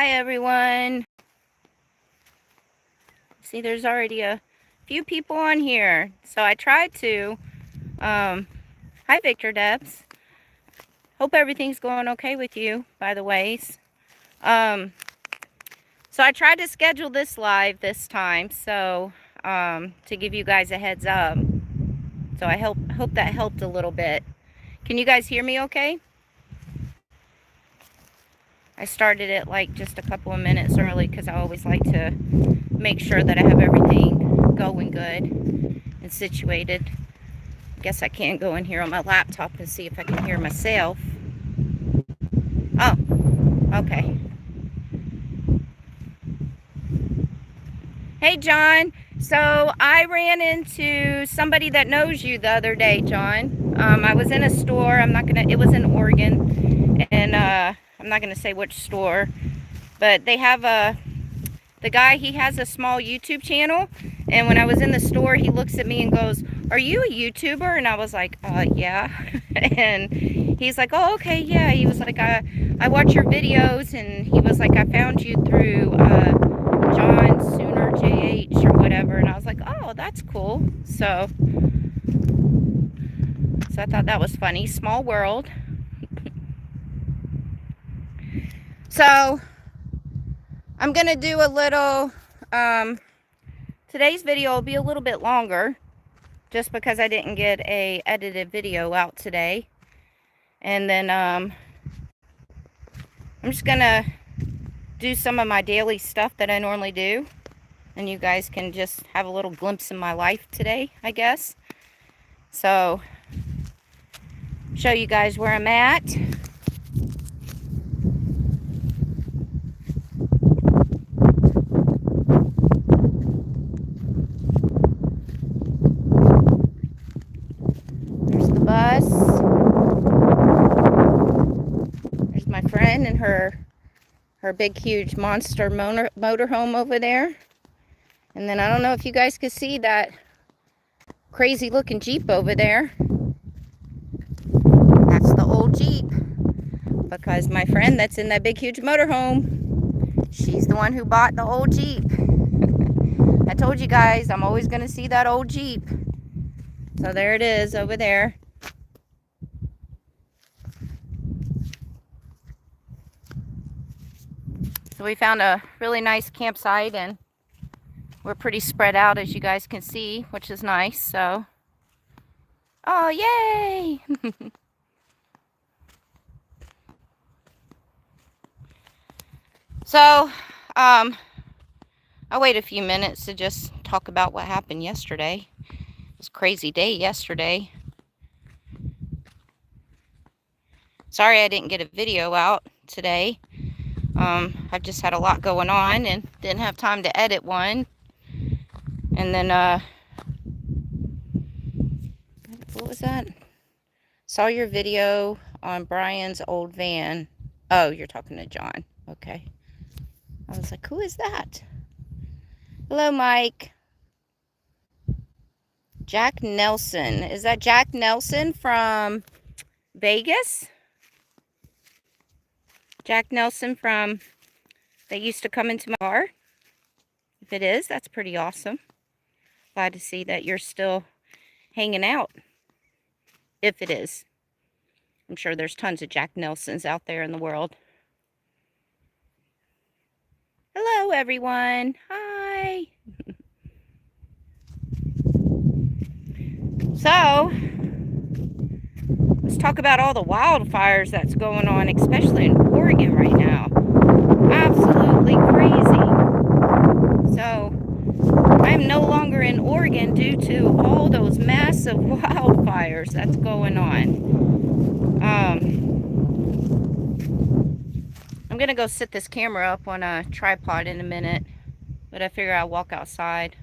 Hi everyone. See, there's already a few people on here. So I tried to, hi Victor Debs. Hope everything's going okay with you, by the ways. So I tried to schedule this live this time, so to give you guys a heads up. So I hope that helped a little bit. Can you guys hear me okay? I started it like just a couple of minutes early because I always like to make sure that I have everything going good and situated. I guess I can't go in here on my laptop and see if I can hear myself. Oh, okay. Hey, John. So I ran into somebody that knows you the other day, John. I was in a store. It was in Oregon, and I'm not gonna say which store, but they have the guy, he has a small YouTube channel, and when I was in the store, he looks at me and goes, "Are you a YouTuber?" And I was like, yeah. And he's like, "Oh, okay, yeah." He was like, I watch your videos, and he was like, "I found you through John Sooner JH or whatever." And I was like, "Oh, that's cool." So I thought that was funny. Small world. So I'm gonna do a little, today's video will be a little bit longer just because I didn't get a edited video out today. And then I'm just gonna do some of my daily stuff that I normally do, and you guys can just have a little glimpse in my life today, I guess. So show you guys where I'm at. There's the bus. There's my friend and her big huge monster motorhome over there. And then I don't know if you guys could see that crazy looking Jeep over there. That's the old Jeep, because my friend that's in that big huge motorhome, she's the one who bought the old Jeep. I told you guys I'm always going to see that old Jeep. So there it is over there. So we found a really nice campsite, and we're pretty spread out, as you guys can see, which is nice. So, oh, yay! So, I'll wait a few minutes to just talk about what happened yesterday. It was a crazy day yesterday. Sorry I didn't get a video out today. I've just had a lot going on and didn't have time to edit one. And then, what was that? Saw your video on Brian's old van. Oh, you're talking to John. Okay. I was like, who is that? Hello, Mike. Jack Nelson. Is that Jack Nelson from Vegas? Jack Nelson from, that used to come into my bar? If it is, that's pretty awesome. Glad to see that you're still hanging out. If it is. I'm sure there's tons of Jack Nelsons out there in the world. Hello, everyone. Hi. So, let's talk about all the wildfires that's going on, especially in Oregon right now. Absolutely crazy. So, I'm no longer in Oregon due to all those massive wildfires that's going on. I'm gonna go sit this camera up on a tripod in a minute, but I figured I'd walk outside.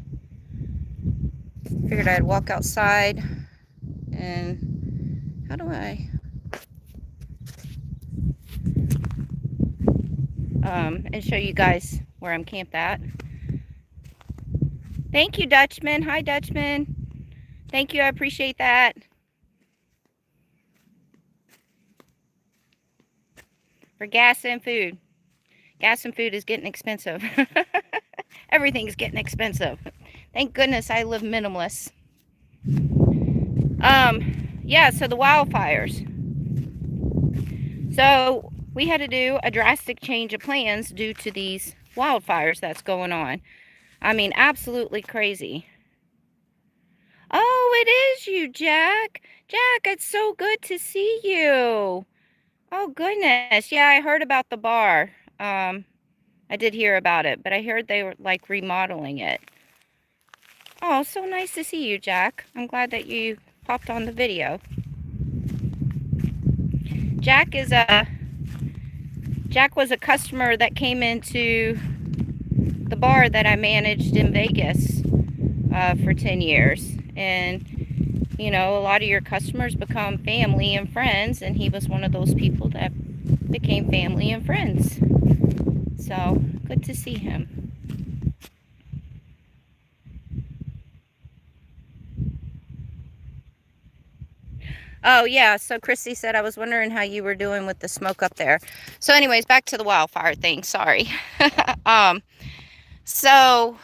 Figured I'd walk outside, and how do I and show you guys where I'm camped at. Thank you, Dutchman. Hi, Dutchman. Thank you, I appreciate that. For gas and food. Gas and food is getting expensive. Everything's getting expensive. Thank goodness I live minimalist. Yeah, so the wildfires. So we had to do a drastic change of plans due to these wildfires that's going on. I mean, absolutely crazy. Oh, it is you, Jack. Jack, it's so good to see you. Oh, goodness. Yeah, I heard about the bar. I did hear about it, but I heard they were, like, remodeling it. Oh, so nice to see you, Jack. I'm glad that you popped on the video. Jack was a customer that came into the bar that I managed in Vegas for 10 years. And, you know, a lot of your customers become family and friends, and he was one of those people that became family and friends. So, good to see him. Oh, yeah, so Christy said, I was wondering how you were doing with the smoke up there. So anyways, back to the wildfire thing, sorry. So,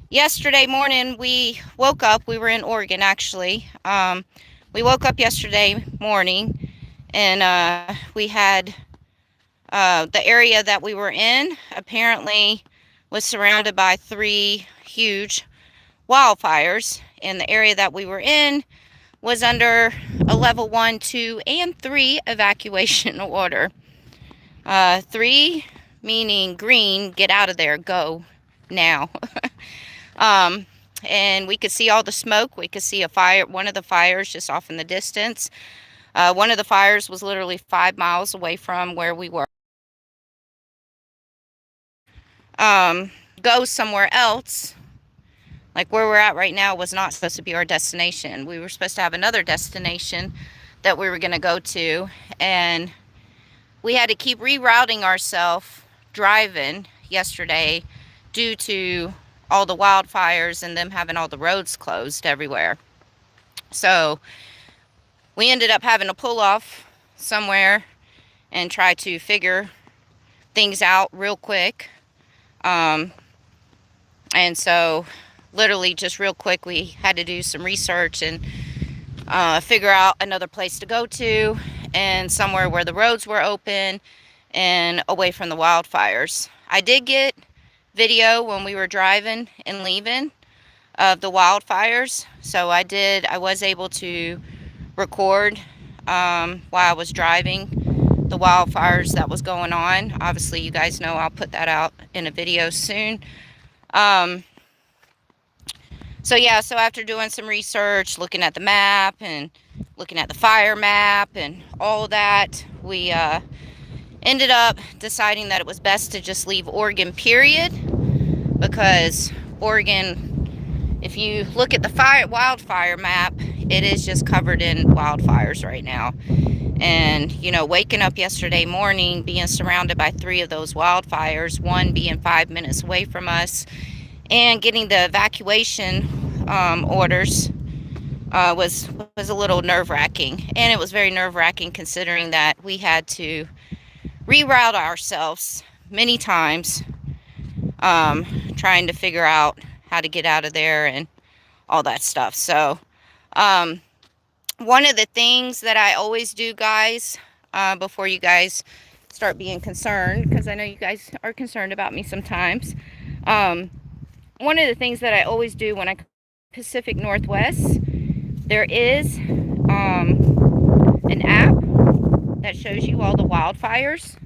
yesterday morning we woke up, we were in Oregon actually. We woke up yesterday morning and we had the area that we were in apparently was surrounded by 3 huge wildfires, and the area that we were in was under a level 1, 2, and 3 evacuation order. 3 meaning green, get out of there, go now. And we could see all the smoke. We could see a fire, one of the fires just off in the distance. One of the fires was literally 5 miles away from where we were. Go somewhere else. Like where we're at right now was not supposed to be our destination. We were supposed to have another destination that we were going to go to, and we had to keep rerouting ourselves driving yesterday due to all the wildfires and them having all the roads closed everywhere. So we ended up having to pull off somewhere and try to figure things out real quick. And so literally just real quick we had to do some research and figure out another place to go to, and somewhere where the roads were open and away from the wildfires. I did get video when we were driving and leaving of the wildfires, so I was able to record while I was driving the wildfires that was going on. Obviously you guys know I'll put that out in a video soon. So yeah, so after doing some research, looking at the map and looking at the fire map and all that, we ended up deciding that it was best to just leave Oregon, period, because Oregon, if you look at the wildfire map, it is just covered in wildfires right now. And, you know, waking up yesterday morning, being surrounded by 3 of those wildfires, one being 5 minutes away from us, and getting the evacuation orders was a little nerve-wracking. And it was very nerve-wracking considering that we had to reroute ourselves many times, trying to figure out how to get out of there and all that stuff. So one of the things that I always do, guys, before you guys start being concerned, because I know you guys are concerned about me sometimes, one of the things that I always do when I come to Pacific Northwest, there is an app that shows you all the wildfires.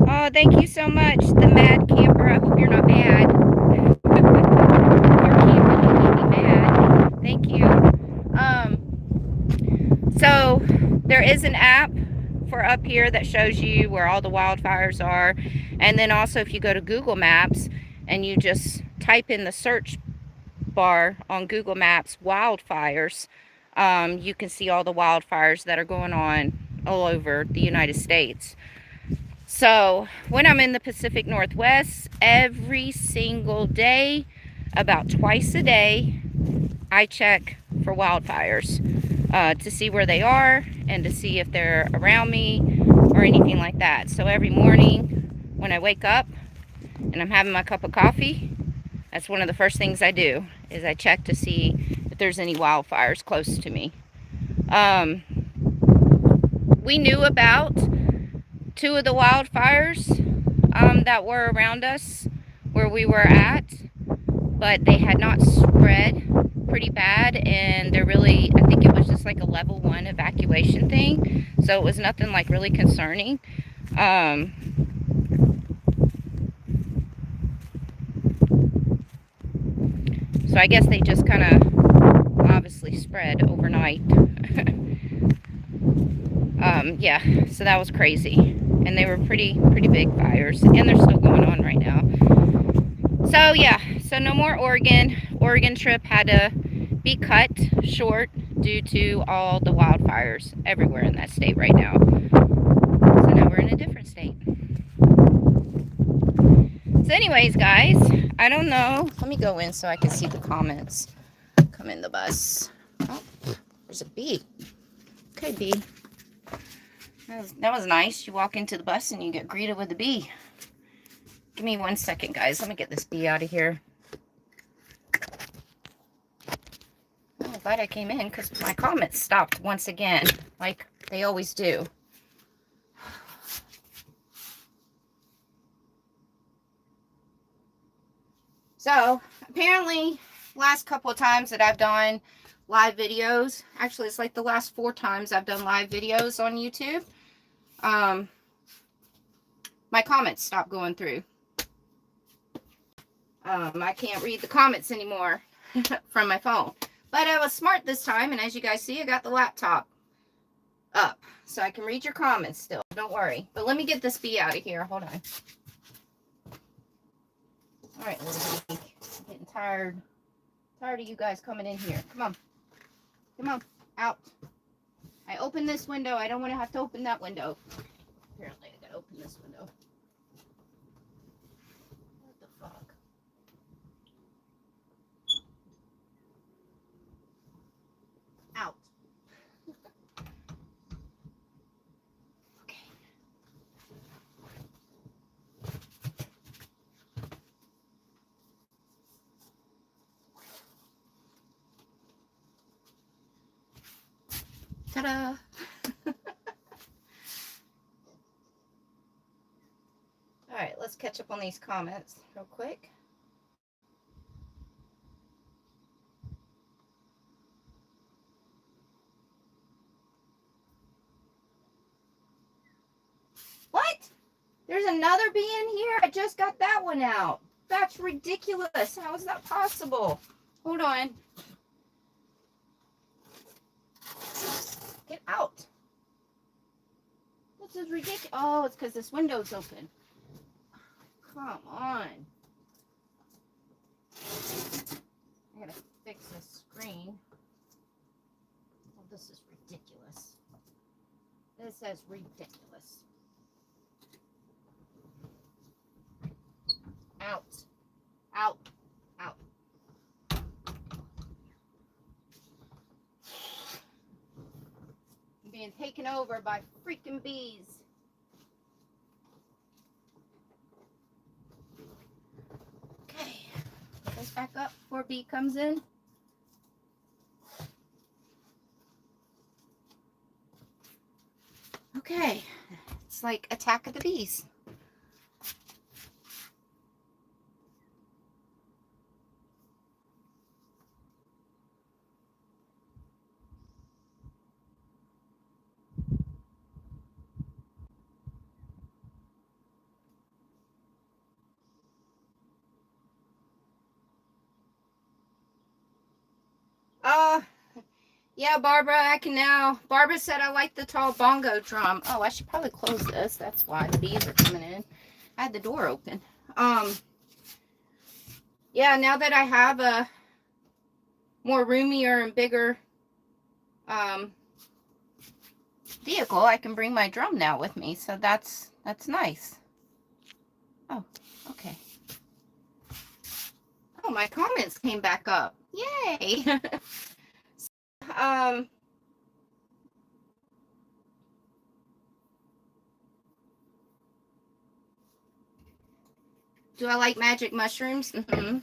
Oh, thank you so much, the mad camper. I hope you're not mad. You're camping to keep me mad. Thank you. So there is an app for up here that shows you where all the wildfires are, and then also if you go to Google Maps and you just type in the search bar on Google Maps wildfires, you can see all the wildfires that are going on all over the United States. So when I'm in the Pacific Northwest, every single day, about twice a day, I check for wildfires. to see where they are and to see if they're around me or anything like that. So every morning when I wake up and I'm having my cup of coffee, that's one of the first things I do, is I check to see if there's any wildfires close to me. We knew about 2 of the wildfires that were around us where we were at, but they had not spread pretty bad, and they're really, I think it was just like a level 1 evacuation thing, so it was nothing like really concerning. So I guess they just kind of obviously spread overnight. Yeah, so that was crazy, and they were pretty big fires, and they're still going on right now. So yeah, so no more Oregon. Oregon trip had to be cut short due to all the wildfires everywhere in that state right now. So now we're in a different state. So anyways, guys, I don't know. Let me go in so I can see the comments. Come in the bus. Oh, there's a bee. Okay, bee. That was nice. You walk into the bus and you get greeted with a bee. Give me 1 second, guys. Let me get this bee out of here. Oh, I'm glad I came in because my comments stopped once again, like they always do. So, apparently, last couple of times that I've done live videos, actually it's like the last 4 times I've done live videos on YouTube, my comments stopped going through. I can't read the comments anymore from my phone. But I was smart this time, and as you guys see, I got the laptop up, so I can read your comments still. Don't worry. But let me get this bee out of here. Hold on. All right, little bee. I'm getting tired of you guys coming in here. Come on. Come on. Out. I opened this window. I don't want to have to open that window. Apparently, I gotta open this window. What the fuck? Out. Okay. Ta-da! Alright, let's catch up on these comments real quick. What? There's another bee in here? I just got that one out. That's ridiculous. How is that possible? Hold on. Get out. This is ridiculous. Oh, it's because this window's open. Come on. I gotta fix this screen. Oh, this is ridiculous. This is ridiculous. Out. Out. Out. I'm being taken over by freaking bees. Okay. Put this back up before a bee comes in. Okay. It's like Attack of the Bees. Yeah, Barbara, I can now. Barbara said I like the tall bongo drum. Oh, I should probably close this. That's why the bees are coming in. I had the door open. Yeah, now that I have a more roomier and bigger vehicle, I can bring my drum now with me. So that's nice. Oh, okay. Oh, my comments came back up. Yay! Do I like magic mushrooms? Mm-hmm.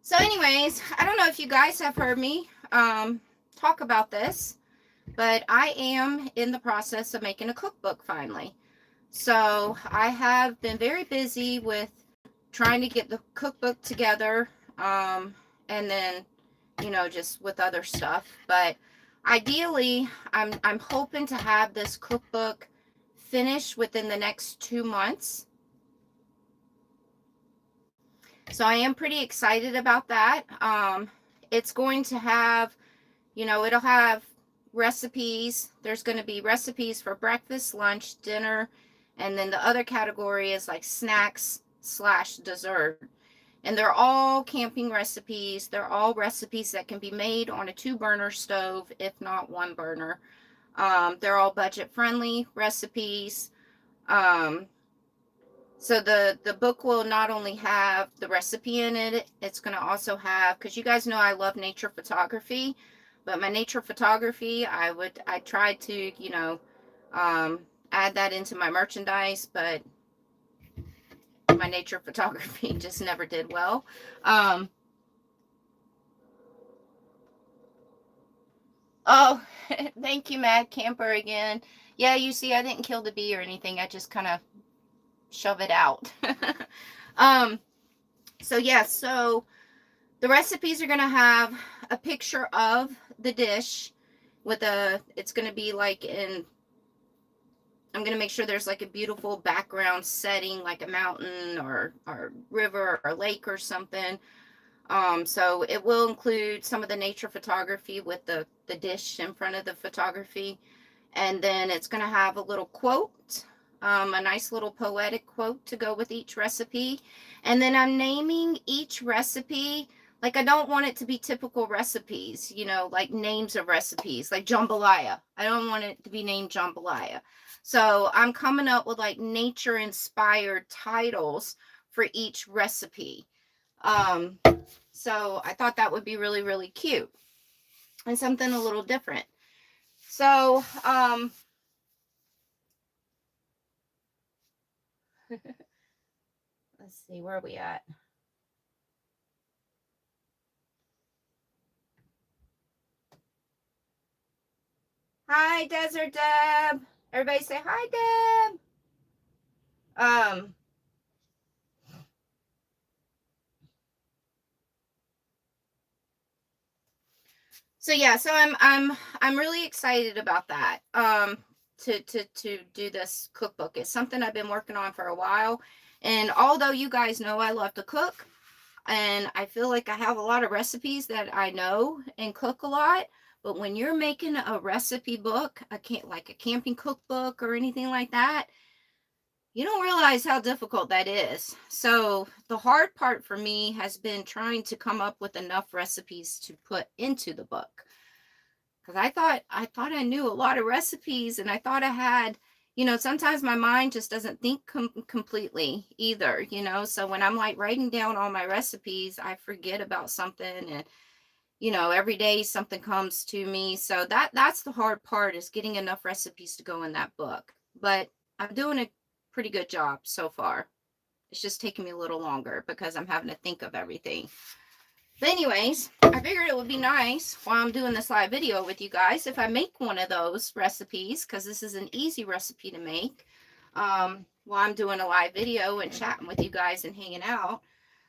So anyways, I don't know if you guys have heard me talk about this, but I am in the process of making a cookbook finally. So I have been very busy with trying to get the cookbook together, and then, you know, just with other stuff. But ideally, I'm hoping to have this cookbook finished within the next 2 months. So I am pretty excited about that. It's going to have, you know, it'll have recipes. There's going to be recipes for breakfast, lunch, dinner, and then the other category is like snacks slash dessert. And they're all camping recipes. They're all recipes that can be made on a 2-burner stove, if not 1 burner. They're all budget friendly recipes. Um, so the book will not only have the recipe in it, it's going to also have, because you guys know I love nature photography, but my nature photography, I tried to, you know, add that into my merchandise, but my nature photography just never did well. Oh, thank you, Mad Camper, again. Yeah, you see, I didn't kill the bee or anything. I just kind of shove it out. um, so yeah, so the recipes are going to have a picture of the dish with it's going to be like I'm going to make sure there's like a beautiful background setting, like a mountain or river or lake or something. So it will include some of the nature photography with the dish in front of the photography. And then it's going to have a little quote, a nice little poetic quote to go with each recipe. And then I'm naming each recipe. Like, I don't want it to be typical recipes, you know, like names of recipes, like jambalaya. I don't want it to be named jambalaya. So I'm coming up with like nature inspired titles for each recipe. So I thought that would be really, really cute and something a little different. So, let's see, where are we at? Hi, Desert Deb. Everybody say hi, Deb. So yeah, so I'm really excited about that. To do this cookbook. It's something I've been working on for a while. And although you guys know I love to cook, and I feel like I have a lot of recipes that I know and cook a lot, but when you're making a recipe book, like a camping cookbook or anything like that, you don't realize how difficult that is. So the hard part for me has been trying to come up with enough recipes to put into the book. Because I thought I knew a lot of recipes, and I thought I had, you know, sometimes my mind just doesn't think completely either, you know. So when I'm like writing down all my recipes, I forget about something, and you know, every day something comes to me. So that's the hard part, is getting enough recipes to go in that book. But I'm doing a pretty good job so far. It's just taking me a little longer because I'm having to think of everything. But anyways, I figured it would be nice while I'm doing this live video with you guys if I make one of those recipes, because this is an easy recipe to make, while I'm doing a live video and chatting with you guys and hanging out.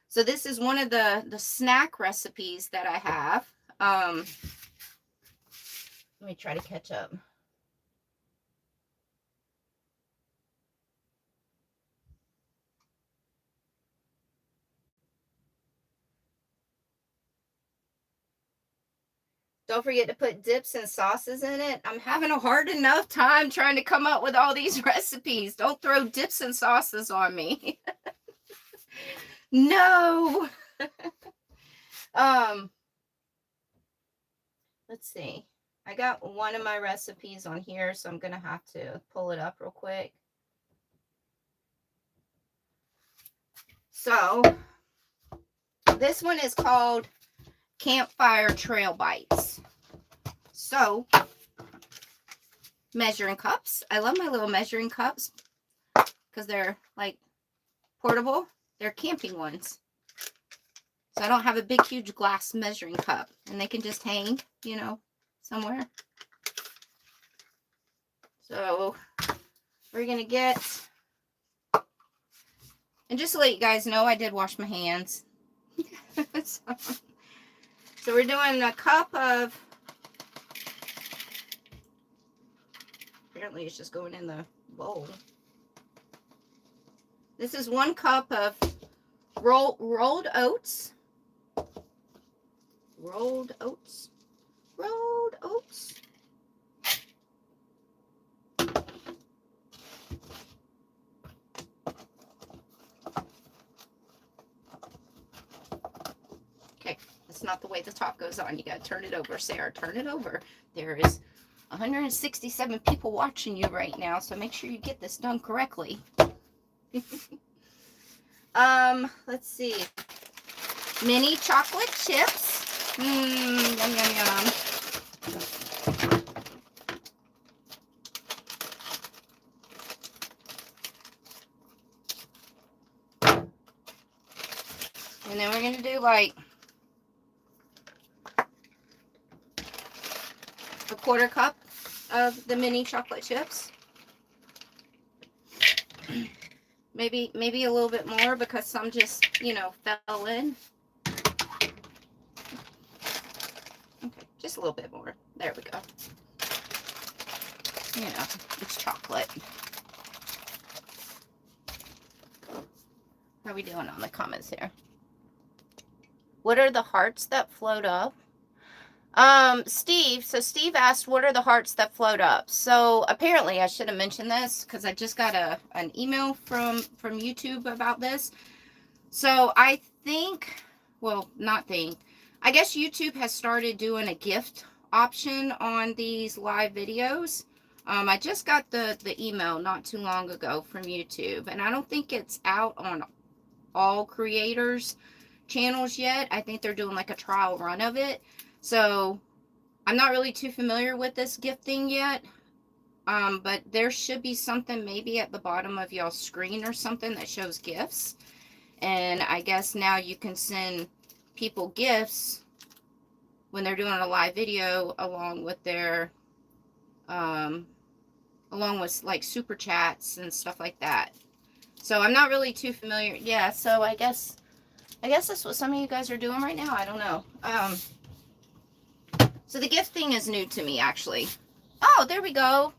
So this is one of the snack recipes that I have. Let me try to catch up. Don't forget to put dips and sauces in it. I'm having a hard enough time trying to come up with all these recipes. Don't throw dips and sauces on me. No. um, let's see. I got one of my recipes on here, so I'm gonna have to pull it up real quick. So this one is called Campfire Trail Bites. So measuring cups. I love my little measuring cups because they're like portable. They're camping ones. So I don't have a big, huge glass measuring cup. And they can just hang, you know, somewhere. So we're going to get... And just to let you guys know, I did wash my hands. So we're doing a cup of... Apparently it's just going in the bowl. This is 1 cup of rolled oats. Rolled oats. Rolled oats. Okay, that's not the way the top goes on. You gotta turn it over, Sarah. Turn it over. There is 167 people watching you right now, so make sure you get this done correctly. Let's see. Mini chocolate chips. Yum, yum, yum. And then we're going to do like a 1/4 cup of the mini chocolate chips. Maybe a little bit more because some just, you know, fell in. Okay, just a little bit more. There we go. You know, it's chocolate. How are we doing on the comments here? What are the hearts that float up? Steve, so Steve asked, what are the hearts that float up? So apparently I should have mentioned this because I just got an email from YouTube about this. So I think, well, not think, I guess YouTube has started doing a gift option on these live videos. I just got the email not too long ago from YouTube, and I don't think it's out on all creators' channels yet. I think they're doing like a trial run of it. So I'm not really too familiar with this gift thing yet, but there should be something maybe at the bottom of y'all's screen or something that shows gifts. And I guess now you can send people gifts when they're doing a live video along with their, along with like super chats and stuff like that. So I'm not really too familiar. Yeah, so I guess that's what some of you guys are doing right now. I don't know. So the gift thing is new to me, actually. Oh, there we go.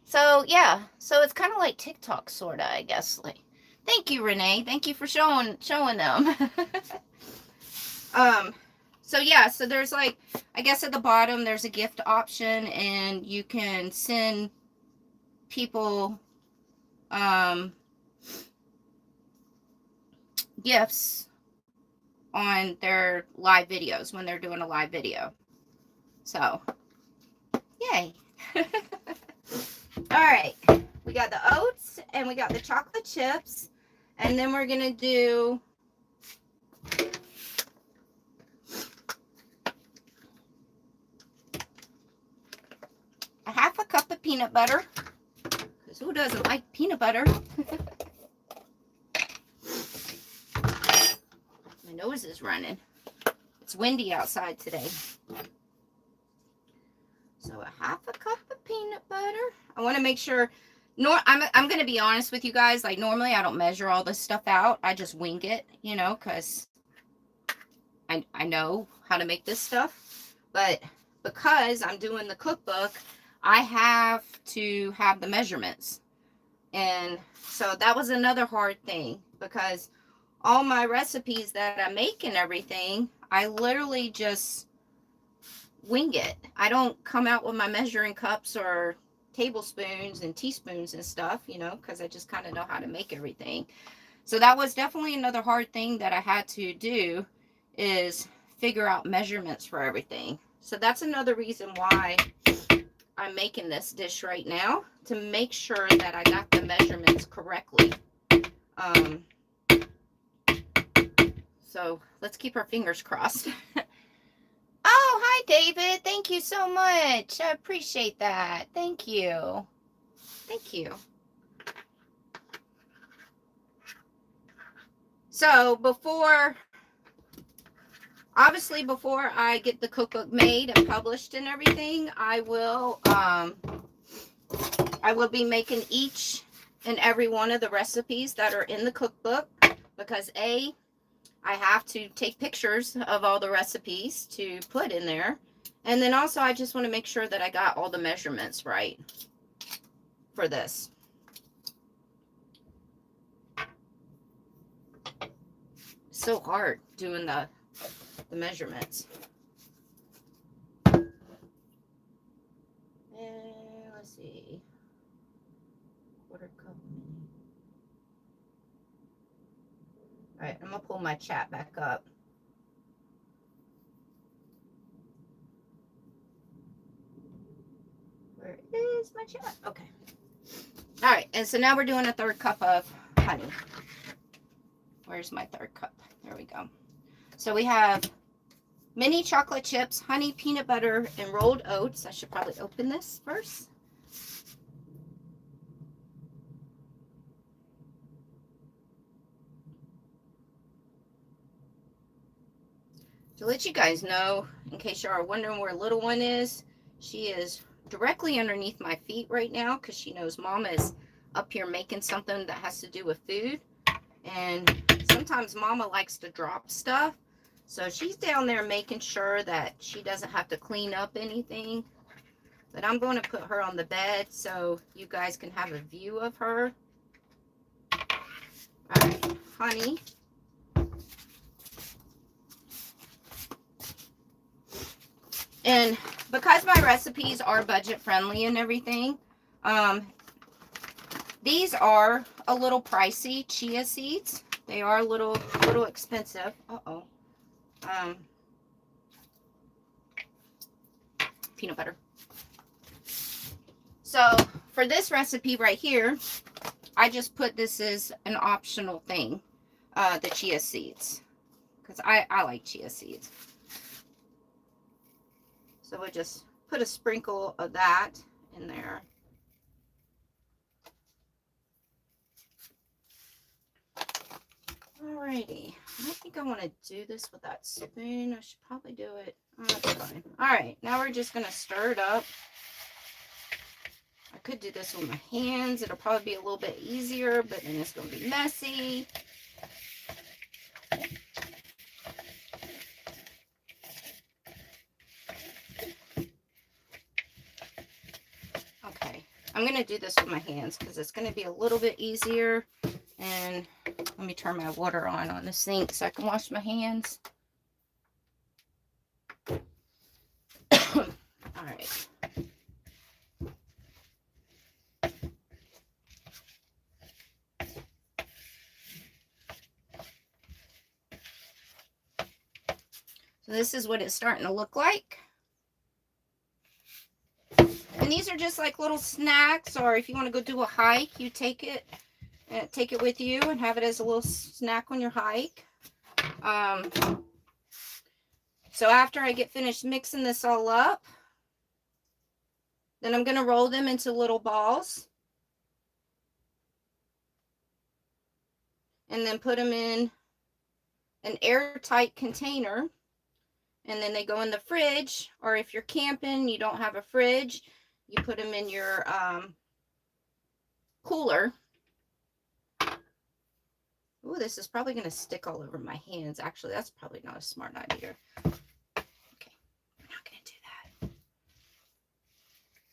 So, yeah. So it's kind of like TikTok, sort of, I guess. Like, thank you, Renee. Thank you for showing them. So, yeah. So there's like, I guess at the bottom, there's a gift option. And you can send people gifts on their live videos when they're doing a live video. So, yay. Alright, we got the oats and we got the chocolate chips, and then we're gonna do a 1/2 cup of peanut butter, because who doesn't like peanut butter? My nose is running. It's windy outside today. So a 1/2 cup of peanut butter. I want to make sure. I'm going to be honest with you guys. Like, normally I don't measure all this stuff out. I just wing it, you know, because I know how to make this stuff. But because I'm doing the cookbook, I have to have the measurements. And so that was another hard thing, because all my recipes that I make and everything, I literally just wing it. I don't come out with my measuring cups or tablespoons and teaspoons and stuff, you know, because I just kind of know how to make everything. So that was definitely another hard thing that I had to do, is figure out measurements for everything. So that's another reason why I'm making this dish right now, to make sure that I got the measurements correctly. So let's keep our fingers crossed. Oh, hi, David. Thank you so much. I appreciate that. Thank you. Thank you. So obviously before I get the cookbook made and published and everything, I will be making each and every one of the recipes that are in the cookbook, because I have to take pictures of all the recipes to put in there. And then also I just want to make sure that I got all the measurements right for this. So hard doing the measurements. And let's see. Quarter cup. All right, I'm gonna pull my chat back up. Where is my chat? Okay. All right, and so now we're doing a 1/3 cup of honey. Where's my 1/3 cup? There we go. So we have mini chocolate chips, honey, peanut butter, and rolled oats. I should probably open this first. To let you guys know, in case you are wondering where little one is, she is directly underneath my feet right now because she knows Mama is up here making something that has to do with food. And sometimes Mama likes to drop stuff. So she's down there making sure that she doesn't have to clean up anything. But I'm going to put her on the bed so you guys can have a view of her. All right, honey. And because my recipes are budget friendly and everything, these are a little pricey, chia seeds. They are a little expensive. Peanut butter. So for this recipe right here, I just put this as an optional thing, the chia seeds, because I like chia seeds. So we'll just put a sprinkle of that in there. Alrighty, I think I want to do this with that spoon. I should probably do it. Oh, that's fine. Alright, now we're just going to stir it up. I could do this with my hands. It'll probably be a little bit easier, but then it's going to be messy. Okay, I'm going to do this with my hands because it's going to be a little bit easier. And let me turn my water on the sink so I can wash my hands. All right. So this is what it's starting to look like. And these are just like little snacks, or if you want to go do a hike, you take it with you and have it as a little snack on your hike. So after I get finished mixing this all up, then I'm going to roll them into little balls. And then put them in an airtight container. And then they go in the fridge, or if you're camping, you don't have a fridge, you put them in your cooler. Ooh, this is probably going to stick all over my hands. Actually, that's probably not a smart idea. Okay, we're not going to do that.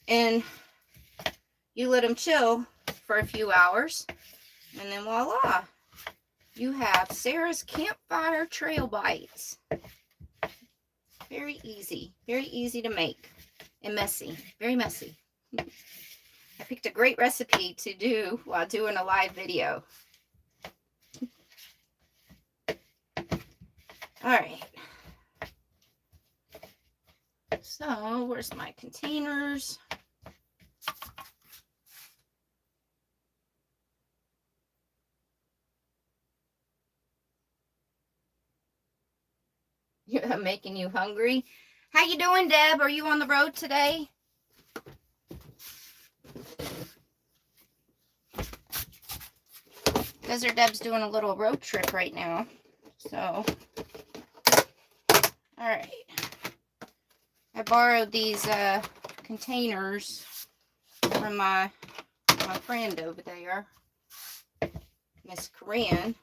And you let them chill for a few hours, and then voila, you have Sarah's Campfire Trail Bites. Very easy to make, and messy, very messy. I picked a great recipe to do while doing a live video. All right. So where's my containers? I'm making you hungry. How you doing, Deb? Are you on the road today? Desert Deb's doing a little road trip right now. So, alright. I borrowed these containers from my friend over there, Miss Corinne.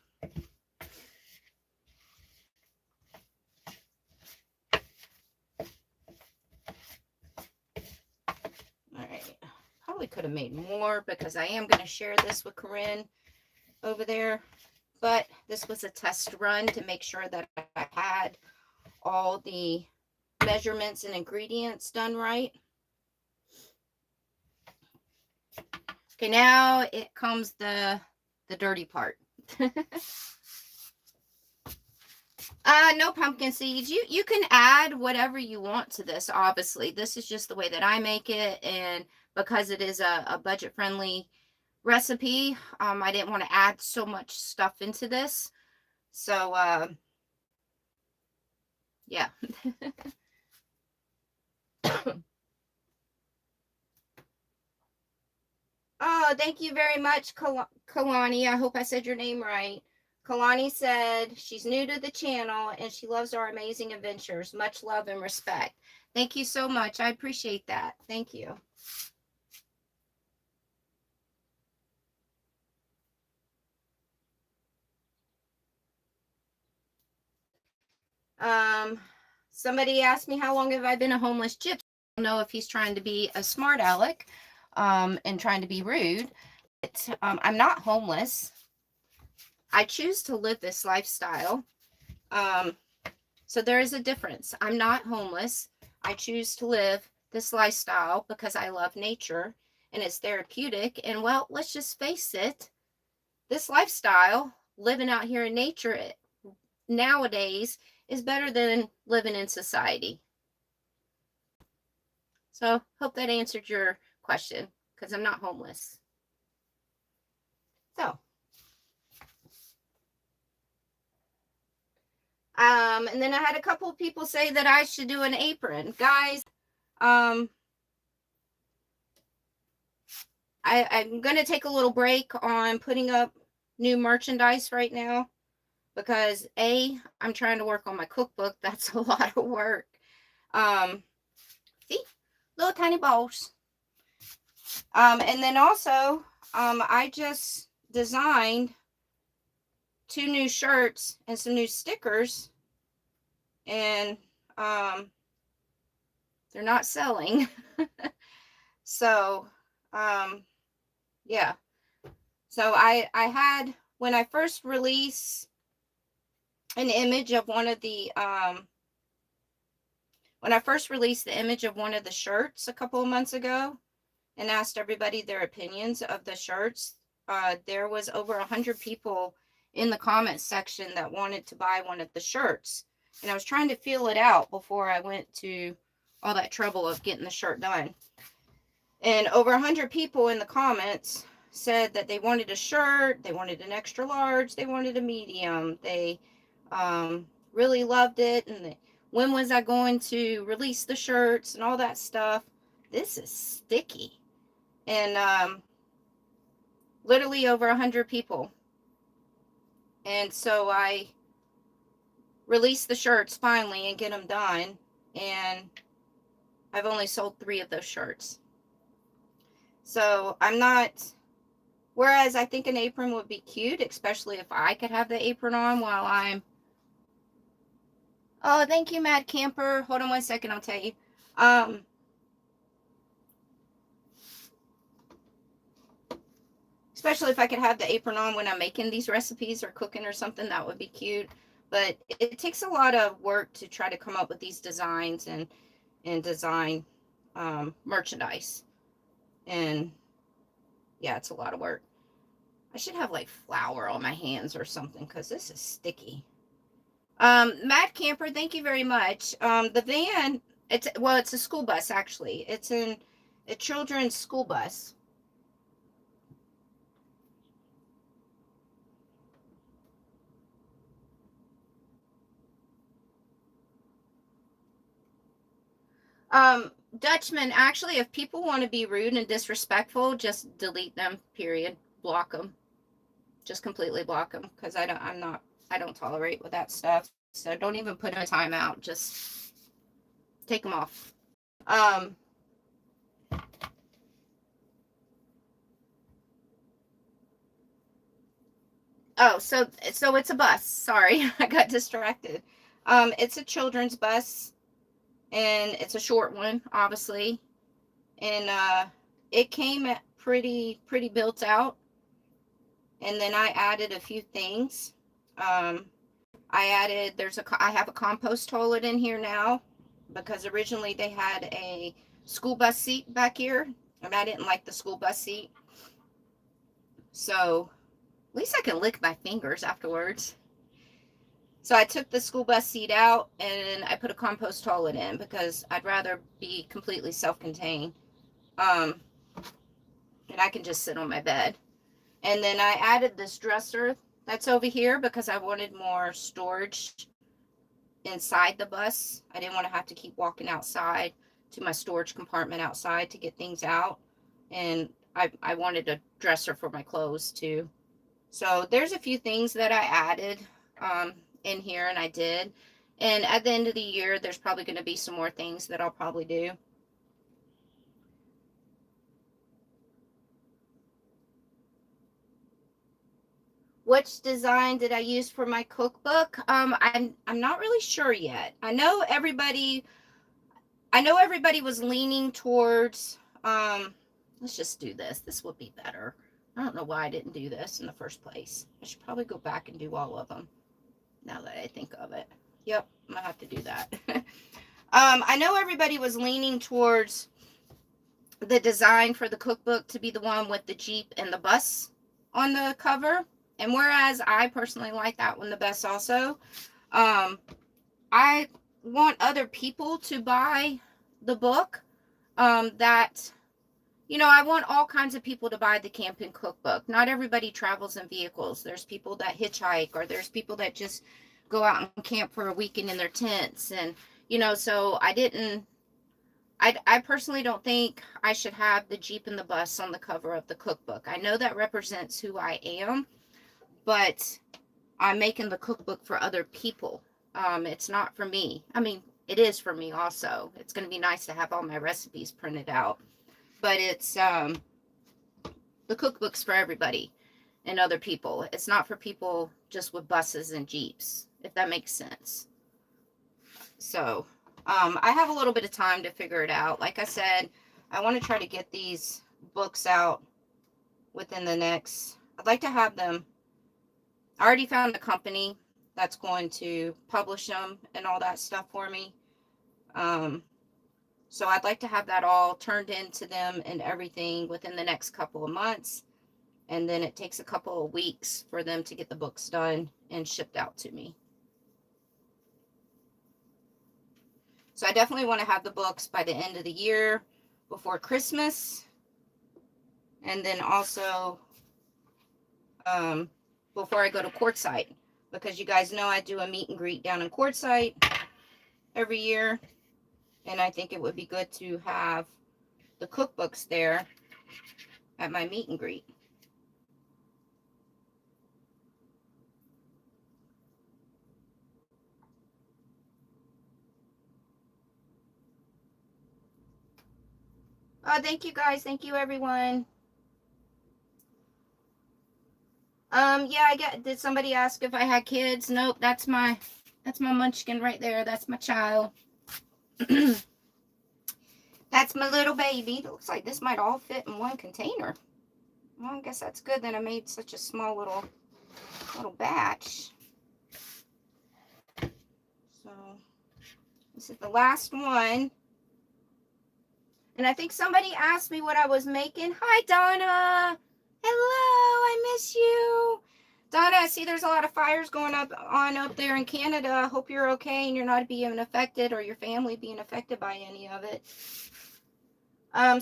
Alright. Probably could have made more because I am going to share this with Corinne over there. But this was a test run to make sure that I had all the measurements and ingredients done right. Okay, now it comes the dirty part. No pumpkin seeds. You can add whatever you want to this, obviously. This is just the way that I make it, and because it is a budget-friendly recipe, I didn't want to add so much stuff into this. So, yeah. Oh, thank you very much, Kalani. I hope I said your name right. Kalani said she's new to the channel and she loves our amazing adventures. Much love and respect. Thank you so much. I appreciate that. Thank you. Somebody asked me how long have I been a homeless gypsy. I don't know if he's trying to be a smart aleck and trying to be rude. But, I'm not homeless. I choose to live this lifestyle. So there is a difference. I'm not homeless. I choose to live this lifestyle because I love nature and it's therapeutic. And well, let's just face it, this lifestyle, living out here in nature nowadays, is better than living in society. So hope that answered your question, because I'm not homeless. So, and then I had a couple of people say that I should do an apron. Guys, I'm going to take a little break on putting up new merchandise right now because I'm trying to work on my cookbook. That's a lot of work. See, little tiny balls. And then also, I just designed 2 new shirts and some new stickers, and they're not selling. So, yeah. So I had, when I first released an image of one of the, when I first released the image of one of the shirts a couple of months ago and asked everybody their opinions of the shirts, there was over 100 people in the comments section that wanted to buy one of the shirts. And I was trying to feel it out before I went to all that trouble of getting the shirt done. And over 100 people in the comments said that they wanted a shirt, they wanted an extra large, they wanted a medium. They really loved it. And when was I going to release the shirts and all that stuff? This is sticky. And literally over 100 people. And so I released the shirts finally and get them done. And I've only sold 3 of those shirts. So I'm not, whereas I think an apron would be cute, especially if I could have the apron on while I'm, oh, thank you, Mad Camper. Hold on one second, I'll tell you. Especially if I could have the apron on when I'm making these recipes or cooking or something, that would be cute. But it takes a lot of work to try to come up with these designs and design merchandise. And yeah, it's a lot of work. I should have like flour on my hands or something because this is sticky. Mad Camper, thank you very much. The van, it's a school bus actually. It's a children's school bus. Dutchman, actually, if people want to be rude and disrespectful, just delete them, period. Block them. Just completely block them because I don't tolerate with that stuff. So don't even put them in timeout. Just take them off. Oh, so it's a bus. Sorry, I got distracted. It's a children's bus, and it's a short one, obviously. And it came pretty built out. And then I added a few things. I added, I have a compost toilet in here now, because originally they had a school bus seat back here, and I didn't like the school bus seat. So at least I can lick my fingers afterwards. So I took the school bus seat out and I put a compost toilet in because I'd rather be completely self-contained. And I can just sit on my bed. And then I added this dresser that's over here because I wanted more storage inside the bus. I didn't want to have to keep walking outside to my storage compartment outside to get things out. And I wanted a dresser for my clothes too. So there's a few things that I added in here, and I did. And at the end of the year, there's probably going to be some more things that I'll probably do. Which design did I use for my cookbook? I'm not really sure yet. I know everybody was leaning towards let's just do this. This would be better. I don't know why I didn't do this in the first place. I should probably go back and do all of them now that I think of it. Yep, I'm gonna have to do that. I know everybody was leaning towards the design for the cookbook to be the one with the Jeep and the bus on the cover. And whereas I personally like that one the best also, I want other people to buy the book. I want all kinds of people to buy the camping cookbook. Not everybody travels in vehicles. There's people that hitchhike, or there's people that just go out and camp for a weekend in their tents. And, so I personally don't think I should have the Jeep and the bus on the cover of the cookbook. I know that represents who I am, but I'm making the cookbook for other people. It's not for me. I mean, it is for me also. It's going to be nice to have all my recipes printed out. But it's, the cookbook's for everybody and other people. It's not for people just with buses and Jeeps, if that makes sense. So, I have a little bit of time to figure it out. Like I said, I want to try to get these books out within the next, I'd like to have them, I already found a company that's going to publish them and all that stuff for me. So I'd like to have that all turned into them and everything within the next couple of months. And then it takes a couple of weeks for them to get the books done and shipped out to me. So I definitely want to have the books by the end of the year, before Christmas. And then also before I go to Quartzsite. Because you guys know I do a meet and greet down in Quartzsite every year. And I think it would be good to have the cookbooks there at my meet and greet. Thank you guys. Thank you everyone. Yeah, did somebody ask if I had kids? Nope, that's my munchkin right there. That's my child. That's my little baby. It looks like this might all fit in one container. Well, I guess that's good that I made such a small little batch. So this is the last one. And I think somebody asked me what I was making. Hi, Donna. Hello, I miss you. Donna, I see there's a lot of fires going on up there in Canada. I hope you're okay and you're not being affected, or your family being affected by any of it.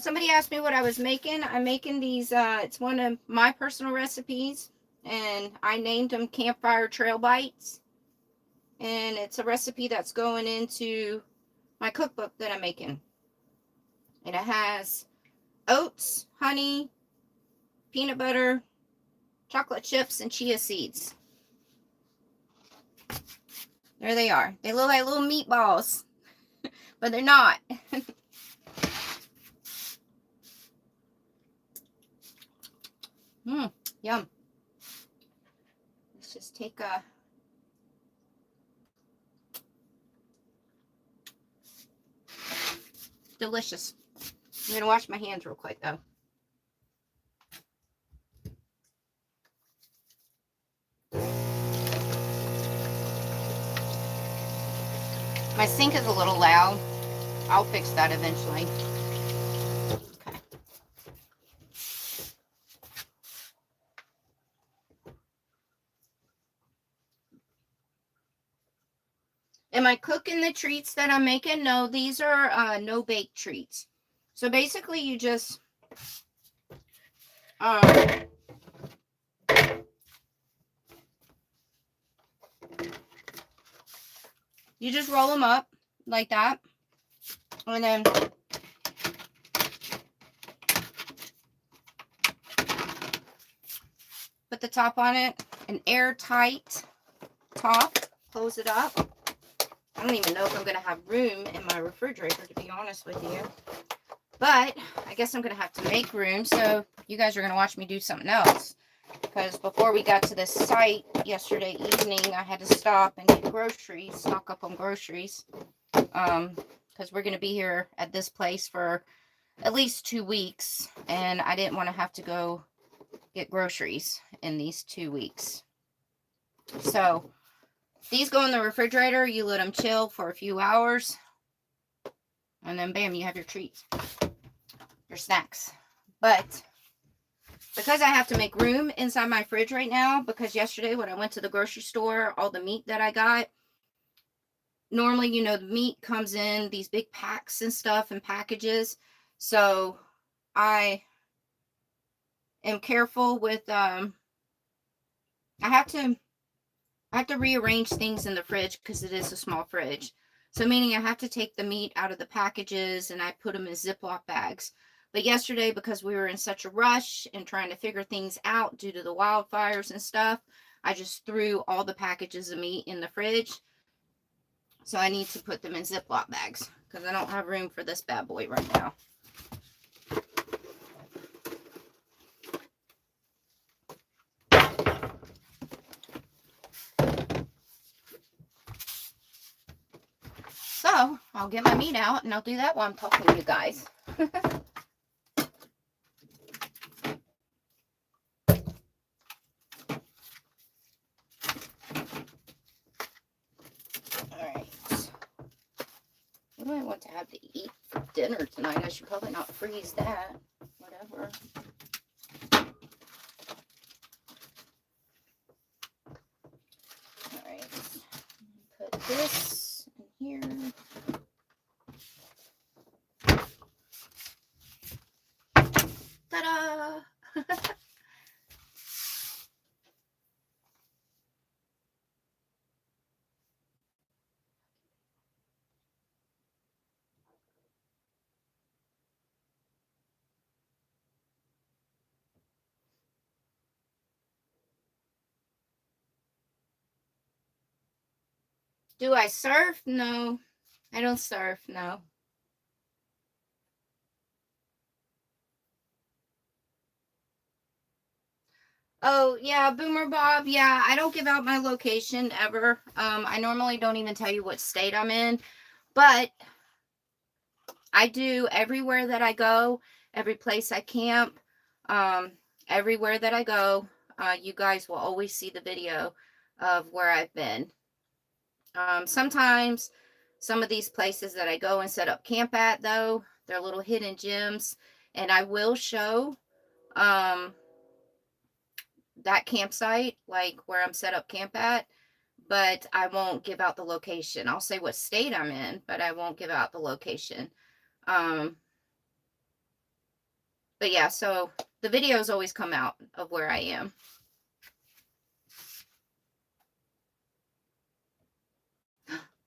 Somebody asked me what I was making. I'm making these, it's one of my personal recipes, and I named them Campfire Trail Bites. And it's a recipe that's going into my cookbook that I'm making. And it has oats, honey, peanut butter, chocolate chips and chia seeds. There they are. They look like little meatballs, but they're not. Yum. Let's just take a... Delicious. I'm going to wash my hands real quick, though. My sink is a little loud. I'll fix that eventually. Okay. Am I cooking the treats that I'm making? No, these are no-bake treats. So basically you just roll them up like that. And then put the top on it, an airtight top. Close it up. I don't even know if I'm going to have room in my refrigerator, to be honest with you. But I guess I'm going to have to make room, so you guys are going to watch me do something else. Because before we got to this site yesterday evening, I had to stop and get groceries, stock up on groceries. Because we're going to be here at this place for at least 2 weeks. And I didn't want to have to go get groceries in these 2 weeks. So these go in the refrigerator. You let them chill for a few hours. And then bam, you have your treats. Your snacks. But because I have to make room inside my fridge right now, because yesterday when I went to the grocery store, all the meat that I got, normally, you know, the meat comes in these big packs and stuff and packages. So I am careful with, I have to rearrange things in the fridge because it is a small fridge. So meaning I have to take the meat out of the packages and I put them in Ziploc bags. But yesterday, because we were in such a rush and trying to figure things out due to the wildfires and stuff, I just threw all the packages of meat in the fridge. So I need to put them in Ziploc bags because I don't have room for this bad boy right now. So I'll get my meat out and I'll do that while I'm talking to you guys. What do I want to have to eat for dinner tonight? I should probably not freeze that. Whatever. Alright. Put this in here. Ta-da! Do I surf? No. I don't surf, no. Oh, yeah, Boomer Bob. Yeah, I don't give out my location ever. I normally don't even tell you what state I'm in. But I do everywhere that I go, every place I camp, everywhere that I go. You guys will always see the video of where I've been. Sometimes some of these places that I go and set up camp at, though, they're little hidden gems. And I will show that campsite, like where I'm set up camp at, but I won't give out the location. I'll say what state I'm in, but I won't give out the location. But yeah, so the videos always come out of where I am.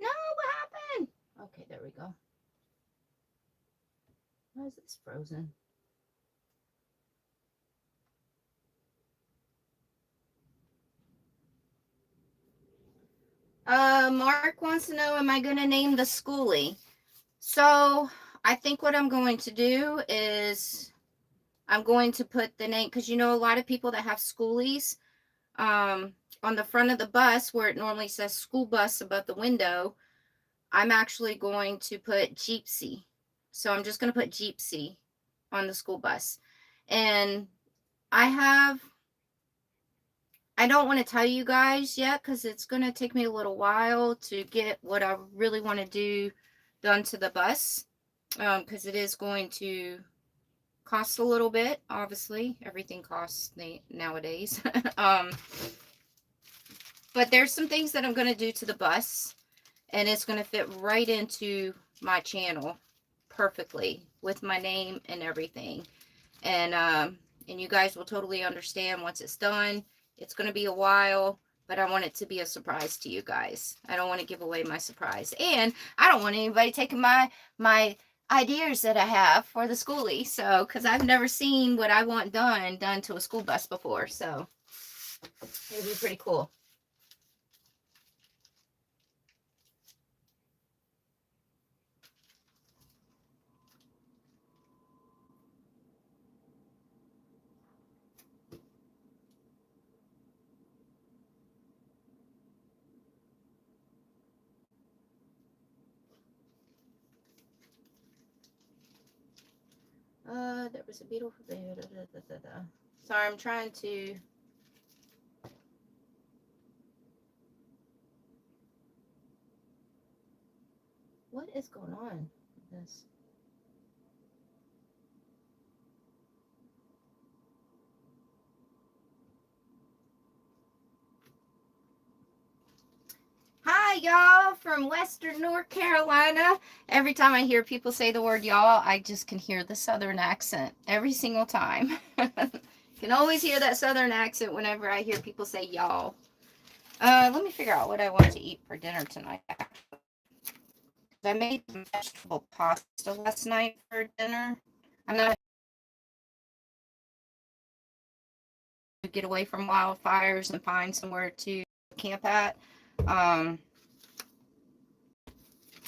No, what happened? Okay, there we go. Why is this frozen? Mark wants to know, am I going to name the schoolie? So I think what I'm going to do is I'm going to put the name, because you know a lot of people that have schoolies, on the front of the bus where it normally says school bus above the window, I'm actually going to put Jeepsy. So I'm just going to put Jeepsy on the school bus. And I don't want to tell you guys yet because it's going to take me a little while to get what I really want to do done to the bus, because it is going to cost a little bit. Obviously, everything costs nowadays. But there's some things that I'm going to do to the bus, and it's going to fit right into my channel perfectly with my name and everything. And you guys will totally understand once it's done. It's going to be a while, but I want it to be a surprise to you guys. I don't want to give away my surprise, and I don't want anybody taking my ideas that I have for the schoolie. So, because I've never seen what I want done to a school bus before, so it'll be pretty cool. There was a beautiful thing. Sorry, I'm trying to. What is going on with this? Hi, y'all, from Western North Carolina. Every time I hear people say the word y'all, I just can hear the Southern accent every single time. Can always hear that Southern accent whenever I hear people say y'all. Let me figure out what I want to eat for dinner tonight. I made some vegetable pasta last night for dinner. I'm not to get away from wildfires and find somewhere to camp at.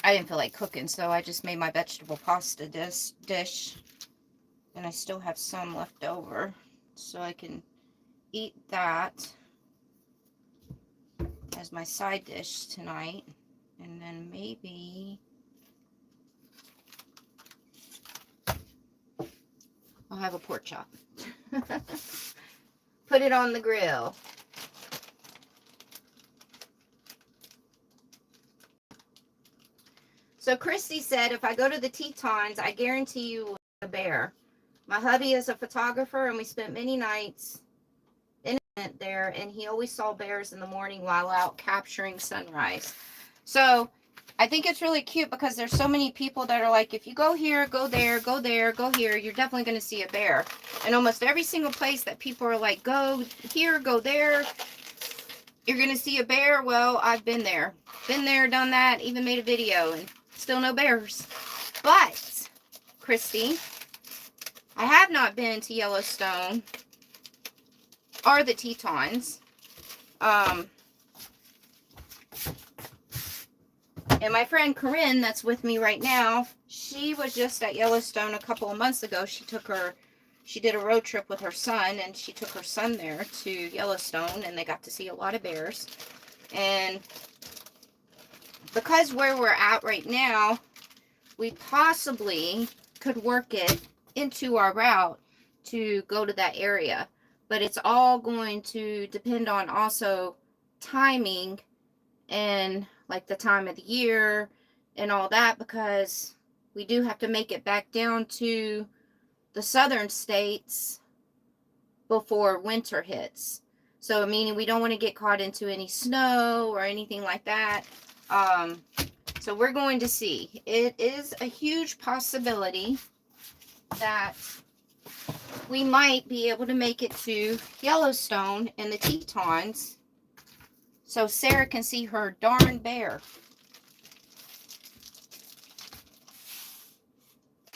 I didn't feel like cooking, so I just made my vegetable pasta dish. And I still have some left over, so I can eat that as my side dish tonight. And then maybe I'll have a pork chop. Put it on the grill. So Christy said, if I go to the Tetons, I guarantee you a bear. My hubby is a photographer, and we spent many nights in there, and he always saw bears in the morning while out capturing sunrise. So I think it's really cute because there's so many people that are like, if you go here, go there, go there, go here, you're definitely going to see a bear. And almost every single place that people are like, go here, go there, you're going to see a bear. Well, I've been there, done that, even made a video, and still no bears. But, Christy, I have not been to Yellowstone or the Tetons. And my friend Corinne, that's with me right now, she was just at Yellowstone a couple of months ago. She did a road trip with her son, and she took her son there to Yellowstone, and they got to see a lot of bears. And because where we're at right now, we possibly could work it into our route to go to that area. But it's all going to depend on also timing and like the time of the year and all that, because we do have to make it back down to the southern states before winter hits. So meaning we don't want to get caught into any snow or anything like that. So we're going to see. It is a huge possibility that we might be able to make it to Yellowstone and the Tetons so Sarah can see her darn bear.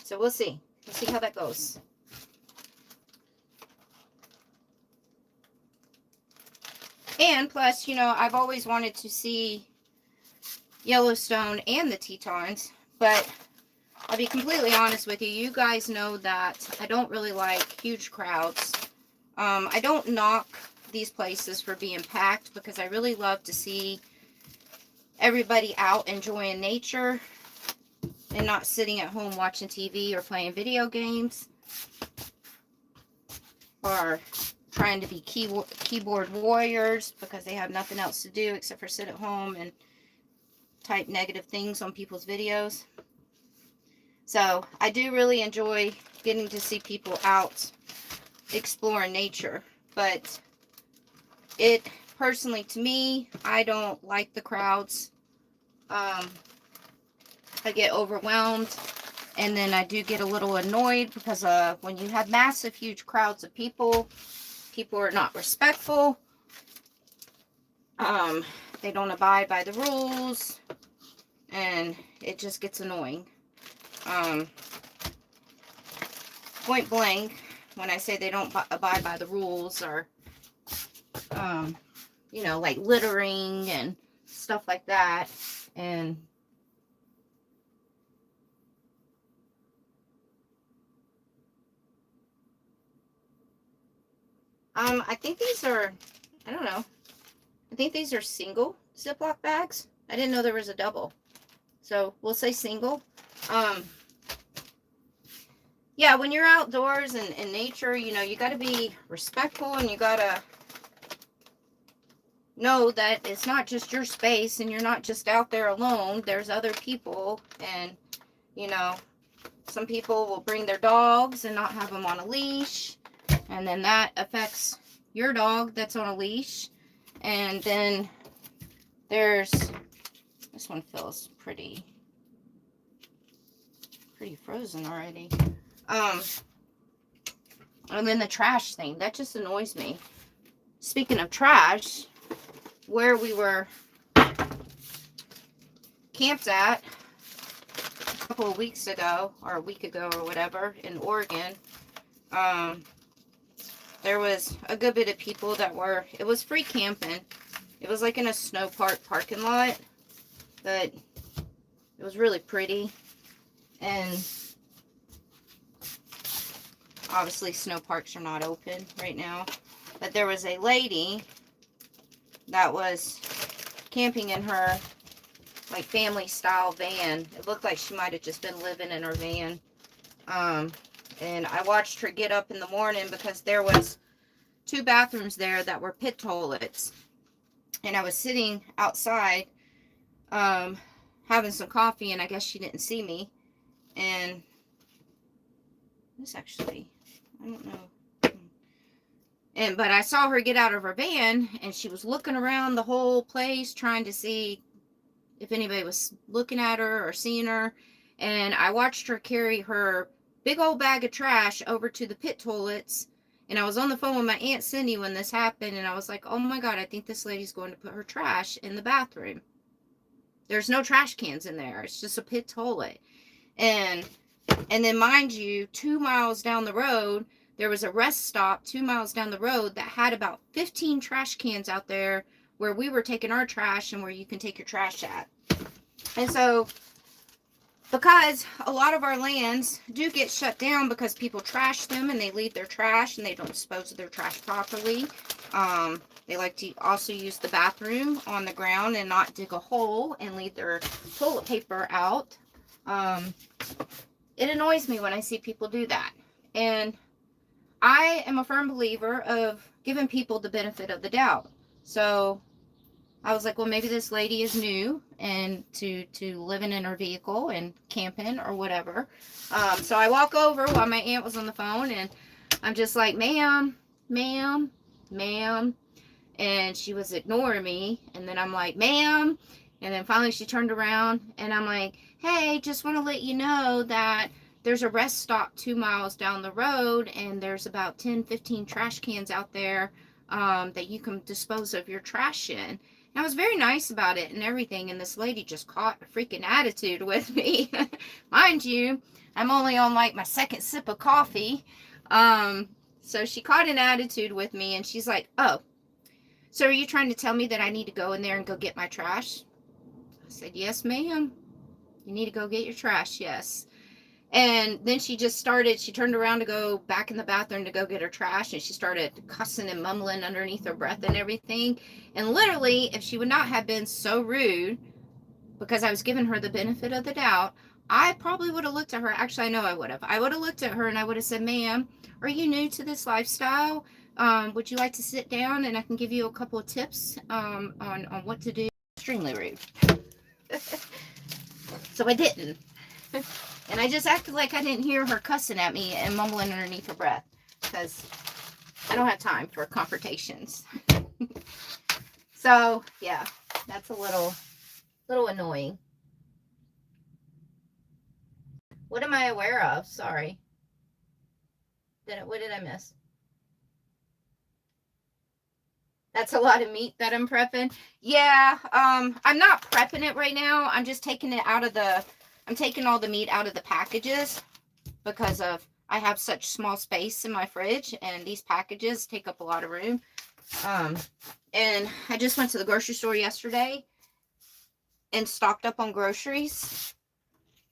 So we'll see. We'll see how that goes. And plus, you know, I've always wanted to see Yellowstone and the Tetons, but I'll be completely honest with you. You guys know that I don't really like huge crowds. I don't knock these places for being packed because I really love to see everybody out enjoying nature and not sitting at home watching TV or playing video games or trying to be keyboard warriors because they have nothing else to do except for sit at home and type negative things on people's videos. So I do really enjoy getting to see people out exploring nature, but it personally, to me, I don't like the crowds. I get overwhelmed, and then I do get a little annoyed because when you have massive, huge crowds of people, people are not respectful. They don't abide by the rules, and it just gets annoying. Point blank, when I say they don't abide by the rules, or you know, like littering and stuff like that, and I think these are, I don't know, I think these are single Ziploc bags. I didn't know there was a double, so we'll say single. Yeah, when you're outdoors and in nature, you know, you got to be respectful, and you got to know that it's not just your space and you're not just out there alone. There's other people, and, you know, some people will bring their dogs and not have them on a leash, and then that affects your dog that's on a leash. And then there's, this one feels pretty frozen already. And then the trash thing, that just annoys me. Speaking of trash, where we were camped at a couple of weeks ago, or a week ago or whatever, in Oregon, there was a good bit of people that were, it was free camping. It was like in a snow park parking lot, but it was really pretty. And obviously snow parks are not open right now, but there was a lady that was camping in her like family style van. It looked like she might have just been living in her van. And I watched her get up in the morning because there was 2 bathrooms there that were pit toilets. And I was sitting outside having some coffee, and I guess she didn't see me. And this actually, I don't know. But I saw her get out of her van, and she was looking around the whole place trying to see if anybody was looking at her or seeing her. And I watched her carry her big old bag of trash over to the pit toilets. And I was on the phone with my Aunt Cindy when this happened, and I was like, oh my God, I think this lady's going to put her trash in the bathroom. There's no trash cans in there. It's just a pit toilet. And then, mind you, 2 miles down the road, there was a rest stop 2 miles down the road that had about 15 trash cans out there where we were taking our trash and where you can take your trash at. And so, because a lot of our lands do get shut down because people trash them and they leave their trash and they don't dispose of their trash properly. They like to also use the bathroom on the ground and not dig a hole and leave their toilet paper out. It annoys me when I see people do that. And I am a firm believer of giving people the benefit of the doubt. So I was like, well, maybe this lady is new and to living in her vehicle and camping or whatever. So I walk over while my aunt was on the phone, and I'm just like, ma'am, ma'am, ma'am. And she was ignoring me. And then I'm like, ma'am. And then finally she turned around, and I'm like, hey, just want to let you know that there's a rest stop 2 miles down the road, and there's about 10-15 trash cans out there that you can dispose of your trash in. And I was very nice about it and everything, and this lady just caught a freaking attitude with me. Mind you, I'm only on like my second sip of coffee. So she caught an attitude with me, and she's like, oh, so are you trying to tell me that I need to go in there and go get my trash? I said, yes, ma'am. You need to go get your trash. Yes. And then she turned around to go back in the bathroom to go get her trash, and she started cussing and mumbling underneath her breath and everything. And literally, if she would not have been so rude, because I was giving her the benefit of the doubt, I probably would have looked at her. Actually, I know I would have. I would have looked at her and I would have said, ma'am, are you new to this lifestyle? Would you like to sit down and I can give you a couple of tips on what to do? Extremely rude. So I didn't. And I just acted like I didn't hear her cussing at me and mumbling underneath her breath, because I don't have time for confrontations. So, yeah, that's a little annoying. What am I aware of? Sorry. What did I miss? That's a lot of meat that I'm prepping. Yeah, I'm not prepping it right now. I'm just taking it out of I'm taking all the meat out of the packages because I have such small space in my fridge, and these packages take up a lot of room. And I just went to the grocery store yesterday and stocked up on groceries,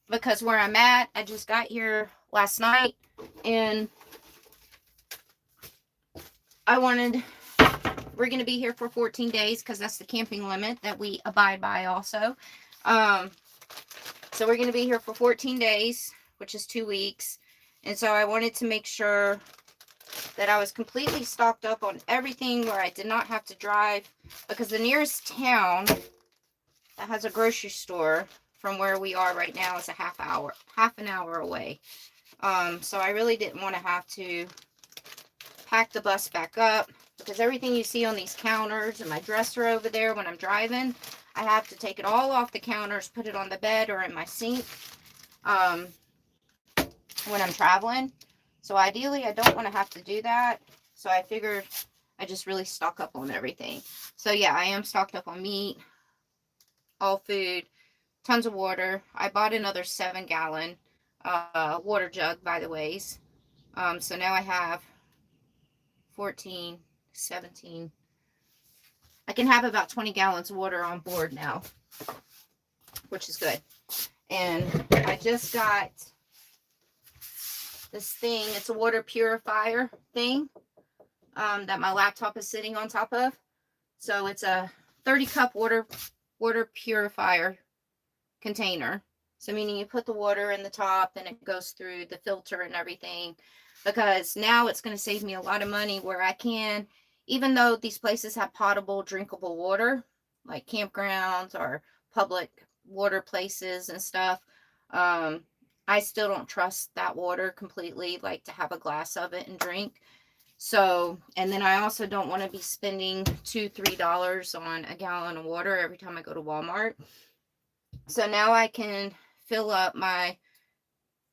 because where I'm at, I just got here last night, and we're going to be here for 14 days because that's the camping limit that we abide by also. So we're going to be here for 14 days, which is 2 weeks. And so I wanted to make sure that I was completely stocked up on everything where I did not have to drive, because the nearest town that has a grocery store from where we are right now is half an hour away. So I really didn't want to have to pack the bus back up, because everything you see on these counters and my dresser over there when I'm driving, I have to take it all off the counters, put it on the bed or in my sink when I'm traveling. So ideally, I don't want to have to do that. So I figured I just really stock up on everything. So yeah, I am stocked up on meat, all food, tons of water. I bought another 7-gallon water jug, by the ways. So now I have 14, 17. I can have about 20 gallons of water on board now, which is good. And I just got this thing. It's a water purifier thing that my laptop is sitting on top of. So it's a 30-cup water purifier container. So meaning you put the water in the top, then it goes through the filter and everything. Because now it's going to save me a lot of money, where I can, even though these places have potable, drinkable water, like campgrounds or public water places and stuff, I still don't trust that water completely, like to have a glass of it and drink. So, and then I also don't want to be spending $2-3 on a gallon of water every time I go to Walmart. So now I can fill up my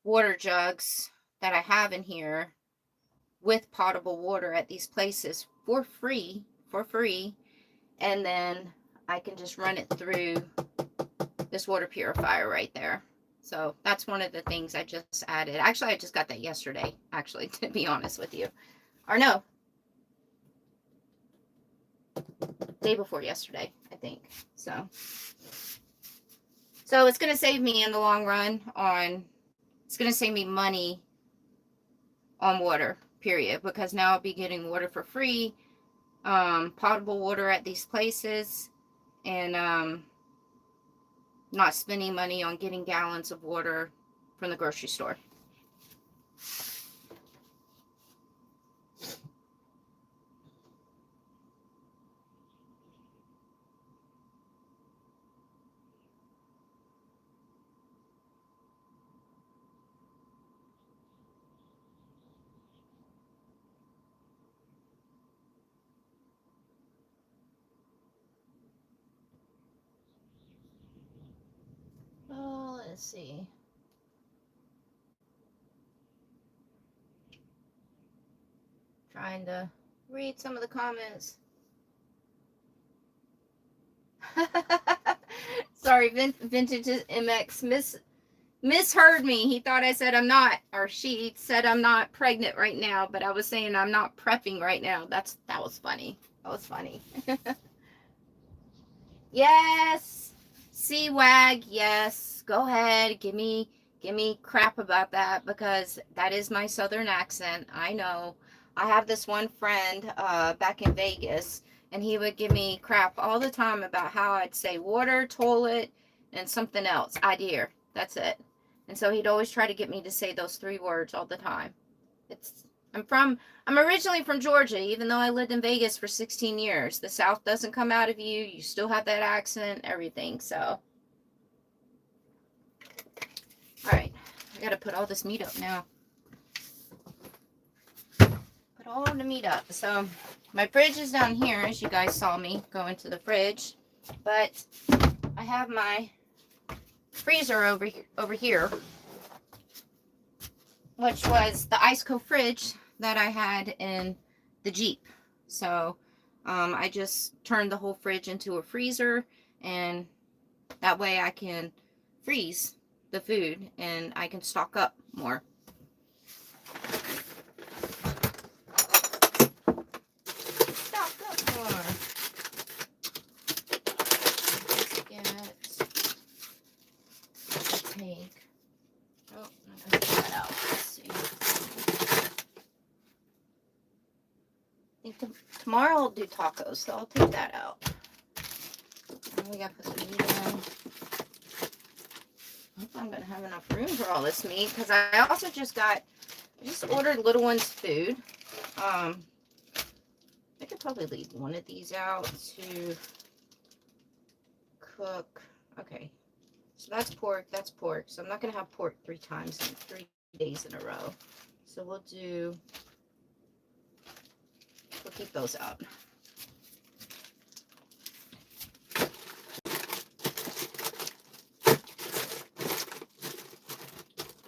water jugs that I have in here with potable water at these places for free, and then I can just run it through this water purifier right there. So that's one of the things I just added. Actually, I just got that yesterday, actually, to be honest with you. Or no, day before yesterday, I think. So it's going to save me in the long run it's going to save me money on water, period, because now I'll be getting water for free, potable water at these places, and not spending money on getting gallons of water from the grocery store. Oh, let's see. Trying to read some of the comments. Sorry, Vintage MX misheard me. He thought I said I'm not, or she said I'm not pregnant right now, but I was saying I'm not prepping right now. That was funny. That was funny. Yes. Sea-wag, yes. Go ahead. Give me crap about that, because that is my southern accent. I know. I have this one friend back in Vegas, and he would give me crap all the time about how I'd say water, toilet, and something else. Idea. That's it. And so he'd always try to get me to say those 3 words all the time. It's I'm originally from Georgia, even though I lived in Vegas for 16 years. The South doesn't come out of you. You still have that accent, everything. So, all right. I got to put all this meat up now. Put all the meat up. So, my fridge is down here, as you guys saw me go into the fridge. But I have my freezer over here, which was the ice cold fridge that I had in the Jeep. So I just turned the whole fridge into a freezer, and that way I can freeze the food and I can stock up more. Stock up more. Let's take. Oh, I'm gonna pull that out. Let's see. I think tomorrow I'll do tacos, so I'll take that out. We gotta put some meat in. I hope I'm gonna have enough room for all this meat, because I also just ordered little one's food. I could probably leave one of these out to cook. Okay, so that's pork. So I'm not gonna have pork 3 times in 3 days in a row. So we'll keep those out.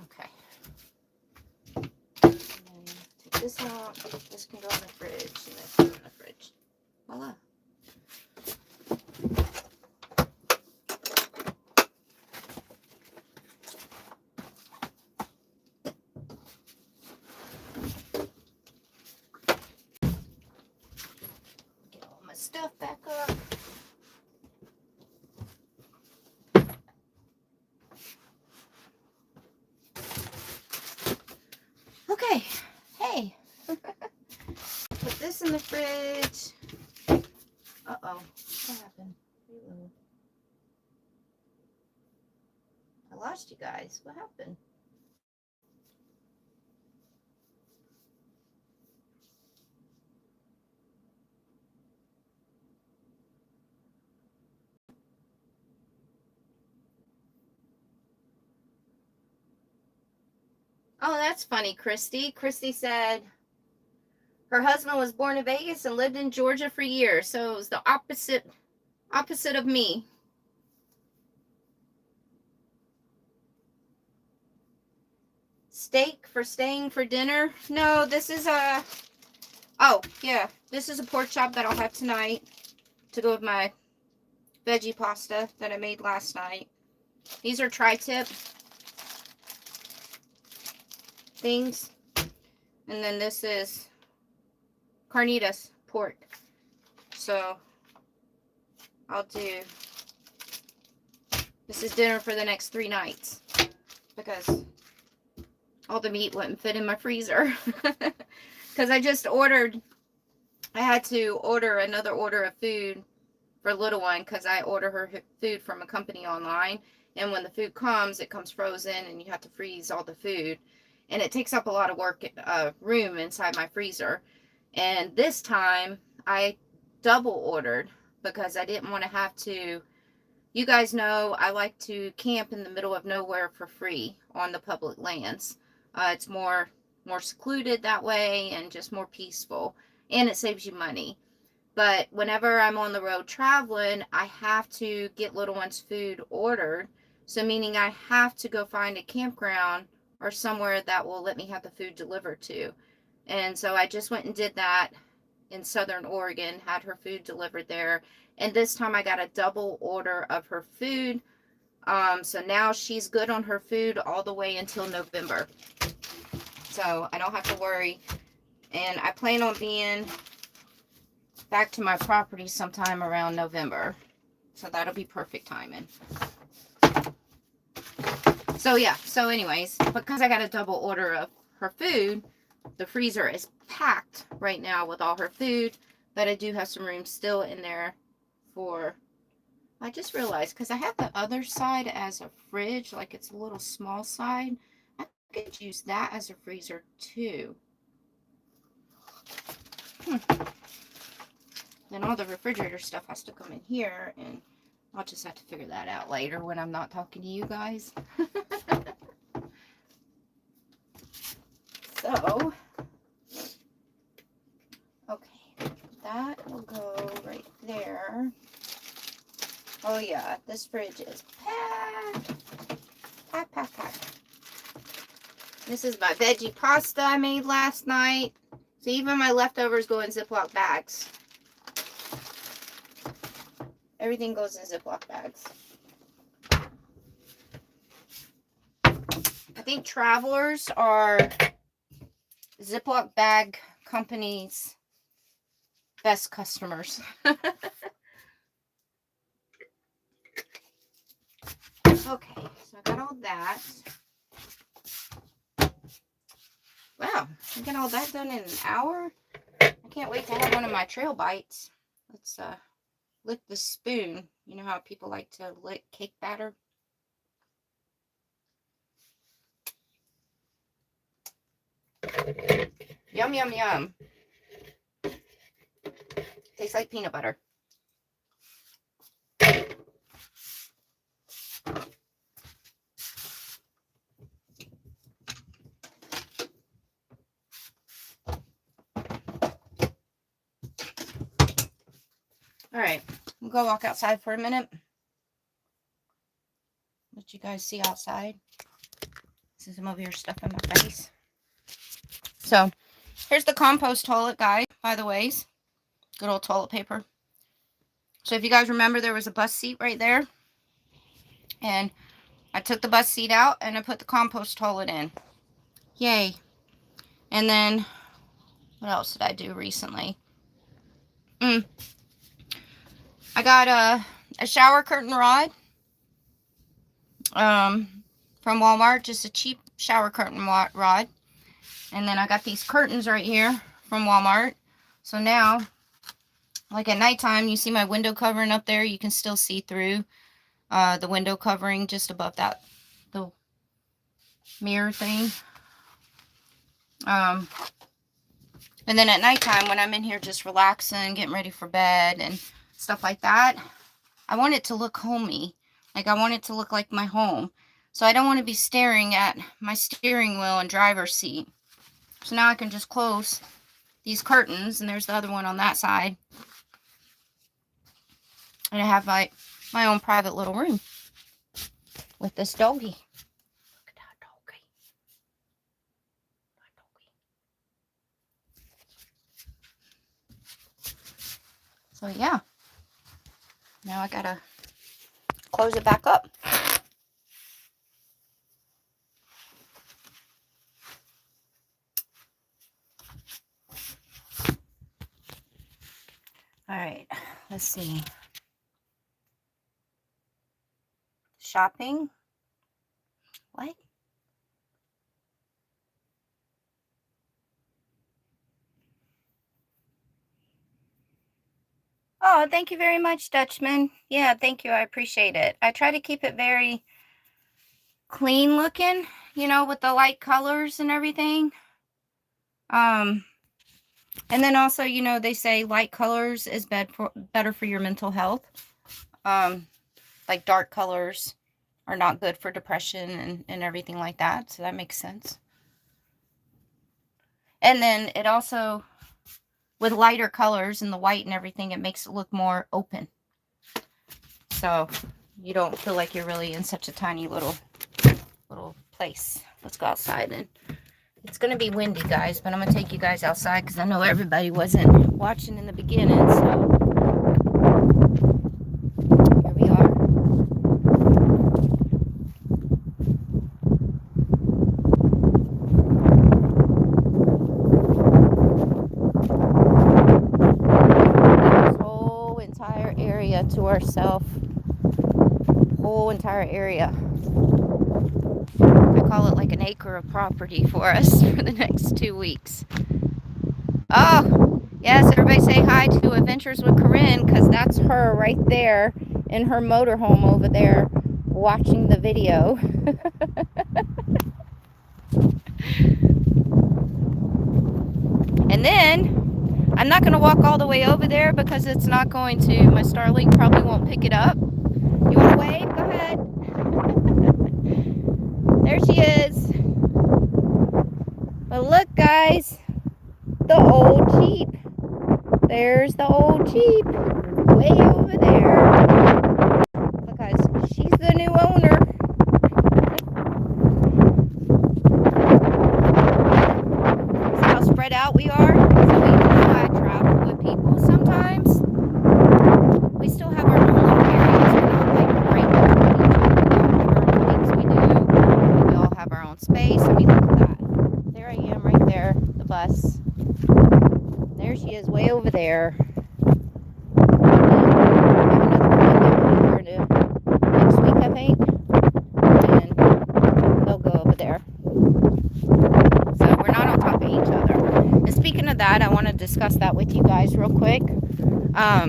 Okay. And then take this out. This can go in the fridge, and this can go in the fridge. Voila. Get all my stuff back up. Okay, hey. Put this in the fridge. Uh-oh, what happened? Reload. I lost you guys. What happened? Oh, that's funny, Christy. Christy said her husband was born in Vegas and lived in Georgia for years, so it was the opposite of me. Steak for staying for dinner? No, this is a... Oh, yeah. This is a pork chop that I'll have tonight to go with my veggie pasta that I made last night. These are tri-tip things. And then this is carnitas pork. So I'll do... This is dinner for the next 3 nights, because all the meat wouldn't fit in my freezer. Because I had to order another order of food for little one, because I order her food from a company online, and when the food comes, it comes frozen, and you have to freeze all the food, and it takes up a lot of room inside my freezer. And this time I double ordered, because I didn't want to have to... You guys know I like to camp in the middle of nowhere for free on the public lands. It's more secluded that way, and just more peaceful, and it saves you money. But whenever I'm on the road traveling, I have to get little one's food ordered. So meaning I have to go find a campground or somewhere that will let me have the food delivered to. And so I just went and did that in Southern Oregon, had her food delivered there. And this time I got a double order of her food. So now she's good on her food all the way until November. So I don't have to worry. And I plan on being back to my property sometime around November. So that'll be perfect timing. So yeah, so anyways, because I got a double order of her food, the freezer is packed right now with all her food, but I do have some room still in there for, I just realized, because I have the other side as a fridge, like it's a little small side, I could use that as a freezer too. Then all the refrigerator stuff has to come in here, and I'll just have to figure that out later when I'm not talking to you guys. So, okay, that will go right there. Oh yeah, this fridge is packed. Packed. This is my veggie pasta I made last night. So even my leftovers go in Ziploc bags. Everything goes in Ziploc bags. I think Travelers are Ziploc bag company's best customers. Okay, so I got all that. Wow, I got all that done in an hour. I can't wait to have one of my trail bites. Let's lick the spoon. You know how people like to lick cake batter? Yum, yum, yum. Tastes like peanut butter. All right, we'll go walk outside for a minute. Let you guys see outside. Since I'm over here stuffing my face. So, here's the compost toilet, guys, by the ways. Good old toilet paper. So, if you guys remember, there was a bus seat right there. And I took the bus seat out and I put the compost toilet in. Yay. And then, what else did I do recently? I got a shower curtain rod from Walmart, just a cheap shower curtain rod. And then I got these curtains right here from Walmart. So now, like at nighttime, you see my window covering up there. You can still see through the window covering just above that, the mirror thing. And then at nighttime, when I'm in here just relaxing, getting ready for bed and stuff like that, I want it to look homey. Like I want it to look like my home. So I don't want to be staring at my steering wheel and driver's seat. So now I can just close these curtains, and there's the other one on that side. And I have my own private little room with this doggy. Look at that doggy. So yeah. Now I gotta close it back up. All right, let's see. Shopping. What? Oh, thank you very much, Dutchman. Yeah, thank you. I appreciate it. I try to keep it very clean looking, you know, with the light colors and everything. And then also, you know, they say light colors is better for your mental health. Like dark colors are not good for depression and everything like that. So that makes sense. And then it also, with lighter colors and the white and everything, it makes it look more open. So you don't feel like you're really in such a tiny little place. Let's go outside. And it's going to be windy, guys, but I'm going to take you guys outside because I know everybody wasn't watching in the beginning. So here we are. This whole entire area to ourselves. Whole entire area. call it like an acre of property for us for the next 2 weeks. Oh, yes, everybody say hi to Adventures with Corinne, because that's her right there in her motorhome over there watching the video. And then I'm not going to walk all the way over there because it's not going to, my Starlink probably won't pick it up. You want to wave? Go ahead. There she is. But look, guys, the old Jeep. There's the old Jeep way over there. Because she's the new owner. See how spread out we are? So even though I travel with people sometimes, we still have our own little areas. We're not like right next to each other. We all have our own things we do. We all have our own space. I mean, look at that. There I am right there, the bus. There she is way over there. Next week, I think. And they'll go over there. So we're not on top of each other. And speaking of that, I want to discuss that with you guys real quick. I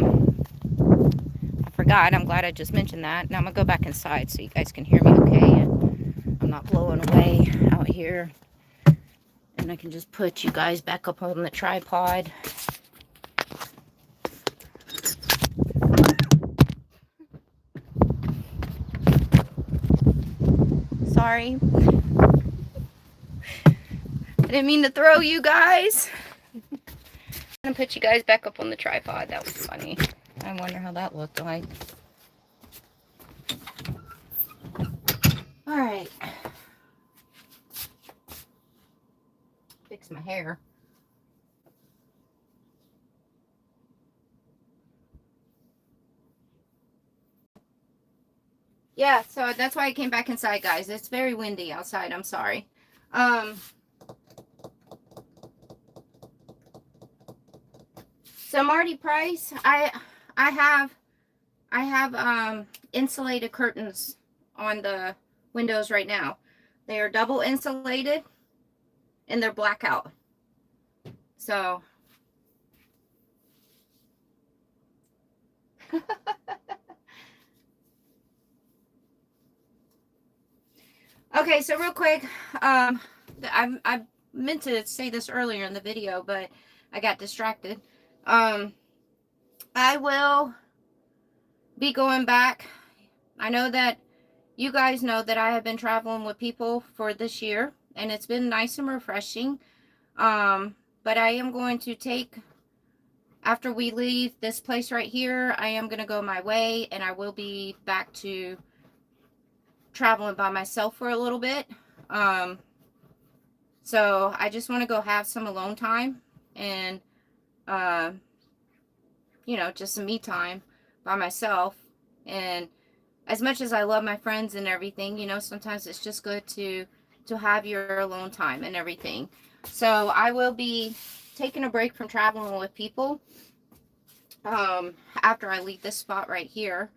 forgot. I'm glad I just mentioned that. Now I'm going to go back inside so you guys can hear me okay. And I'm not blowing away out here. And I can just put you guys back up on the tripod. Sorry. I didn't mean to throw you guys. I'm gonna put you guys back up on the tripod. That was funny. I wonder how that looked like. Alright. Fix my hair. Yeah, so that's why I came back inside, guys. It's very windy outside. I'm sorry. So Marty Price, I have insulated curtains on the windows right now. They are double insulated and they're blackout. So okay, so real quick, I meant to say this earlier in the video, but I got distracted. I will be going back. I know that you guys know that I have been traveling with people for this year, and it's been nice and refreshing. But I am going to take, after we leave this place right here, I am going to go my way, and I will be back to traveling by myself for a little bit. So I just want to go have some alone time and you know, just some me time by myself. And as much as I love my friends and everything, you know, sometimes it's just good to have your alone time and everything. So I will be taking a break from traveling with people after I leave this spot right here.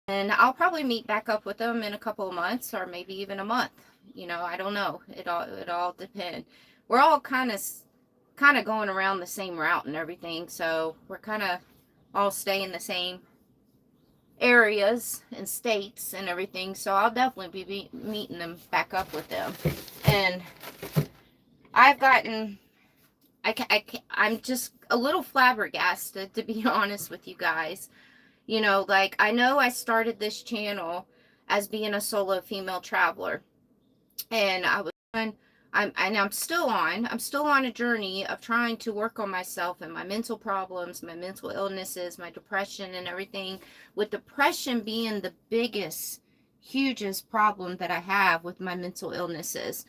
And I'll probably meet back up with them in a couple of months, or maybe even a month. You know, I don't know. It all depends. We're all kind of going around the same route and everything, so we're kind of all stay in the same areas and states and everything. So I'll definitely be meeting them back up with them. And I've gotten, I'm just a little flabbergasted, to be honest with you guys. You know, like, I know I started this channel as being a solo female traveler, and I'm still on a journey of trying to work on myself and my mental problems, my mental illnesses, my depression and everything, with depression being the biggest, hugest problem that I have with my mental illnesses.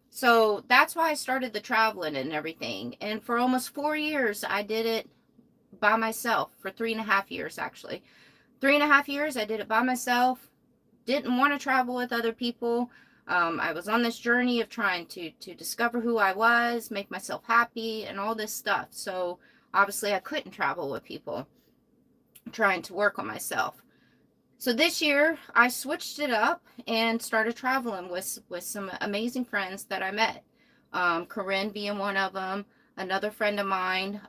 So that's why I started the traveling and everything. And for almost 4 years, I did it by myself. For 3.5 years, actually. 3.5 years, I did it by myself. Didn't want to travel with other people. I was on this journey of trying to discover who I was, make myself happy, and all this stuff. So obviously I couldn't travel with people. I'm trying to work on myself. So this year I switched it up and started traveling with some amazing friends that I met. Corinne being one of them, another friend of mine.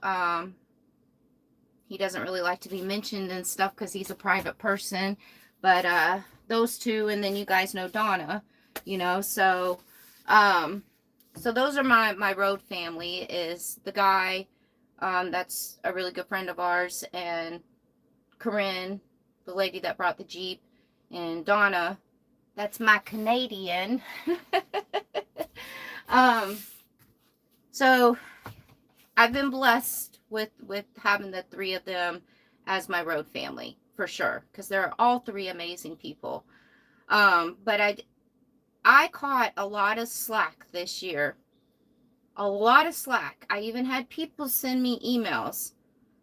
He doesn't really like to be mentioned and stuff because he's a private person, but those two, and then you guys know Donna, you know. So those are my road family. Is the guy that's a really good friend of ours, and Corinne, the lady that brought the Jeep, and Donna, that's my Canadian. um, so I've been blessed with having the three of them as my road family for sure, because they're all three amazing people. But I caught a lot of slack this year, a lot of slack. I even had people send me emails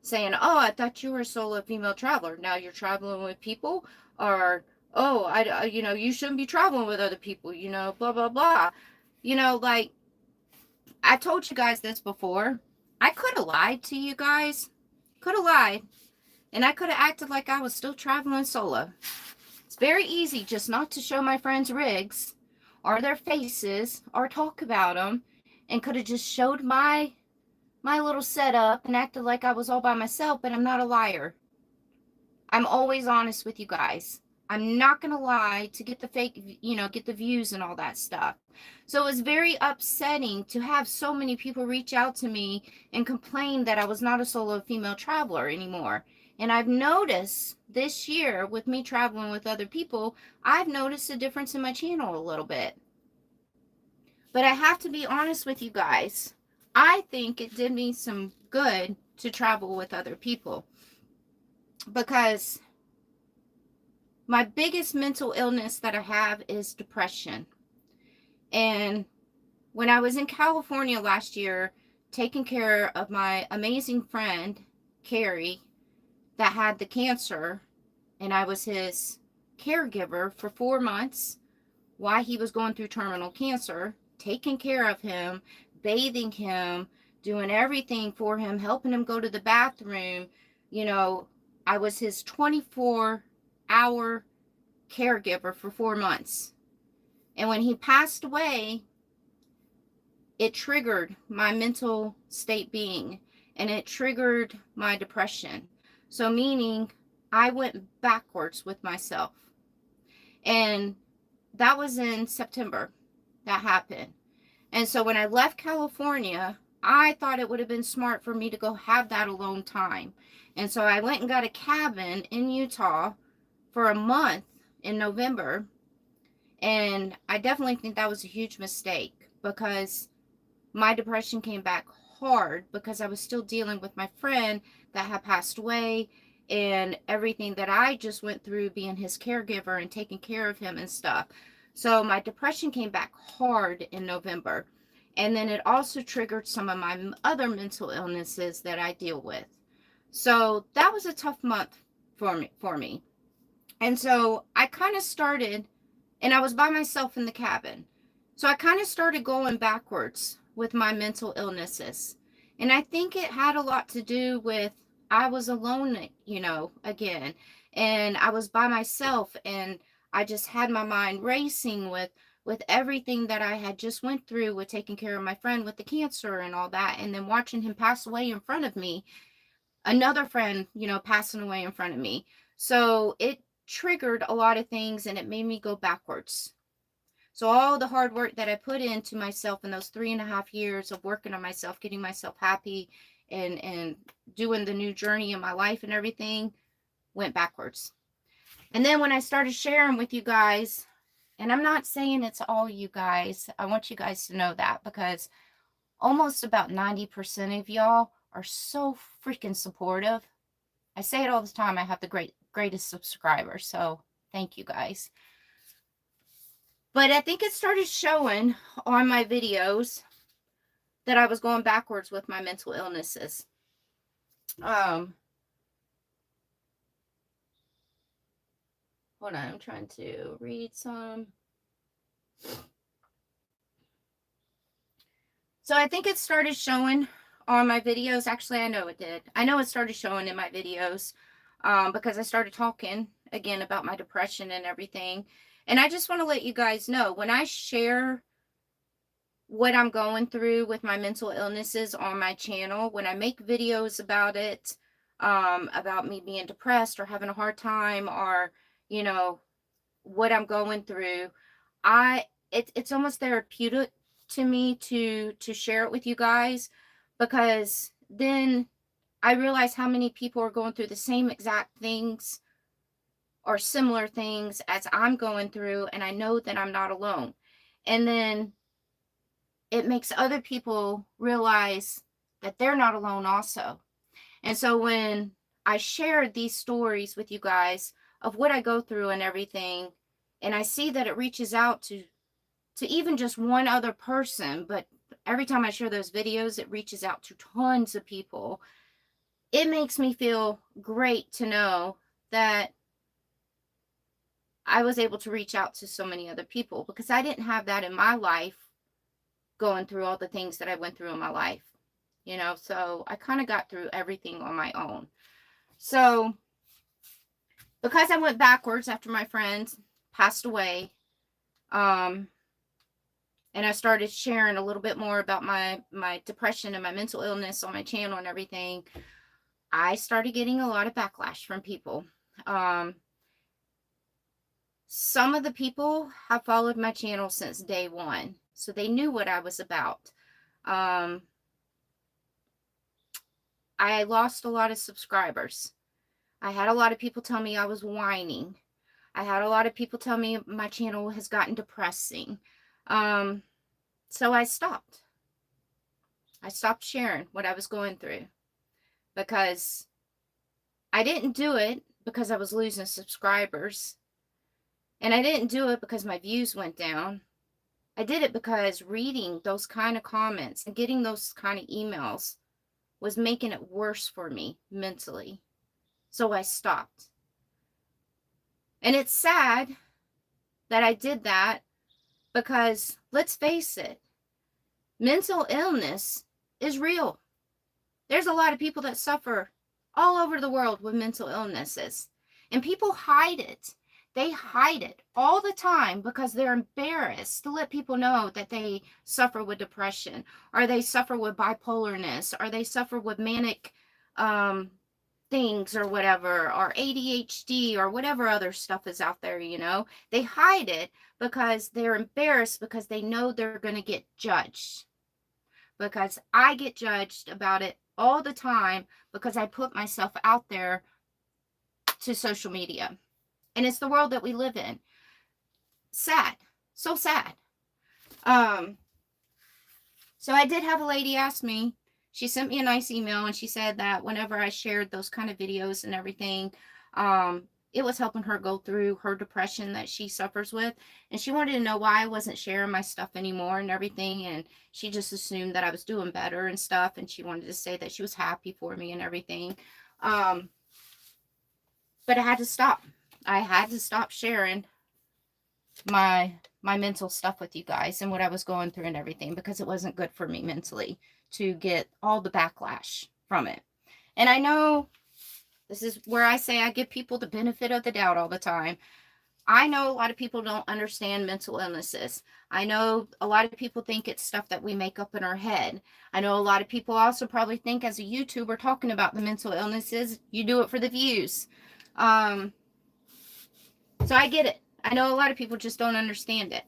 saying, "Oh, I thought you were a solo female traveler. Now you're traveling with people," or "Oh, you know, you shouldn't be traveling with other people. You know, blah blah blah." You know, like I told you guys this before. I could have lied to you guys. Could have lied. And I could have acted like I was still traveling solo. It's very easy just not to show my friends' rigs or their faces or talk about them, and could have just showed my little setup and acted like I was all by myself, but I'm not a liar. I'm always honest with you guys. I'm not going to lie to get the fake, you know, get the views and all that stuff. So it was very upsetting to have so many people reach out to me and complain that I was not a solo female traveler anymore. And I've noticed this year with me traveling with other people, I've noticed a difference in my channel a little bit. But I have to be honest with you guys. I think it did me some good to travel with other people, because my biggest mental illness that I have is depression. And when I was in California last year, taking care of my amazing friend, Carrie, that had the cancer, and I was his caregiver for 4 months while he was going through terminal cancer, taking care of him, bathing him, doing everything for him, helping him go to the bathroom. You know, I was his 24-hour caregiver for 4 months. And when he passed away, it triggered my mental state being, and it triggered my depression. So meaning I went backwards with myself. And that was in September that happened. And so when I left California, I thought it would have been smart for me to go have that alone time. And so I went and got a cabin in Utah for a month in November. And I definitely think that was a huge mistake, because my depression came back hard because I was still dealing with my friend that had passed away and everything that I just went through being his caregiver and taking care of him and stuff. So my depression came back hard in November. And then it also triggered some of my other mental illnesses that I deal with. So that was a tough month for me. And so I kind of started, and I was by myself in the cabin. So I kind of started going backwards with my mental illnesses. And I think it had a lot to do with I was alone, you know, again. And I was by myself, and I just had my mind racing with everything that I had just went through with taking care of my friend with the cancer and all that, and then watching him pass away in front of me, another friend, you know, passing away in front of me. So it triggered a lot of things, and it made me go backwards. So all the hard work that I put into myself in those 3.5 years of working on myself, getting myself happy, and doing the new journey in my life and everything, went backwards. And then when I started sharing with you guys, and I'm not saying it's all you guys, I want you guys to know that, because almost about 90% of y'all are so freaking supportive. I say it all the time. I have the greatest subscribers, so thank you guys. But I think it started showing on my videos that I was going backwards with my mental illnesses. Hold on, I'm trying to read some. So I think it started showing on my videos. Actually, I know it did. I know it started showing in my videos because I started talking again about my depression and everything. And I just want to let you guys know, when I share what I'm going through with my mental illnesses on my channel, when I make videos about it, about me being depressed or having a hard time, or, you know, what I'm going through, it's almost therapeutic to me to share it with you guys, because then I realize how many people are going through the same exact things or similar things as I'm going through, and I know that I'm not alone. And then it makes other people realize that they're not alone also. And so when I share these stories with you guys of what I go through and everything, and I see that it reaches out to even just one other person, but every time I share those videos, it reaches out to tons of people. It makes me feel great to know that I was able to reach out to so many other people, because I didn't have that in my life, going through all the things that I went through in my life, you know. So I kind of got through everything on my own. So because I went backwards after my friend passed away, and I started sharing a little bit more about my depression and my mental illness on my channel and everything, I started getting a lot of backlash from people. Some of the people have followed my channel since day one, so they knew what I was about. I lost a lot of subscribers. I had a lot of people tell me I was whining. I had a lot of people tell me my channel has gotten depressing. So I stopped. I stopped sharing what I was going through, because I didn't do it because I was losing subscribers. And I didn't do it because my views went down. I did it because reading those kind of comments and getting those kind of emails was making it worse for me mentally. So I stopped. And it's sad that I did that, because let's face it, mental illness is real. There's a lot of people that suffer all over the world with mental illnesses, and people hide it. They hide it all the time because they're embarrassed to let people know that they suffer with depression, or they suffer with bipolarness, or they suffer with manic things or whatever, or ADHD, or whatever other stuff is out there, you know. They hide it because they're embarrassed, because they know they're going to get judged. Because I get judged about it all the time, because I put myself out there to social media. And it's the world that we live in. Sad. So sad. So I did have a lady ask me, she sent me a nice email, and she said that whenever I shared those kind of videos and everything, it was helping her go through her depression that she suffers with. And she wanted to know why I wasn't sharing my stuff anymore and everything. And she just assumed that I was doing better and stuff. And she wanted to say that she was happy for me and everything. But I had to stop. I had to stop sharing my mental stuff with you guys and what I was going through and everything, because it wasn't good for me mentally to get all the backlash from it. And I know this is where I say I give people the benefit of the doubt all the time. I know a lot of people don't understand mental illnesses. I know a lot of people think it's stuff that we make up in our head. I know a lot of people also probably think, as a YouTuber talking about the mental illnesses, you do it for the views. So I get it. I know a lot of people just don't understand it.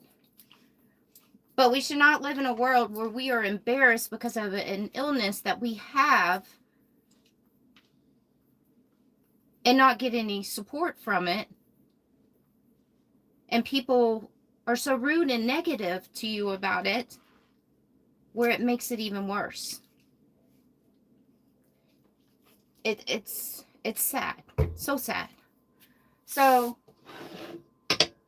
But we should not live in a world where we are embarrassed because of an illness that we have and not get any support from it. And people are so rude and negative to you about it, where it makes it even worse. It's sad. So sad. So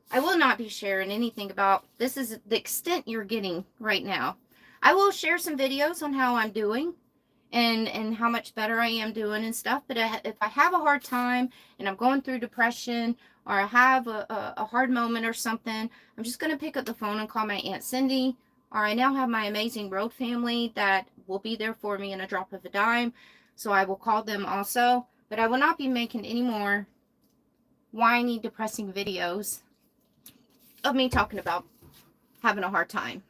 I will not be sharing anything about, this is the extent you're getting right now. I will share some videos on how I'm doing and how much better I am doing and stuff. But if I have a hard time and I'm going through depression, or I have a hard moment or something, I'm just going to pick up the phone and call my Aunt Cindy. Or I now have my amazing road family that will be there for me in a drop of a dime. So I will call them also. But I will not be making any more whiny, depressing videos of me talking about having a hard time,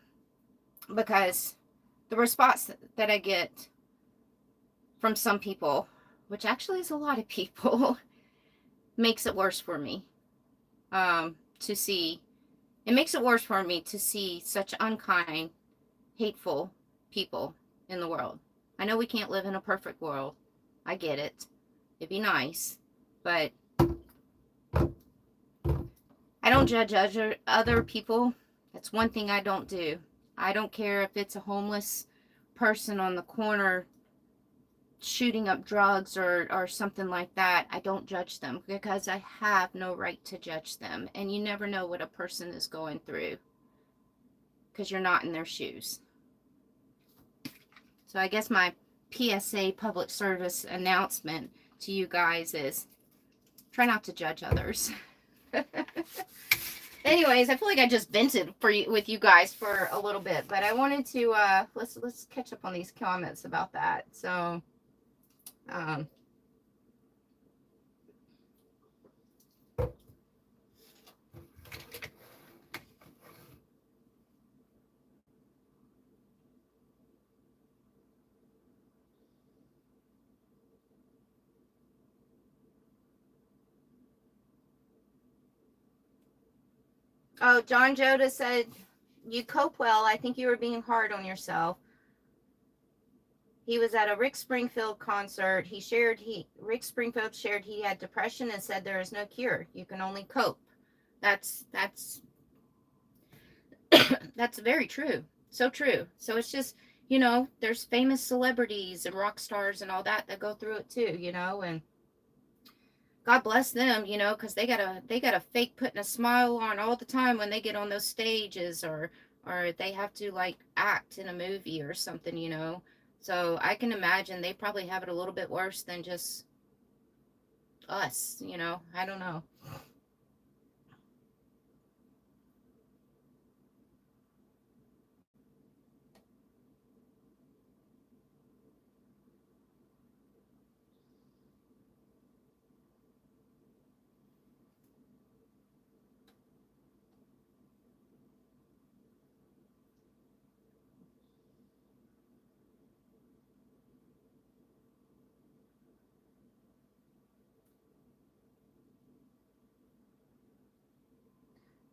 because the response that I get from some people, which actually is a lot of people, makes it worse for me to see. It makes it worse for me to see such unkind, hateful people in the world. I know we can't live in a perfect world. I get it. It'd be nice. But I don't judge other people. That's one thing I don't do. I don't care if it's a homeless person on the corner shooting up drugs or something like that. I don't judge them, because I have no right to judge them. And you never know what a person is going through, because you're not in their shoes. So I guess my PSA, public service announcement to you guys is, try not to judge others. Anyways, I feel like I just vented with you guys for a little bit, but I wanted to let's catch up on these comments about that. So oh, John Joda said, you cope well. I think you were being hard on yourself. He was at a Rick Springfield concert. Rick Springfield shared he had depression and said there is no cure. You can only cope. That's that's very true. So true. So it's just, there's famous celebrities and rock stars and all that go through it too, and God bless them, because they gotta fake putting a smile on all the time when they get on those stages, or they have to like act in a movie or something. So I can imagine they probably have it a little bit worse than just us, I don't know.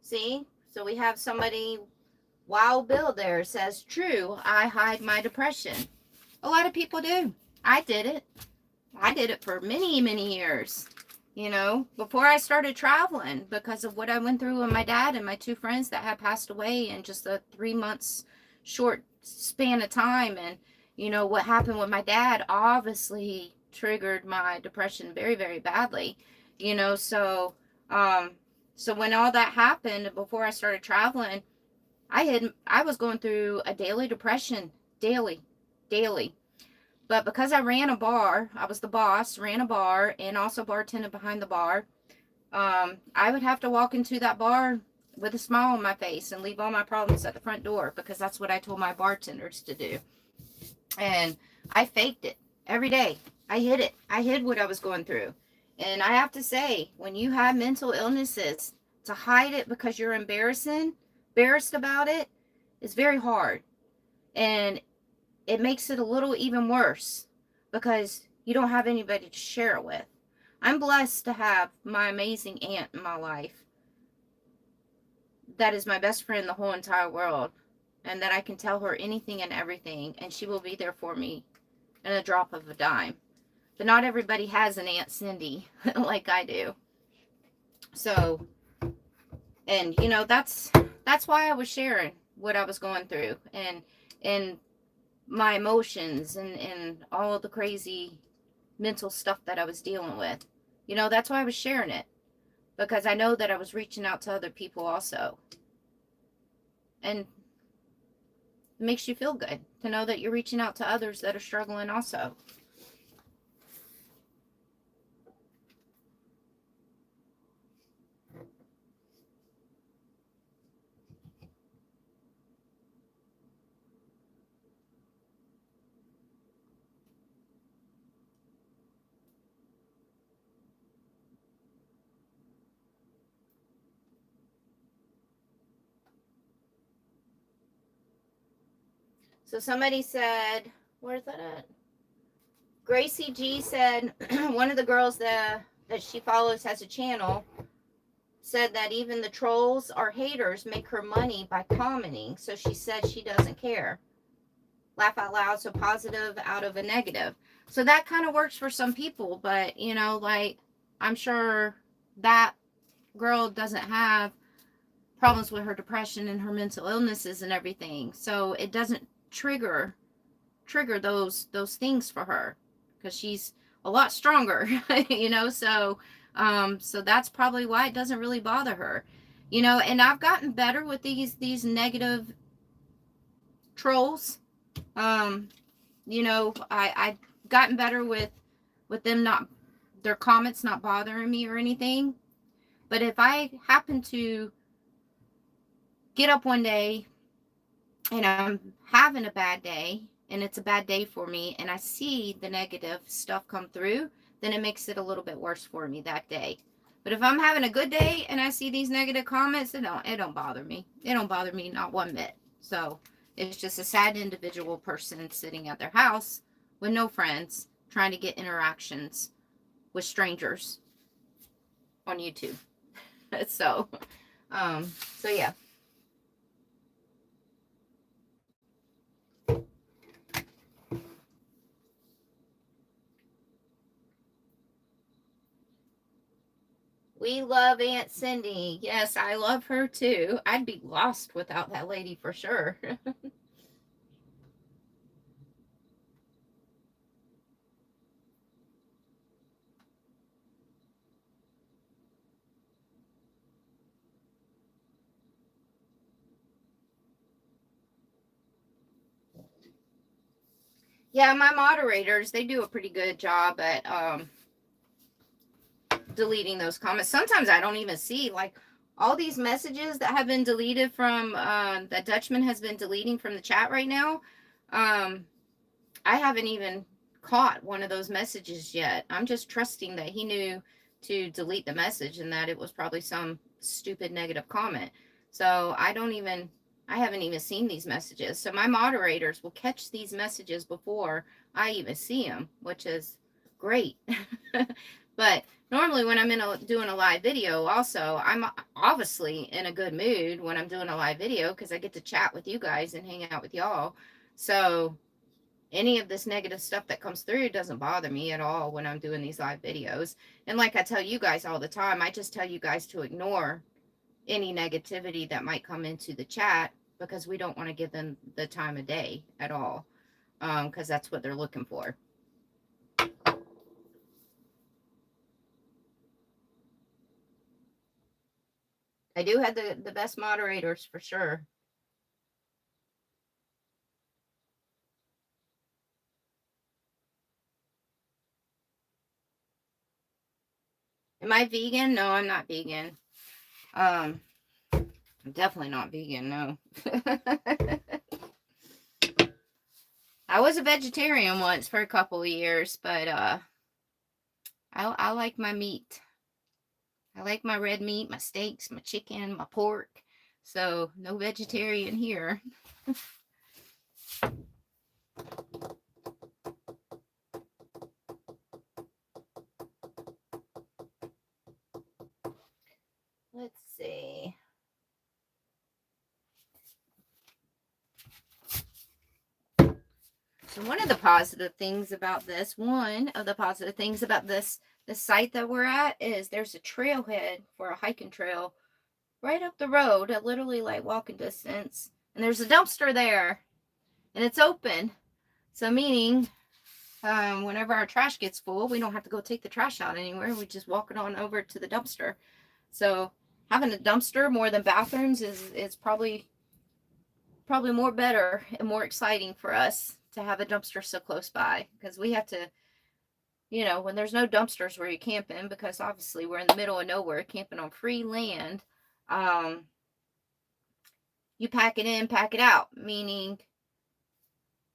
See? So we have somebody, Wild Bill there says, true, I hide my depression. A lot of people do. I did it. I did it for many, many years, before I started traveling, because of what I went through with my dad and my two friends that had passed away in just a 3 months short span of time. And, what happened with my dad obviously triggered my depression very, very badly, so, so when all that happened, before I started traveling, I was going through a daily depression, daily. But because I ran a bar, I was the boss, ran a bar, and also bartended behind the bar, I would have to walk into that bar with a smile on my face and leave all my problems at the front door, because that's what I told my bartenders to do. And I faked it every day. I hid it. I hid what I was going through. And I have to say, when you have mental illnesses, to hide it because you're embarrassed about it, is very hard. And it makes it a little even worse, because you don't have anybody to share it with. I'm blessed to have my amazing aunt in my life that is my best friend in the whole entire world, and that I can tell her anything and everything, and she will be there for me in a drop of a dime. But not everybody has an Aunt Cindy like I do. So, and that's why I was sharing what I was going through, and my emotions, and all of the crazy mental stuff that I was dealing with. That's why I was sharing it, because I know that I was reaching out to other people also. And it makes you feel good to know that you're reaching out to others that are struggling also. So somebody said, where's that at? Gracie G said, one of the girls that she follows has a channel, said that even the trolls or haters make her money by commenting. So she said she doesn't care. Laugh out loud, so positive out of a negative. So that kind of works for some people, but you know, like, I'm sure that girl doesn't have problems with her depression and her mental illnesses and everything. So it doesn't trigger those things for her, because she's a lot stronger, you know. So so that's probably why it doesn't really bother her, you know. And I've gotten better with these negative trolls. You know, I've gotten better with them not, their comments not bothering me or anything. But if I happen to get up one day and I'm having a bad day, and it's a bad day for me, and I see the negative stuff come through, then it makes it a little bit worse for me that day. But if I'm having a good day and I see these negative comments, it don't bother me. It don't bother me not one bit. So it's just a sad individual person sitting at their house with no friends, trying to get interactions with strangers on YouTube. So yeah. We love Aunt Cindy. Yes, I love her too. I'd be lost without that lady for sure. Yeah, my moderators, they do a pretty good job at deleting those comments. Sometimes I don't even see, like, all these messages that have been deleted from that Dutchman has been deleting from the chat right now. I haven't even caught one of those messages yet. I'm just trusting that he knew to delete the message and that it was probably some stupid negative comment. So I haven't even seen these messages. So my moderators will catch these messages before I even see them, which is great. But normally when I'm doing a live video, also, I'm obviously in a good mood when I'm doing a live video because I get to chat with you guys and hang out with y'all. So any of this negative stuff that comes through doesn't bother me at all when I'm doing these live videos. And like I tell you guys all the time, I just tell you guys to ignore any negativity that might come into the chat, because we don't want to give them the time of day at all, because that's what they're looking for. I do have the best moderators for sure. Am I vegan? No, I'm not vegan. I'm definitely not vegan, no. I was a vegetarian once for a couple of years, but I like my meat. I like my red meat, my steaks, my chicken, my pork. So no vegetarian here. Let's see. So one of the positive things about this site that we're at is there's a trailhead for a hiking trail right up the road, at literally like walking distance. And there's a dumpster there, and it's open. So meaning, whenever our trash gets full, we don't have to go take the trash out anywhere. We just walk it on over to the dumpster. So having a dumpster more than bathrooms is probably more better and more exciting for us to have a dumpster so close by, because we have to, you know, when there's no dumpsters where you camp in, because obviously we're in the middle of nowhere camping on free land, you pack it in, pack it out, meaning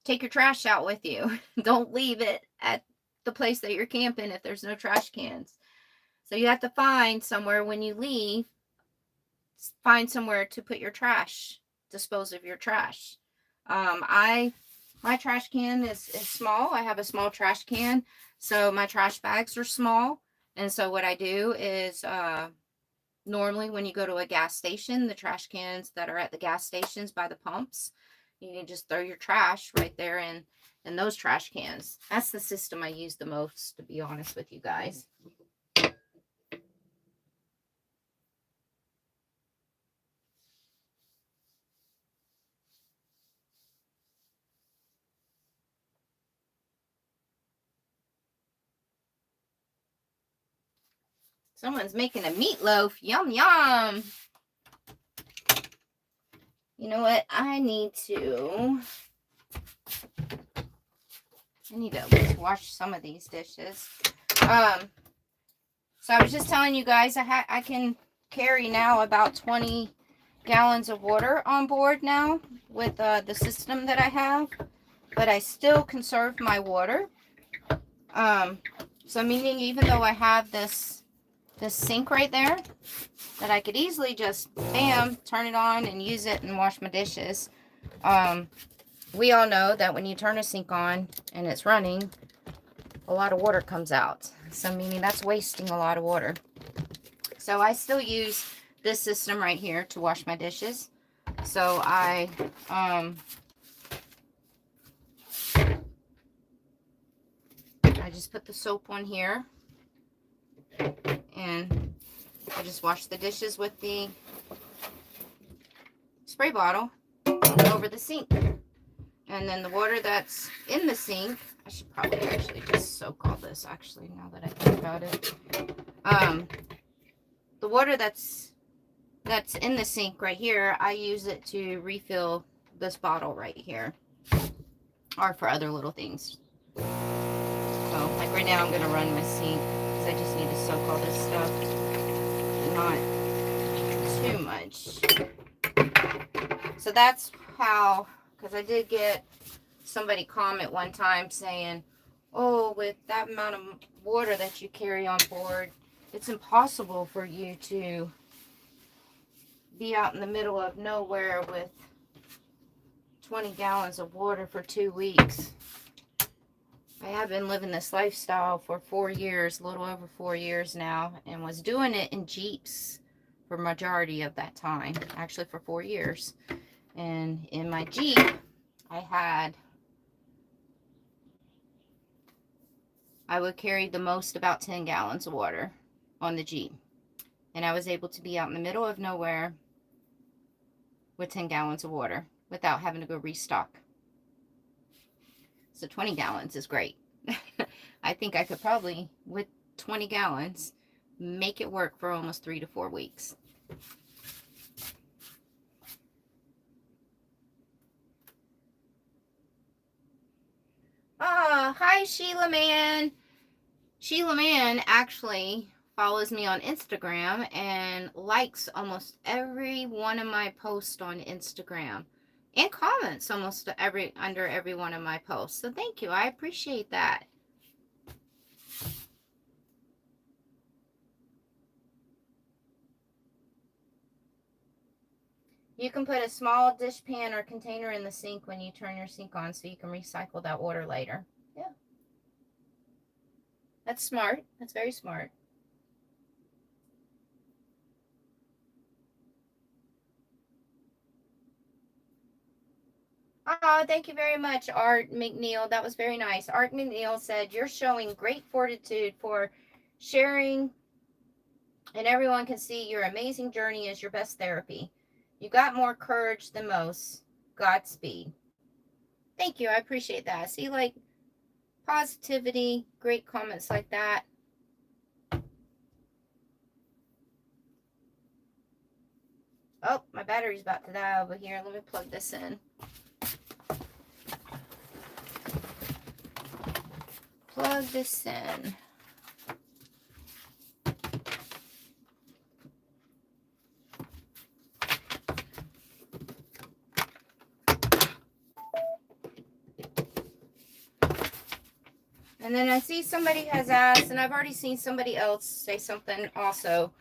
take your trash out with you. Don't leave it at the place that you're camping if there's no trash cans. So you have to find somewhere when you leave, find somewhere to put your trash, dispose of your trash. I My trash can is small. I have a small trash can, so my trash bags are small. And so what I do is normally when you go to a gas station, the trash cans that are at the gas stations by the pumps, you can just throw your trash right there in those trash cans. That's the system I use the most, to be honest with you guys. Someone's making a meatloaf. Yum, yum. You know what? I need to wash some of these dishes. So I was just telling you guys, I can carry now about 20 gallons of water on board now with the system that I have, but I still conserve my water. So meaning even though I have this sink right there, that I could easily just, bam, turn it on and use it and wash my dishes. We all know that when you turn a sink on and it's running, a lot of water comes out. So meaning that's wasting a lot of water. So I still use this system right here to wash my dishes. So I just put the soap on here and I just wash the dishes with the spray bottle over the sink. And then the water that's in the sink, I should probably actually just soak all this, actually, now that I think about it. The water that's in the sink right here, I use it to refill this bottle right here, or for other little things. So, like right now, I'm going to run my sink, because I just need to soak all this stuff, not too much. So that's how, because I did get somebody comment one time saying, oh, with that amount of water that you carry on board, it's impossible for you to be out in the middle of nowhere with 20 gallons of water for 2 weeks. I have been living this lifestyle for 4 years, a little over 4 years now, and was doing it in Jeeps for majority of that time, actually for 4 years. And in my Jeep, I would carry the most about 10 gallons of water on the Jeep. And I was able to be out in the middle of nowhere with 10 gallons of water without having to go restock. So 20 gallons is great. I think I could probably, with 20 gallons, make it work for almost 3 to 4 weeks. Hi, Sheila Man. Sheila Man actually follows me on Instagram and likes almost every one of my posts on Instagram and comments almost under every one of my posts. So thank you. I appreciate that. You can put a small dishpan or container in the sink when you turn your sink on so you can recycle that water later. Yeah. That's smart. That's very smart. Oh, thank you very much, Art McNeil. That was very nice. Art McNeil said, you're showing great fortitude for sharing, and everyone can see your amazing journey is your best therapy. You got more courage than most. Godspeed. Thank you. I appreciate that. See, like, positivity, great comments like that. Oh, my battery's about to die over here. Let me plug this in. Plug this in. And then I see somebody has asked, and I've already seen somebody else say something also.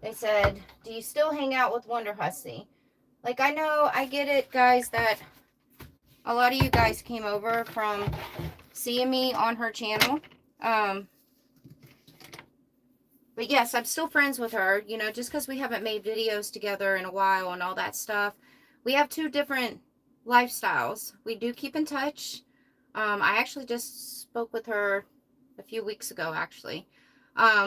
They said, do you still hang out with Wonder Hussy? Like, I know, I get it, guys, that a lot of you guys came over from seeing me on her channel. But yes, I'm still friends with her, you know, just because we haven't made videos together in a while and all that stuff. We have two different lifestyles. We do keep in touch. I actually just spoke with her a few weeks ago, actually.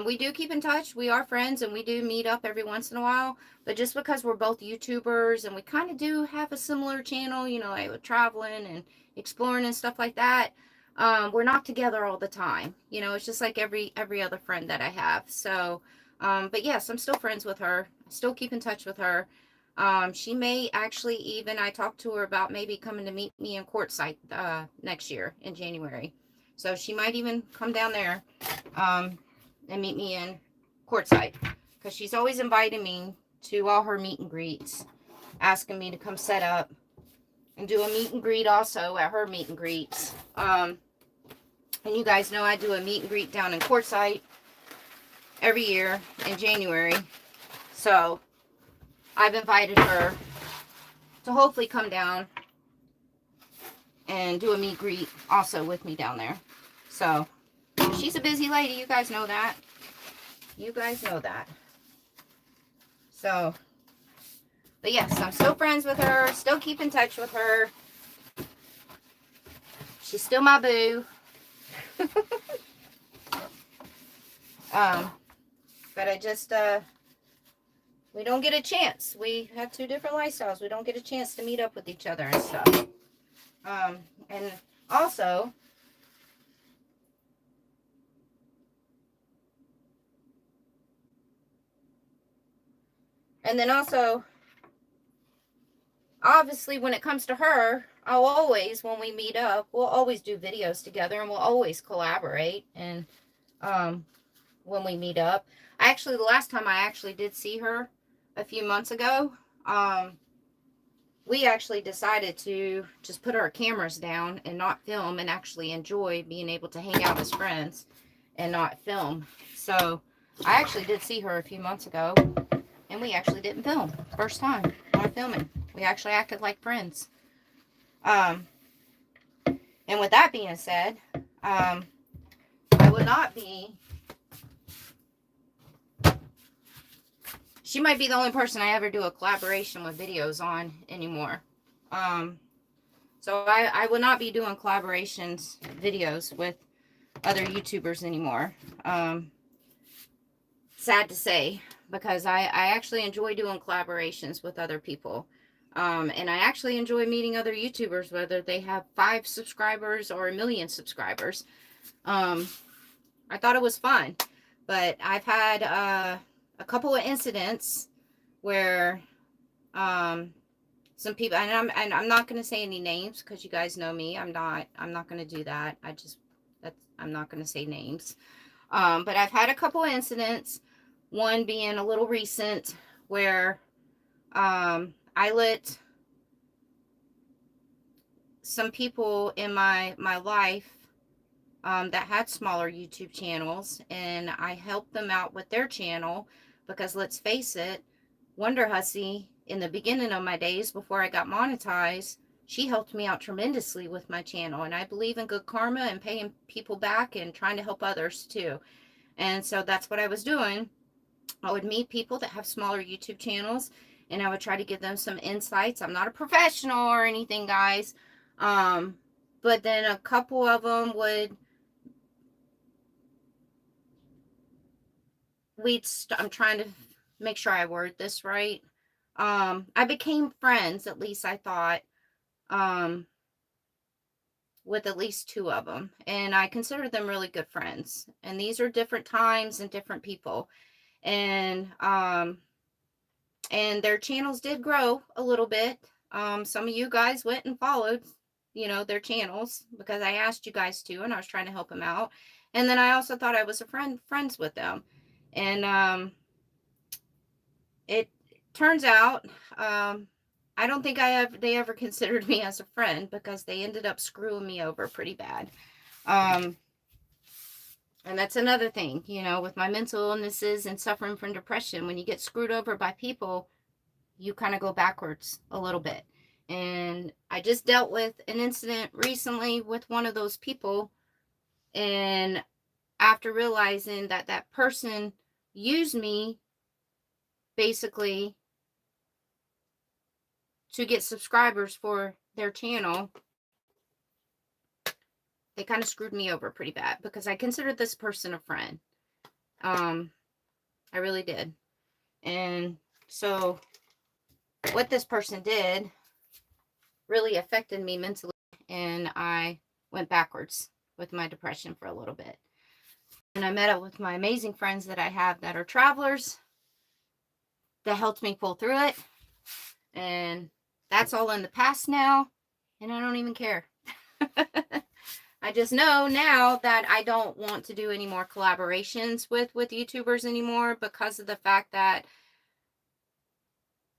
We do keep in touch. We are friends and we do meet up every once in a while. But just because we're both YouTubers and we kind of do have a similar channel, you know, like with traveling and exploring and stuff like that, we're not together all the time. You know, it's just like every other friend that I have. So, but yes, I'm still friends with her. I still keep in touch with her. She may actually even, I talked to her about maybe coming to meet me in Quartzsite next year in January. So she might even come down there and meet me in Quartzsite, because she's always inviting me to all her meet and greets, asking me to come set up and do a meet and greet also at her meet and greets. And you guys know I do a meet and greet down in Quartzsite every year in January. So I've invited her to hopefully come down and do a meet and greet also with me down there. So she's a busy lady. You guys know that. You guys know that. So, but yes, I'm still friends with her. Still keep in touch with her. She's still my boo. But I just, we don't get a chance. We have two different lifestyles. We don't get a chance to meet up with each other and stuff. And also, obviously, when it comes to her, I'll always, when we meet up, we'll always do videos together and we'll always collaborate. And when we meet up, the last time I actually did see her a few months ago, we actually decided to just put our cameras down and not film and actually enjoy being able to hang out as friends and not film. So I actually did see her a few months ago and we actually didn't film. First time not filming. We actually acted like friends. And with that being said, I would not be... She might be the only person I ever do a collaboration with videos on anymore. So I will not be doing collaborations videos with other YouTubers anymore. Sad to say, because I actually enjoy doing collaborations with other people. And I actually enjoy meeting other YouTubers, whether they have 5 subscribers or 1 million subscribers. I thought it was fun, but I've had a couple of incidents where some people, and I'm not going to say any names because you guys know me. I'm not going to do that. I'm not going to say names. But I've had a couple of incidents, one being a little recent, where I let some people in my life that had smaller YouTube channels, and I helped them out with their channel, because let's face it, Wonder Hussy, in the beginning of my days before I got monetized, she helped me out tremendously with my channel, and I believe in good karma and paying people back and trying to help others too. And so that's what I was doing. I would meet people that have smaller YouTube channels, and I would try to give them some insights. I'm not a professional or anything, guys, but then a couple of them would... I'm trying to make sure I word this right. I became friends, at least I thought, with at least 2 of them, and I consider them really good friends. And these are different times and different people, and their channels did grow a little bit. Some of you guys went and followed, you know, their channels because I asked you guys to, and I was trying to help them out. And then I also thought I was friends with them. And it turns out, I don't think they ever considered me as a friend, because they ended up screwing me over pretty bad. And that's another thing, you know, with my mental illnesses and suffering from depression. When you get screwed over by people, you kind of go backwards a little bit. And I just dealt with an incident recently with one of those people, and after realizing that that person used me basically to get subscribers for their channel, they kind of screwed me over pretty bad, because I considered this person a friend. I really did. And so what this person did really affected me mentally, and I went backwards with my depression for a little bit. And I met up with my amazing friends that I have that are travelers that helped me pull through it. And that's all in the past now, and I don't even care. I just know now that I don't want to do any more collaborations with YouTubers anymore, because of the fact that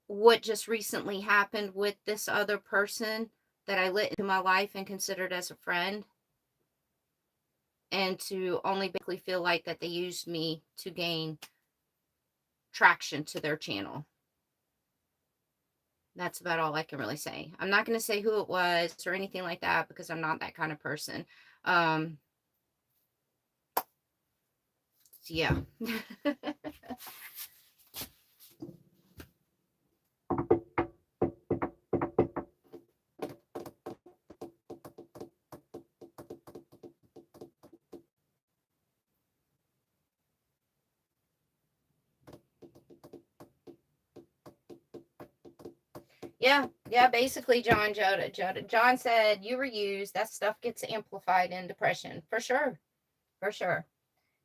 what just recently happened with this other person that I let into my life and considered as a friend, and to only basically feel like that they used me to gain traction to their channel. That's about all I can really say. I'm not going to say who it was or anything like that, because I'm not that kind of person. Yeah. Yeah, basically, John said you were used. That stuff gets amplified in depression, for sure.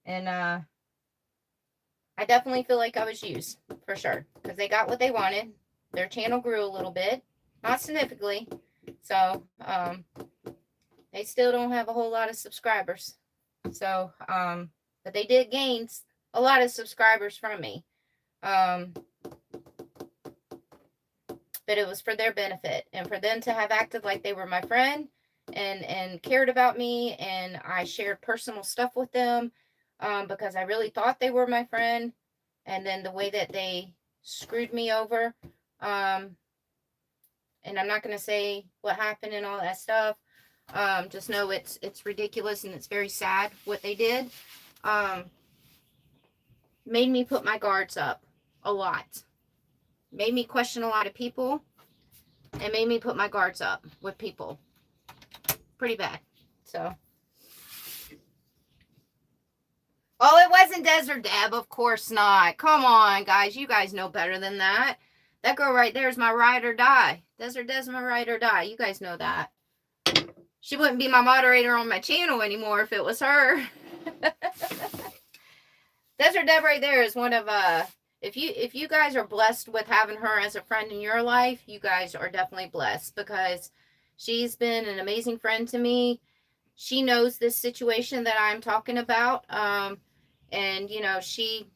And I definitely feel like I was used, for sure, because they got what they wanted. Their channel grew a little bit, not significantly. So they still don't have a whole lot of subscribers. So but they did gain a lot of subscribers from me. But it was for their benefit, and for them to have acted like they were my friend and cared about me, and I shared personal stuff with them because I really thought they were my friend. And then the way that they screwed me over, and I'm not going to say what happened and all that stuff. Just know it's ridiculous, and it's very sad what they did. Made me put my guards up a lot. Made me question a lot of people, and made me put my guards up with people pretty bad. So, oh, it wasn't Desert Deb, of course not. Come on, guys, you guys know better than that. That girl right there is my ride or die. Desert Deb's my ride or die. You guys know that. She wouldn't be my moderator on my channel anymore if it was her. Desert Deb right there is one of if you guys are blessed with having her as a friend in your life, you guys are definitely blessed, because she's been an amazing friend to me. She knows this situation that I'm talking about. And you know, she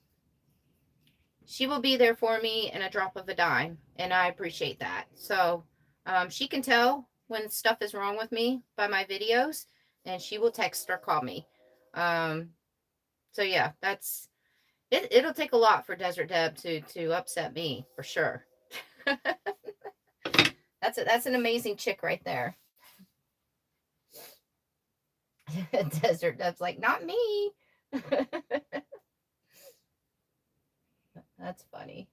will be there for me in a drop of a dime, and I appreciate that. So she can tell when stuff is wrong with me by my videos, and she will text or call me. So yeah, that's it'll take a lot for Desert Deb to upset me, for sure. That's an amazing chick right there. Desert Deb's like, not me. That's funny.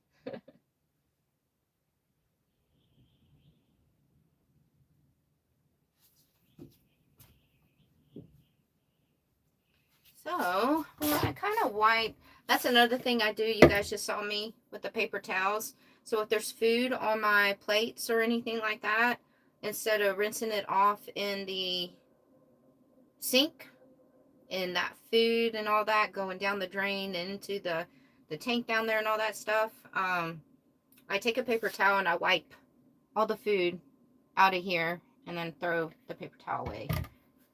So, well, I kind of wipe. That's another thing I do. You guys just saw me with the paper towels. So if there's food on my plates or anything like that, instead of rinsing it off in the sink, and that food and all that going down the drain and into the tank down there and all that stuff, I take a paper towel and I wipe all the food out of here, and then throw the paper towel away,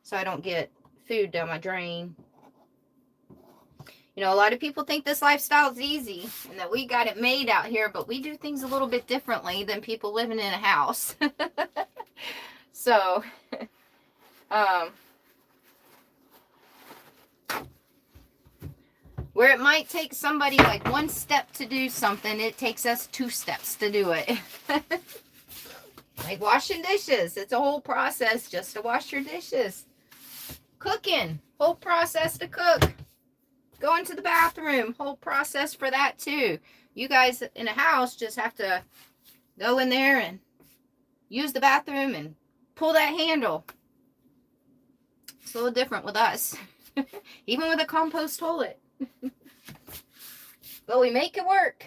so I don't get food down my drain. You know, a lot of people think this lifestyle is easy and that we got it made out here, but we do things a little bit differently than people living in a house. So, where it might take somebody like one step to do something, it takes us 2 steps to do it. Like washing dishes. It's a whole process just to wash your dishes. Cooking. Whole process to cook. Going to the bathroom. Whole process for that too. You guys in a house just have to go in there and use the bathroom and pull that handle. It's a little different with us. Even with a compost toilet. But we make it work.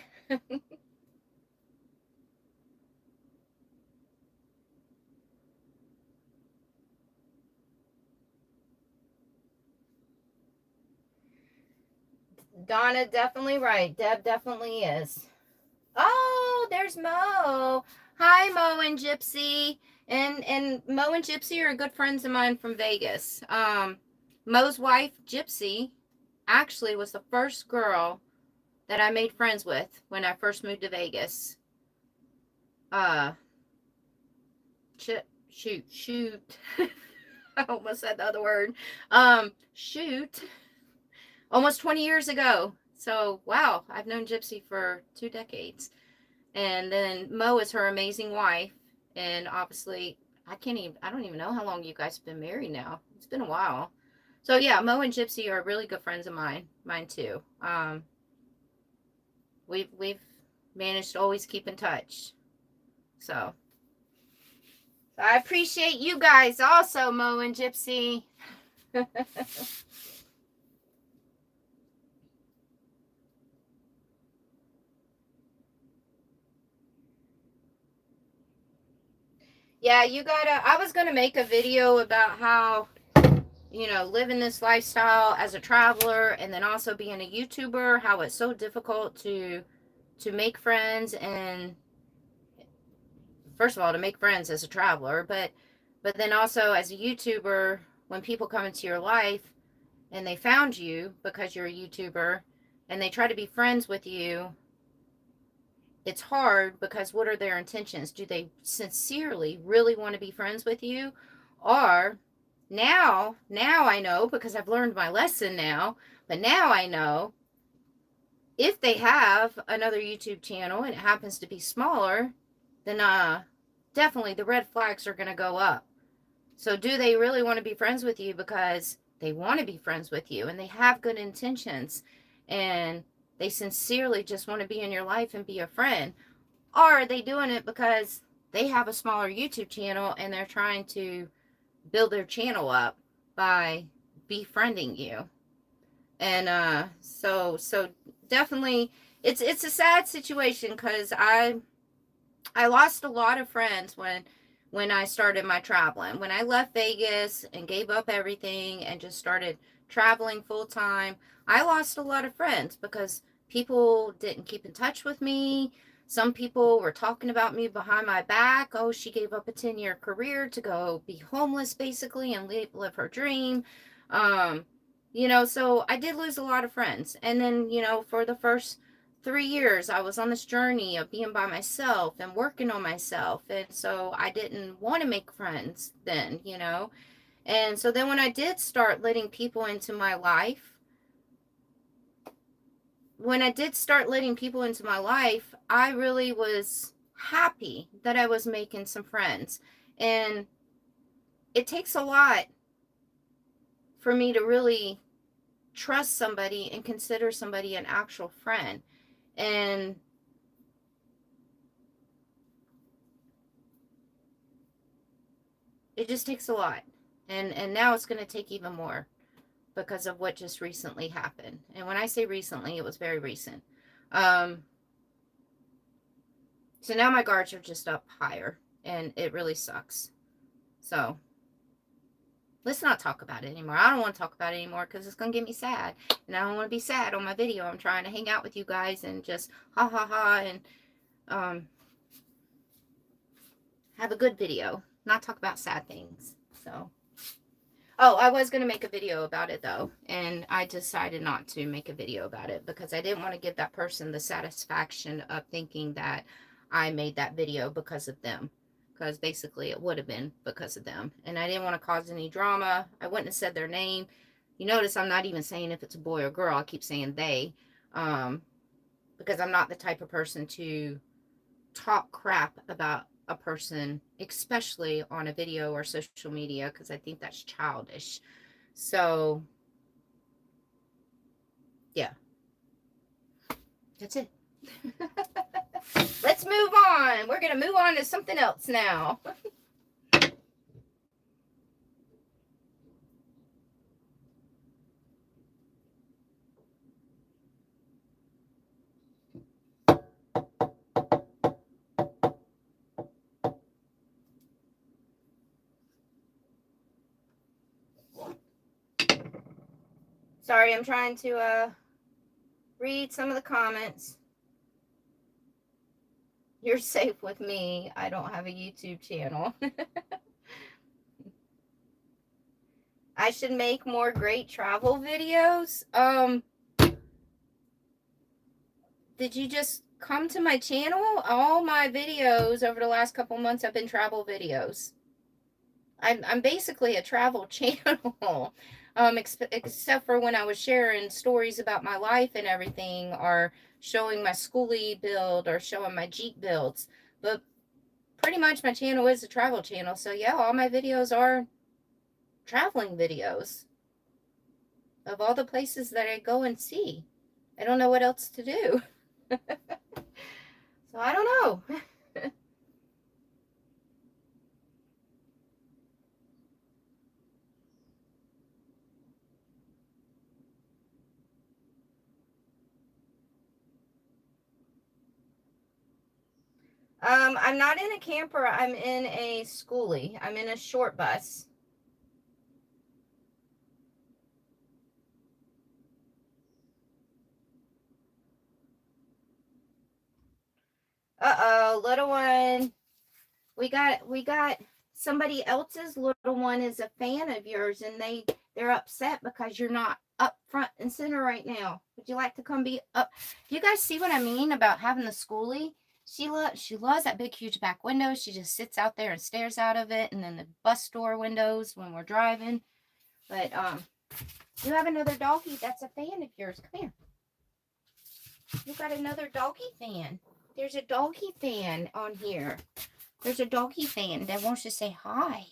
Donna definitely right. Deb definitely is. Oh, there's Mo. Hi, Mo and Gypsy. And Mo and Gypsy are good friends of mine from Vegas. Mo's wife, Gypsy, actually was the first girl that I made friends with when I first moved to Vegas. Shoot. I almost said the other word. Shoot. Almost 20 years ago. So, wow, I've known Gypsy for 2 decades. And then Mo is her amazing wife. And obviously, I don't even know how long you guys have been married now. It's been a while. So, yeah, Mo and Gypsy are really good friends of mine. Mine, too. We've managed to always keep in touch. So I appreciate you guys also, Mo and Gypsy. Yeah, you gotta, I was gonna make a video about how, you know, living this lifestyle as a traveler and then also being a YouTuber, how it's so difficult to make friends, and first of all, to make friends as a traveler, but then also as a YouTuber, when people come into your life and they found you because you're a YouTuber and they try to be friends with you, it's hard because what are their intentions? Do they sincerely really want to be friends with you? Or now I know, because I've learned my lesson now, but now I know if they have another YouTube channel and it happens to be smaller, then definitely the red flags are going to go up. So do they really want to be friends with you because they want to be friends with you and they have good intentions and they sincerely just want to be in your life and be a friend? Or are they doing it because they have a smaller YouTube channel and they're trying to build their channel up by befriending you? And so definitely it's a sad situation, because I lost a lot of friends when I started my traveling. When I left Vegas and gave up everything and just started traveling full time, I lost a lot of friends because people didn't keep in touch with me. Some people were talking about me behind my back. Oh, she gave up a 10-year career to go be homeless basically and live her dream. You know, so I did lose a lot of friends. And then, you know, for the first 3 years, I was on this journey of being by myself and working on myself. And so I didn't want to make friends then, you know. And so then when I did start letting people into my life, I really was happy that I was making some friends. And it takes a lot for me to really trust somebody and consider somebody an actual friend. And it just takes a lot. And now it's going to take even more because of what just recently happened. And when I say recently, it was very recent. So now my guards are just up higher, and it really sucks. So let's not talk about it anymore. I don't want to talk about it anymore because it's going to get me sad. And I don't want to be sad on my video. I'm trying to hang out with you guys and just ha ha ha and have a good video. Not talk about sad things. So, oh, I was going to make a video about it though. And I decided not to make a video about it because I didn't want to give that person the satisfaction of thinking that I made that video because of them. Because basically it would have been because of them. And I didn't want to cause any drama. I wouldn't have said their name. You notice I'm not even saying if it's a boy or girl. I keep saying they. Because I'm not the type of person to talk crap about a person, especially on a video or social media, because I think that's childish. So, yeah, that's it. Let's move on. We're going to move on to something else now. Sorry, I'm trying to read some of the comments. You're safe with me. I don't have a YouTube channel. I should make more great travel videos. Did you just come to my channel? All my videos over the last couple months have been travel videos. I'm basically a travel channel. Except for when I was sharing stories about my life and everything, or showing my schoolie build, or showing my Jeep builds. But pretty much my channel is a travel channel. So yeah, all my videos are traveling videos of all the places that I go and see. I don't know what else to do. So I don't know. I'm not in a camper. I'm in a schoolie. I'm in a short bus. Uh-oh, little one. We got somebody else's little one is a fan of yours, and they're upset because you're not up front and center right now. Would you like to come be up? Do you guys see what I mean about having the schoolie? She loves that big huge back window. She just sits out there and stares out of it, and then the bus door windows when we're driving. But you have another doggy that's a fan of yours. Come here. You got another doggy fan. There's a doggy fan on here. There's a doggy fan that wants to say hi.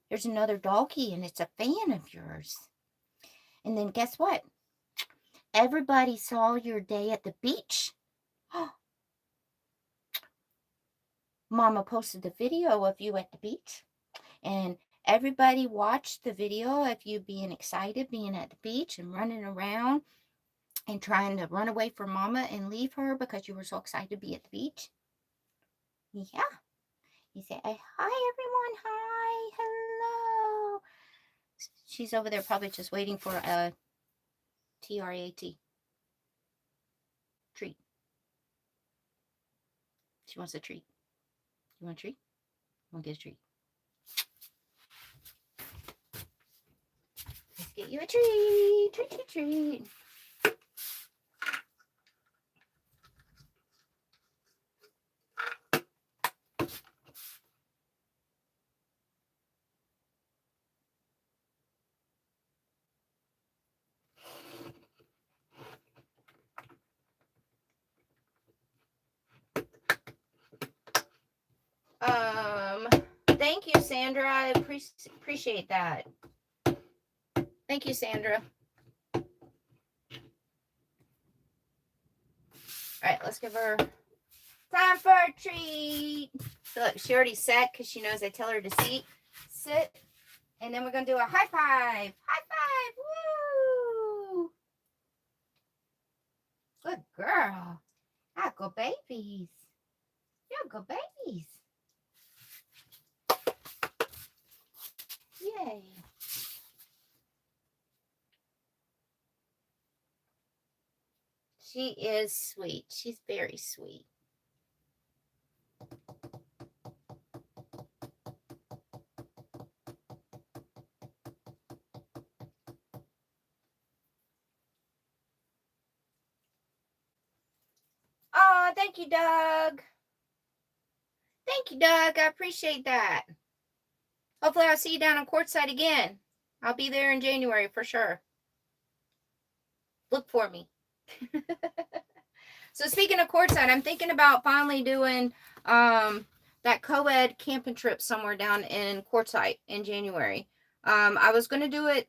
There's another doggy, and it's a fan of yours. And then guess what? Everybody saw your day at the beach. Mama posted the video of you at the beach, and everybody watched the video of you being excited, being at the beach and running around and trying to run away from Mama and leave her because you were so excited to be at the beach. Yeah. You say, hi, everyone. Hi. Hello. She's over there probably just waiting for a TRAT. Treat. She wants a treat. You want a treat? You want to get a treat? Let's get you a treat. Treat, treat, treat. Thank you, Sandra. I appreciate that. Thank you, Sandra. All right, let's give her time for a treat. Look, she already sat because she knows I tell her to sit. And then we're going to do a high five. High five. Woo! Good girl. Ah, go babies. Yeah, go babies. Yay. She is sweet. She's very sweet. Oh, thank you, Doug. Thank you, Doug. I appreciate that. Hopefully I'll see you down on Quartzsite again. I'll be there in January for sure. Look for me. So speaking of Quartzsite, I'm thinking about finally doing the that co-ed camping trip somewhere down in Quartzsite in January. I was going to do it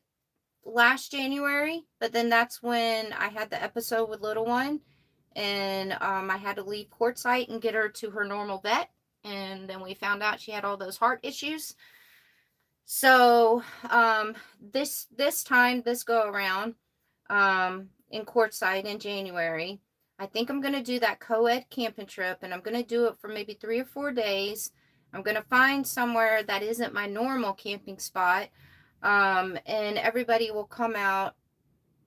last January, but then that's when I had the episode with little one, and I had to leave Quartzsite and get her to her normal vet, and then we found out she had all those heart issues. So this time, this go around, in Quartzsite in January, I think I'm going to do that co-ed camping trip, and I'm going to do it for maybe 3 or 4 days. I'm going to find somewhere that isn't my normal camping spot, and everybody will come out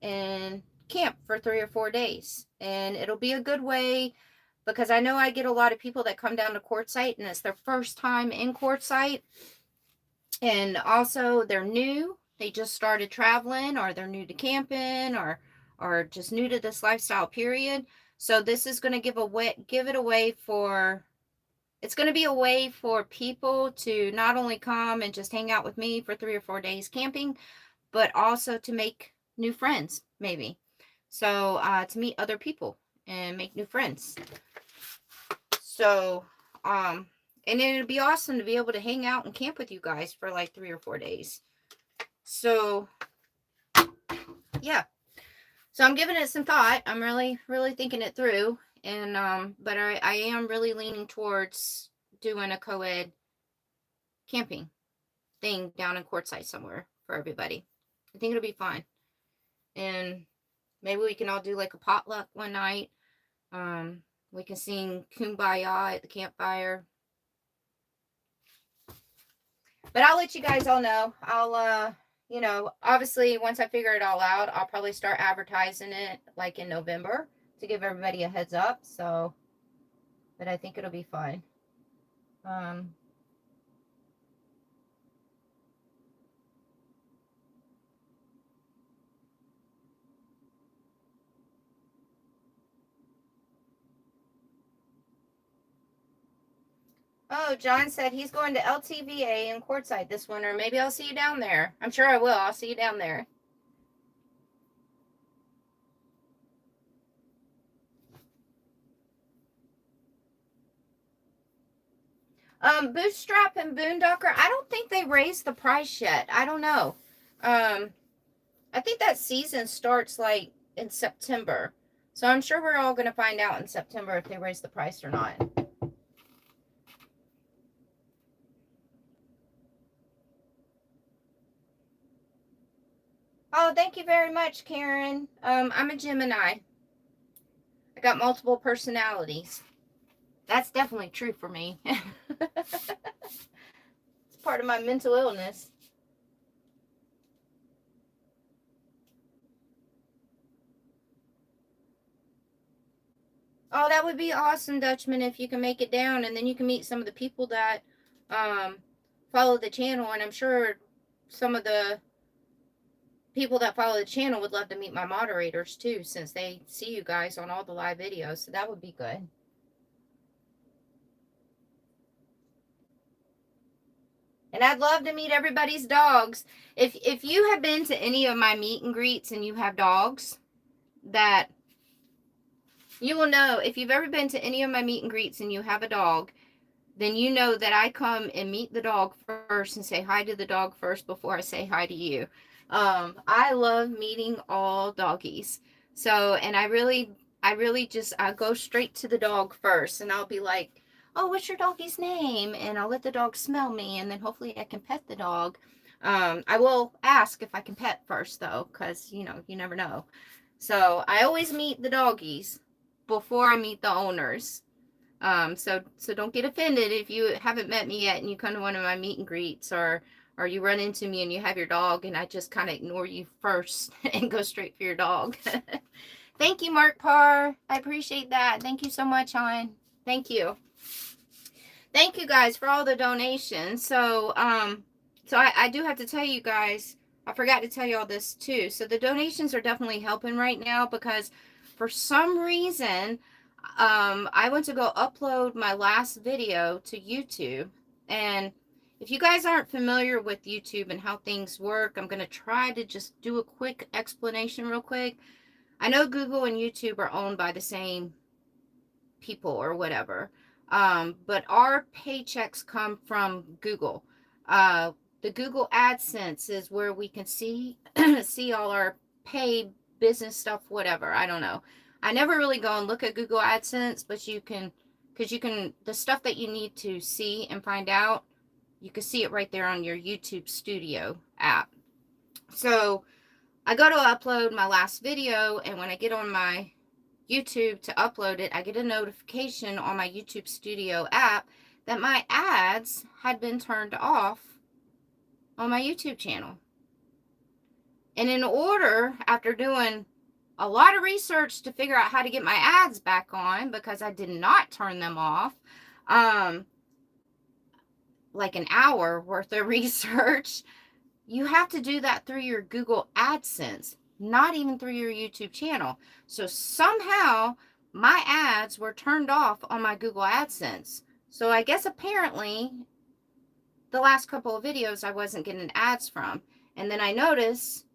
and camp for 3 or 4 days. And it'll be a good way, because I know I get a lot of people that come down to Quartzsite and it's their first time in Quartzsite. And also they're new. They just started traveling, or they're new to camping, or just new to this lifestyle period. So this is going to give it a way for, it's going to be a way for people to not only come and just hang out with me for 3 or 4 days camping, but also to make new friends, maybe. So to meet other people and make new friends. So, and it'd be awesome to be able to hang out and camp with you guys for like 3 or 4 days. So, yeah. So I'm giving it some thought. I'm really, really thinking it through. And, but I am really leaning towards doing a co-ed camping thing down in Quartzsite somewhere for everybody. I think it'll be fun. And maybe we can all do like a potluck one night. We can sing Kumbaya at the campfire. But I'll let you guys all know. I'll, you know, obviously once I figure it all out, I'll probably start advertising it like in November to give everybody a heads up. So, but I think it'll be fun. Oh, John said he's going to LTVA in Quartzsite this winter. Maybe I'll see you down there. I'm sure I will. I'll see you down there. Bootstrap and Boondocker, I don't think they raised the price yet. I don't know. I think that season starts like in September. So I'm sure we're all going to find out in September if they raise the price or not. Oh, thank you very much, Karen. I'm a Gemini. I got multiple personalities. That's definitely true for me. It's part of my mental illness. Oh, that would be awesome, Dutchman, if you can make it down, and then you can meet some of the people that follow the channel, and I'm sure some of the people that follow the channel would love to meet my moderators too, since they see you guys on all the live videos, so that would be good. And I'd love to meet everybody's dogs. If you have been to any of my meet and greets and you have dogs, that you will know, if you've ever been to any of my meet and greets and you have a dog, then you know that I come and meet the dog first and say hi to the dog first before I say hi to you. I love meeting all doggies. So, and I really just, I go straight to the dog first, and I'll be like, oh, what's your doggy's name? And I'll let the dog smell me, and then hopefully I can pet the dog. I will ask if I can pet first, though, because, you know, you never know. So I always meet the doggies before I meet the owners. So don't get offended if you haven't met me yet and you come to one of my meet and greets, or you run into me and you have your dog and I just kind of ignore you first and go straight for your dog. Thank you, Mark Parr. I appreciate that. Thank you so much, hon. Thank you. Thank you guys for all the donations. So, I do have to tell you guys, I forgot to tell you all this too. So the donations are definitely helping right now, because for some reason, I went to go upload my last video to YouTube, and if you guys aren't familiar with YouTube and how things work, I'm going to try to just do a quick explanation real quick. I know Google and YouTube are owned by the same people or whatever, But our paychecks come from Google. The Google AdSense is where we can see see all our paid business stuff, whatever. I don't know. I never really go and look at Google AdSense, but you can, because you can, the stuff that you need to see and find out, you can see it right there on your YouTube Studio app. So I go to upload my last video, and when I get on my YouTube to upload it, I get a notification on my YouTube Studio app that my ads had been turned off on my YouTube channel. And in order, after doing a lot of research to figure out how to get my ads back on, because I did not turn them off, like an hour worth of research, you have to do that through your Google AdSense, not even through your YouTube channel. So somehow my ads were turned off on my Google AdSense. So I guess apparently the last couple of videos I wasn't getting ads from. And then I noticed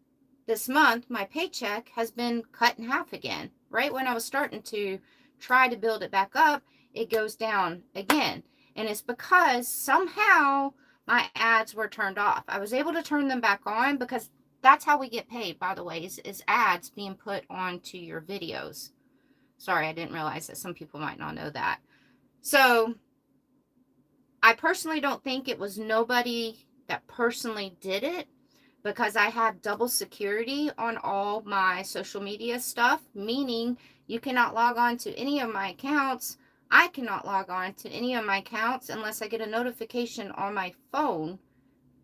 this month my paycheck has been cut in half again. Right when I was starting to try to build it back up, it goes down again. And it's because somehow my ads were turned off. I was able to turn them back on, because that's how we get paid, by the way, is ads being put onto your videos. Sorry, I didn't realize that some people might not know that. So I personally don't think it was nobody that personally did it, because I have double security on all my social media stuff, meaning you cannot log on to any of my accounts. I cannot log on to any of my accounts unless I get a notification on my phone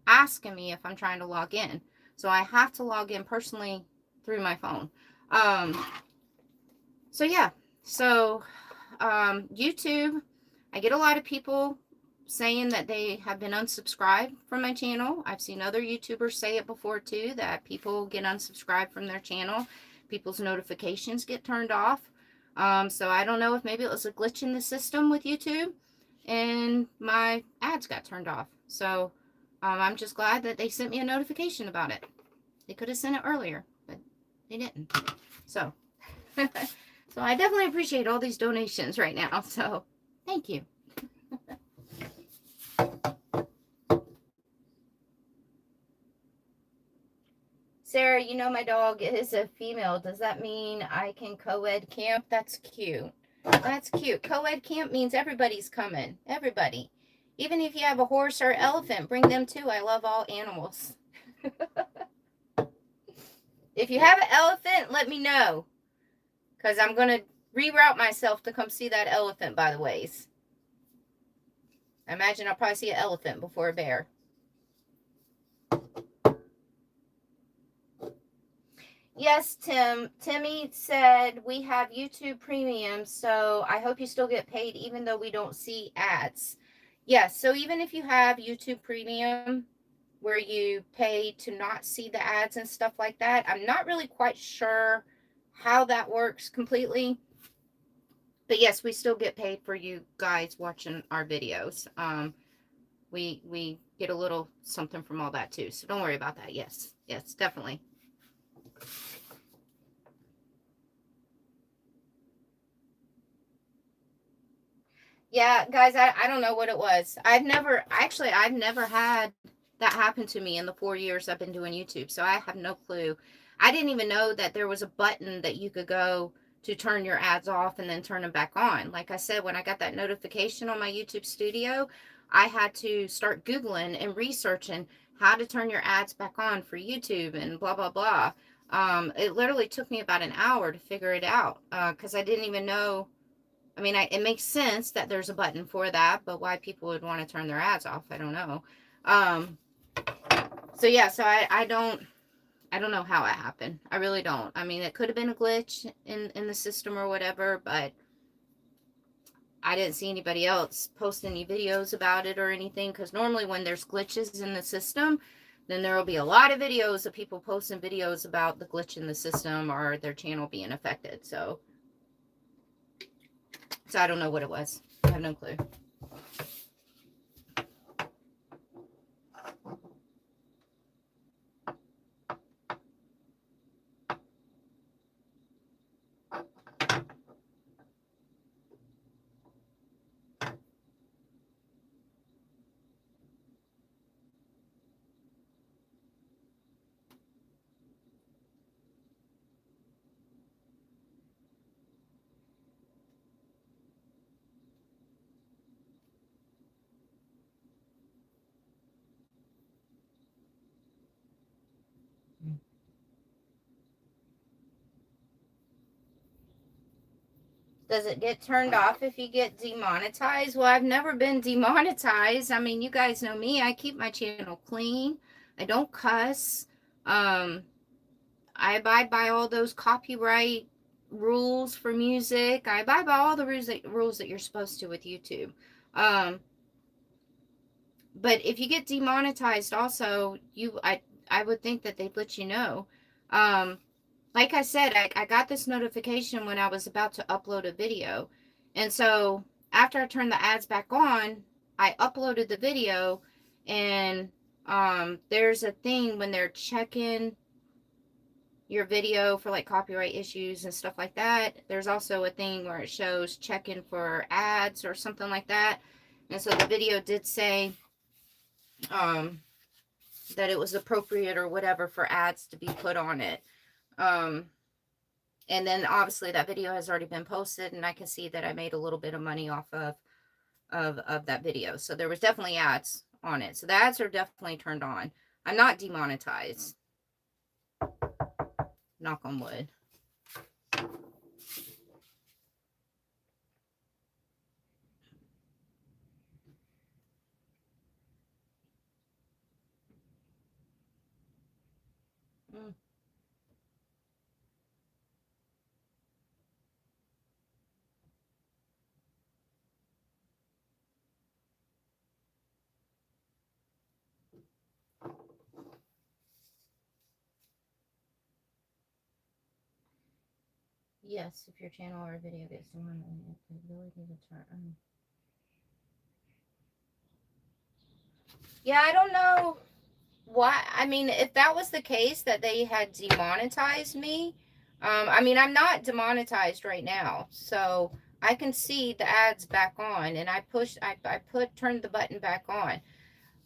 asking me if I'm trying to log in. So I have to log in personally through my phone. So yeah, so YouTube, I get a lot of people saying that they have been unsubscribed from my channel. I've seen other YouTubers say it before too, that people get unsubscribed from their channel. People's notifications get turned off. So I don't know if maybe it was a glitch in the system with YouTube and my ads got turned off. So I'm just glad that they sent me a notification about it. They could have sent it earlier, but they didn't. So, so I definitely appreciate all these donations right now. So thank you. Sarah, you know my dog is a female. Does that mean I can co-ed camp? That's cute. That's cute. Co-ed camp means everybody's coming. Everybody. Even if you have a horse or elephant, bring them too. I love all animals. If you have an elephant, let me know. Because I'm going to reroute myself to come see that elephant by the ways. I imagine I'll probably see an elephant before a bear. Yes, Tim. Timmy said we have YouTube Premium, so I hope you still get paid even though we don't see ads. Yes, so even if you have YouTube Premium where you pay to not see the ads and stuff like that, I'm not really quite sure how that works completely. But yes, we still get paid for you guys watching our videos. We get a little something from all that too, so don't worry about that. Yes, definitely. Yeah, guys, I don't know what it was. I've never had that happen to me in the 4 years I've been doing YouTube, so I have no clue. I didn't even know that there was a button that you could go to turn your ads off and then turn them back on. Like I said, when I got that notification on my YouTube Studio, I had to start Googling and researching how to turn your ads back on for YouTube and blah, blah, blah. It literally took me about an hour to figure it out, because I didn't even know. I mean, it makes sense that there's a button for that, but why people would want to turn their ads off, I don't know. So yeah, so I don't know how it happened. I really don't. I mean, it could have been a glitch in the system or whatever, but I didn't see anybody else post any videos about it or anything, because normally when there's glitches in the system, then there will be a lot of videos of people posting videos about the glitch in the system or their channel being affected. So I don't know what it was. I have no clue. Does it get turned off if you get demonetized? Well, I've never been demonetized. I mean, you guys know me. I keep my channel clean. I don't cuss. Um, I abide by all those copyright rules for music. I abide by all the rules that you're supposed to with YouTube. Um, but if you get demonetized, also, I would think that they'd let you know. Um, like I said, I got this notification when I was about to upload a video. And so after I turned the ads back on, I uploaded the video, and there's a thing when they're checking your video for like copyright issues and stuff like that. There's also a thing where it shows checking for ads or something like that. And so the video did say that it was appropriate or whatever for ads to be put on it. And then obviously that video has already been posted, and I can see that I made a little bit of money off of that video. So there was definitely ads on it. So the ads are definitely turned on. I'm not demonetized. Knock on wood. Yes, if your channel or video gets demonetized, the ability to turn. Yeah, I don't know why. I mean, if that was the case that they had demonetized me, I mean, I'm not demonetized right now, so I can see the ads back on, and I turned the button back on.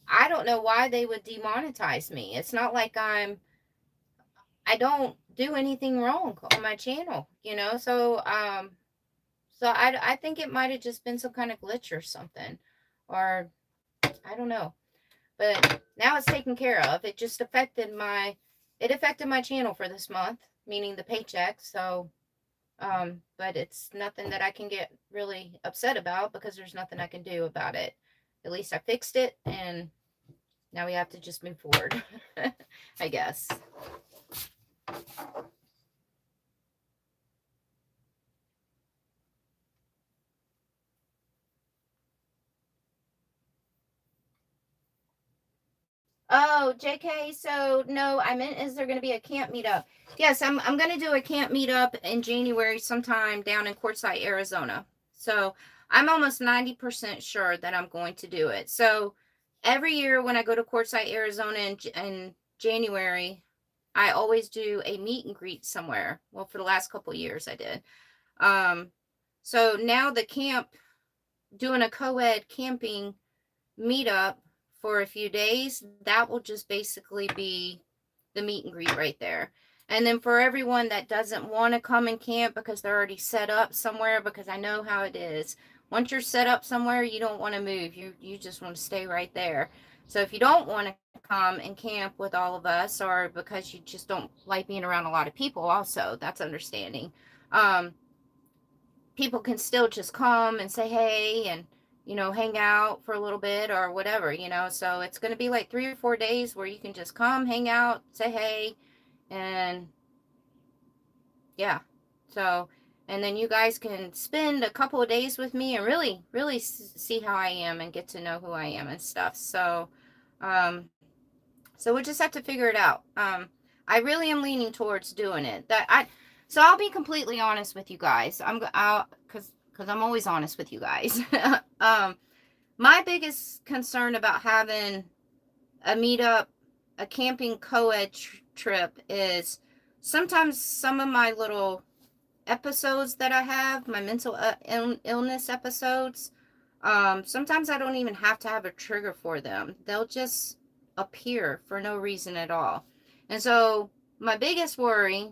I don't know why they would demonetize me. It's not like I don't do anything wrong on my channel, you know? So, I think it might have just been some kind of glitch or something, or I don't know. But now it's taken care of. It just affected my channel for this month, meaning the paycheck. So, but it's nothing that I can get really upset about because there's nothing I can do about it. At least I fixed it, and now we have to just move forward, I guess. Oh, JK, so no, I meant, is there going to be a camp meetup? Yes, I'm going to do a camp meetup in January sometime down in Quartzsite, Arizona. So I'm almost 90% sure that I'm going to do it. So every year when I go to Quartzsite, Arizona in January, I always do a meet and greet somewhere. Well, for the last couple of years I did. So now the camp, doing a co-ed camping meetup for a few days, that will just basically be the meet and greet right there. And then for everyone that doesn't want to come and camp because they're already set up somewhere, because I know how it is. Once you're set up somewhere, you don't want to move. You just want to stay right there. So if you don't want to come and camp with all of us, or because you just don't like being around a lot of people, also, that's understanding. People can still just come and say hey and, you know, hang out for a little bit or whatever, you know. So it's going to be like 3 or 4 days where you can just come, hang out, say hey, and yeah. So, and then you guys can spend a couple of days with me and really, really see how I am and get to know who I am and stuff. So, so we'll just have to figure it out. I really am leaning towards doing it. So I'll be completely honest with you guys. Because I'm always honest with you guys. My biggest concern about having a meetup, a camping co-ed trip, is sometimes some of my little episodes that I have, my mental illness episodes, sometimes I don't even have to have a trigger for them. They'll just appear for no reason at all. And so my biggest worry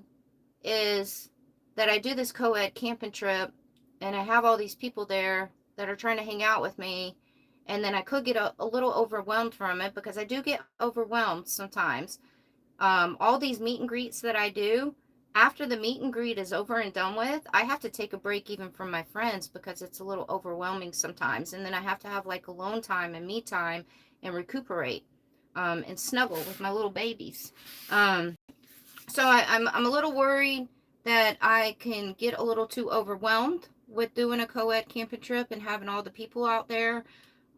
is that I do this co-ed camping trip and I have all these people there that are trying to hang out with me, and then I could get a little overwhelmed from it, because I do get overwhelmed sometimes. All these meet and greets that I do, after the meet and greet is over and done with, I have to take a break even from my friends because it's a little overwhelming sometimes. And then I have to have like alone time and me time and recuperate and snuggle with my little babies. So I'm a little worried that I can get a little too overwhelmed with doing a co-ed camping trip and having all the people out there.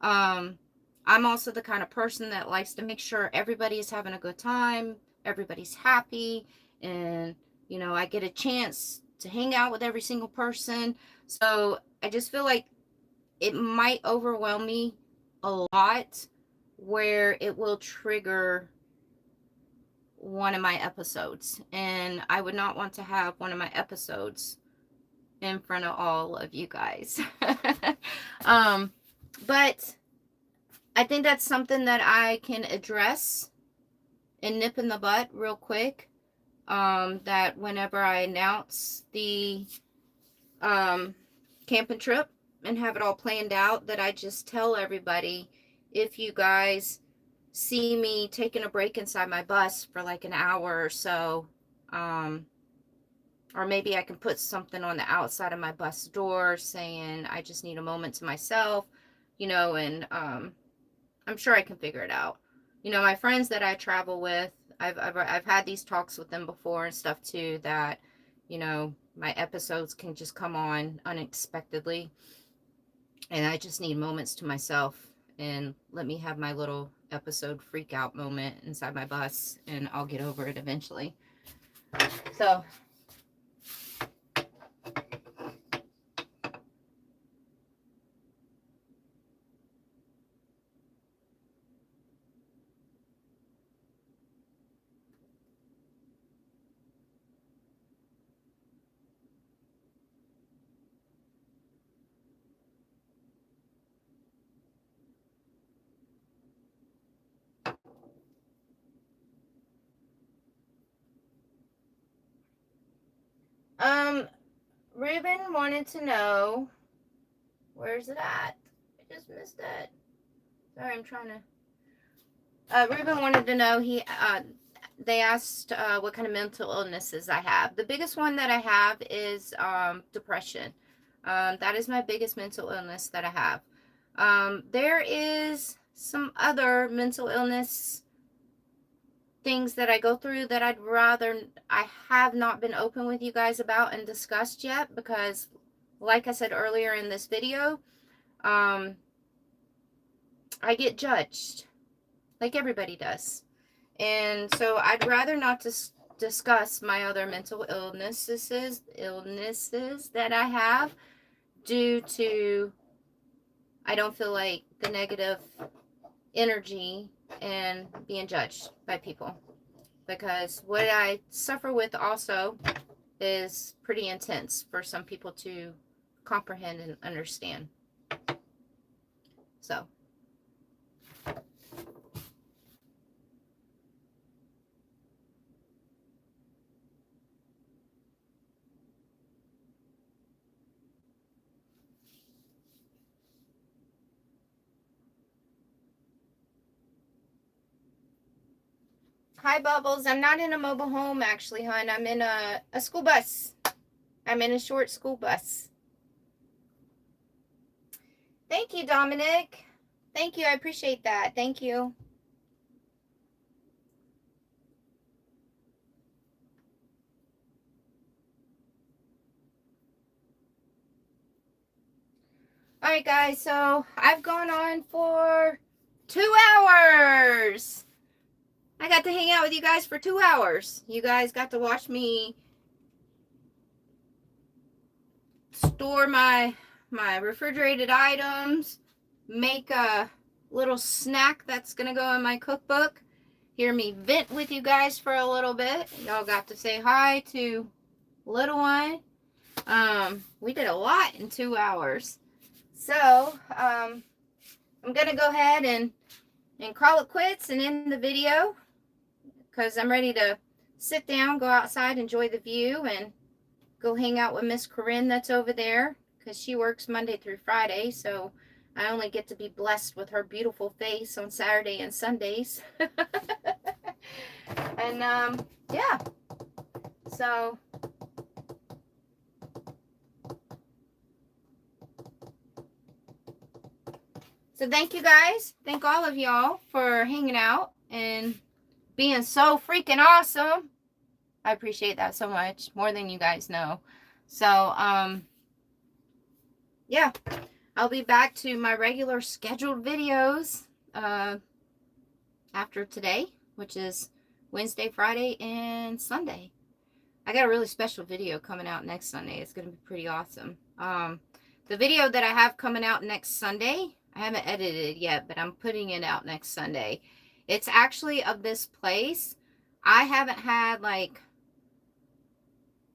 I'm also the kind of person that likes to make sure everybody is having a good time, everybody's happy, and you know, I get a chance to hang out with every single person. So I just feel like it might overwhelm me a lot where it will trigger one of my episodes, and I would not want to have one of my episodes in front of all of you guys. But I think that's something that I can address and nip in the butt real quick. That whenever I announce the camping trip and have it all planned out, that I just tell everybody, if you guys see me taking a break inside my bus for like an hour or so, or maybe I can put something on the outside of my bus door saying I just need a moment to myself, you know, and I'm sure I can figure it out. You know, my friends that I travel with, I've had these talks with them before and stuff too, that, you know, my episodes can just come on unexpectedly, and I just need moments to myself, and let me have my little episode freak out moment inside my bus, and I'll get over it eventually. So Ruben wanted to know, where's it at? I just missed it. Sorry, I'm trying to. Ruben wanted to know, they asked what kind of mental illnesses I have. The biggest one that I have is depression. That is my biggest mental illness that I have. There is some other mental illness things that I go through that I have not been open with you guys about and discussed yet, because like I said earlier in this video, I get judged like everybody does. And so I'd rather not discuss my other mental illnesses that I have, due to I don't feel like the negative energy and being judged by people, because what I suffer with also is pretty intense for some people to comprehend and understand. So hi, Bubbles. I'm not in a mobile home, actually, hon. I'm in a school bus. I'm in a short school bus. Thank you, Dominic. Thank you. I appreciate that. Thank you. All right, guys. So I've gone on for 2 hours. I got to hang out with you guys for 2 hours. You guys got to watch me store my refrigerated items, make a little snack that's gonna go in my cookbook, hear me vent with you guys for a little bit. Y'all got to say hi to little one. We did a lot in 2 hours. So I'm gonna go ahead and call it quits and end the video, because I'm ready to sit down, go outside, enjoy the view, and go hang out with Miss Corinne that's over there, because she works Monday through Friday, so I only get to be blessed with her beautiful face on Saturday and Sundays. And yeah, So thank you guys. Thank all of y'all for hanging out and being so freaking awesome. I appreciate that so much, more than you guys know. So, yeah, I'll be back to my regular scheduled videos after today, which is Wednesday, Friday, and Sunday. I got a really special video coming out next Sunday. It's going to be pretty awesome. The video that I have coming out next Sunday, I haven't edited it yet, but I'm putting it out next Sunday. It's actually of this place. I haven't had, like,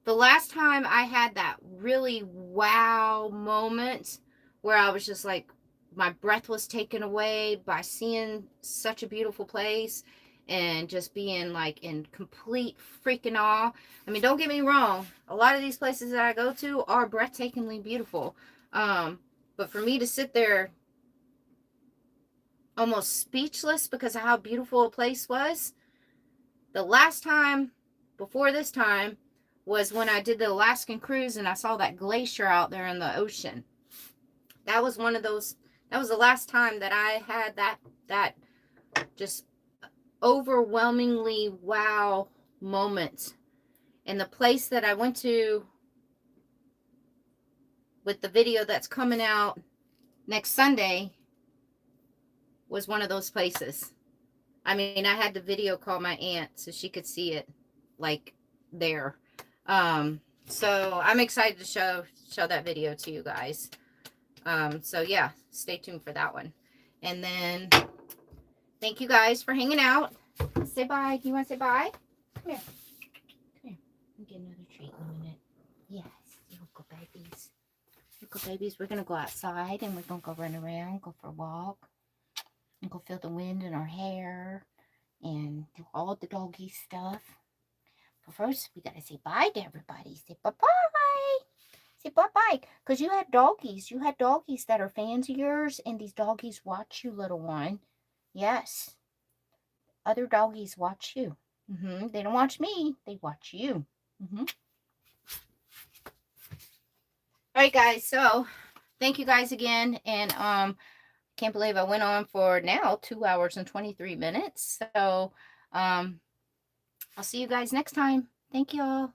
the last time I had that really wow moment where I was just like, my breath was taken away by seeing such a beautiful place and just being like in complete freaking awe. I mean, don't get me wrong. A lot of these places that I go to are breathtakingly beautiful. But for me to sit there almost speechless because of how beautiful a place was, the last time before this time was when I did the Alaskan cruise and I saw that glacier out there in the ocean. That was one of those, that was the last time that I had that just overwhelmingly wow moment. And the place that I went to with the video that's coming out next Sunday was one of those places. I mean, I had to video call my aunt so she could see it like there. So I'm excited to show that video to you guys. So yeah, stay tuned for that one. And then thank you guys for hanging out. Say bye. Do you want to say bye? Come here. Come here. I'll get another treat in a minute. Yes, little babies. Little babies, we're going to go outside and we're going to go run around, go for a walk, and go feel the wind in our hair and do all the doggy stuff. But first, we got to say bye to everybody. Say bye-bye. Say bye-bye. Because you had doggies. You had doggies that are fans of yours, and these doggies watch you, little one. Yes. Other doggies watch you. They don't watch me. They watch you. All right, guys. So, thank you guys again. And, can't believe I went on for now 2 hours and 23 minutes. So, I'll see you guys next time. Thank you all.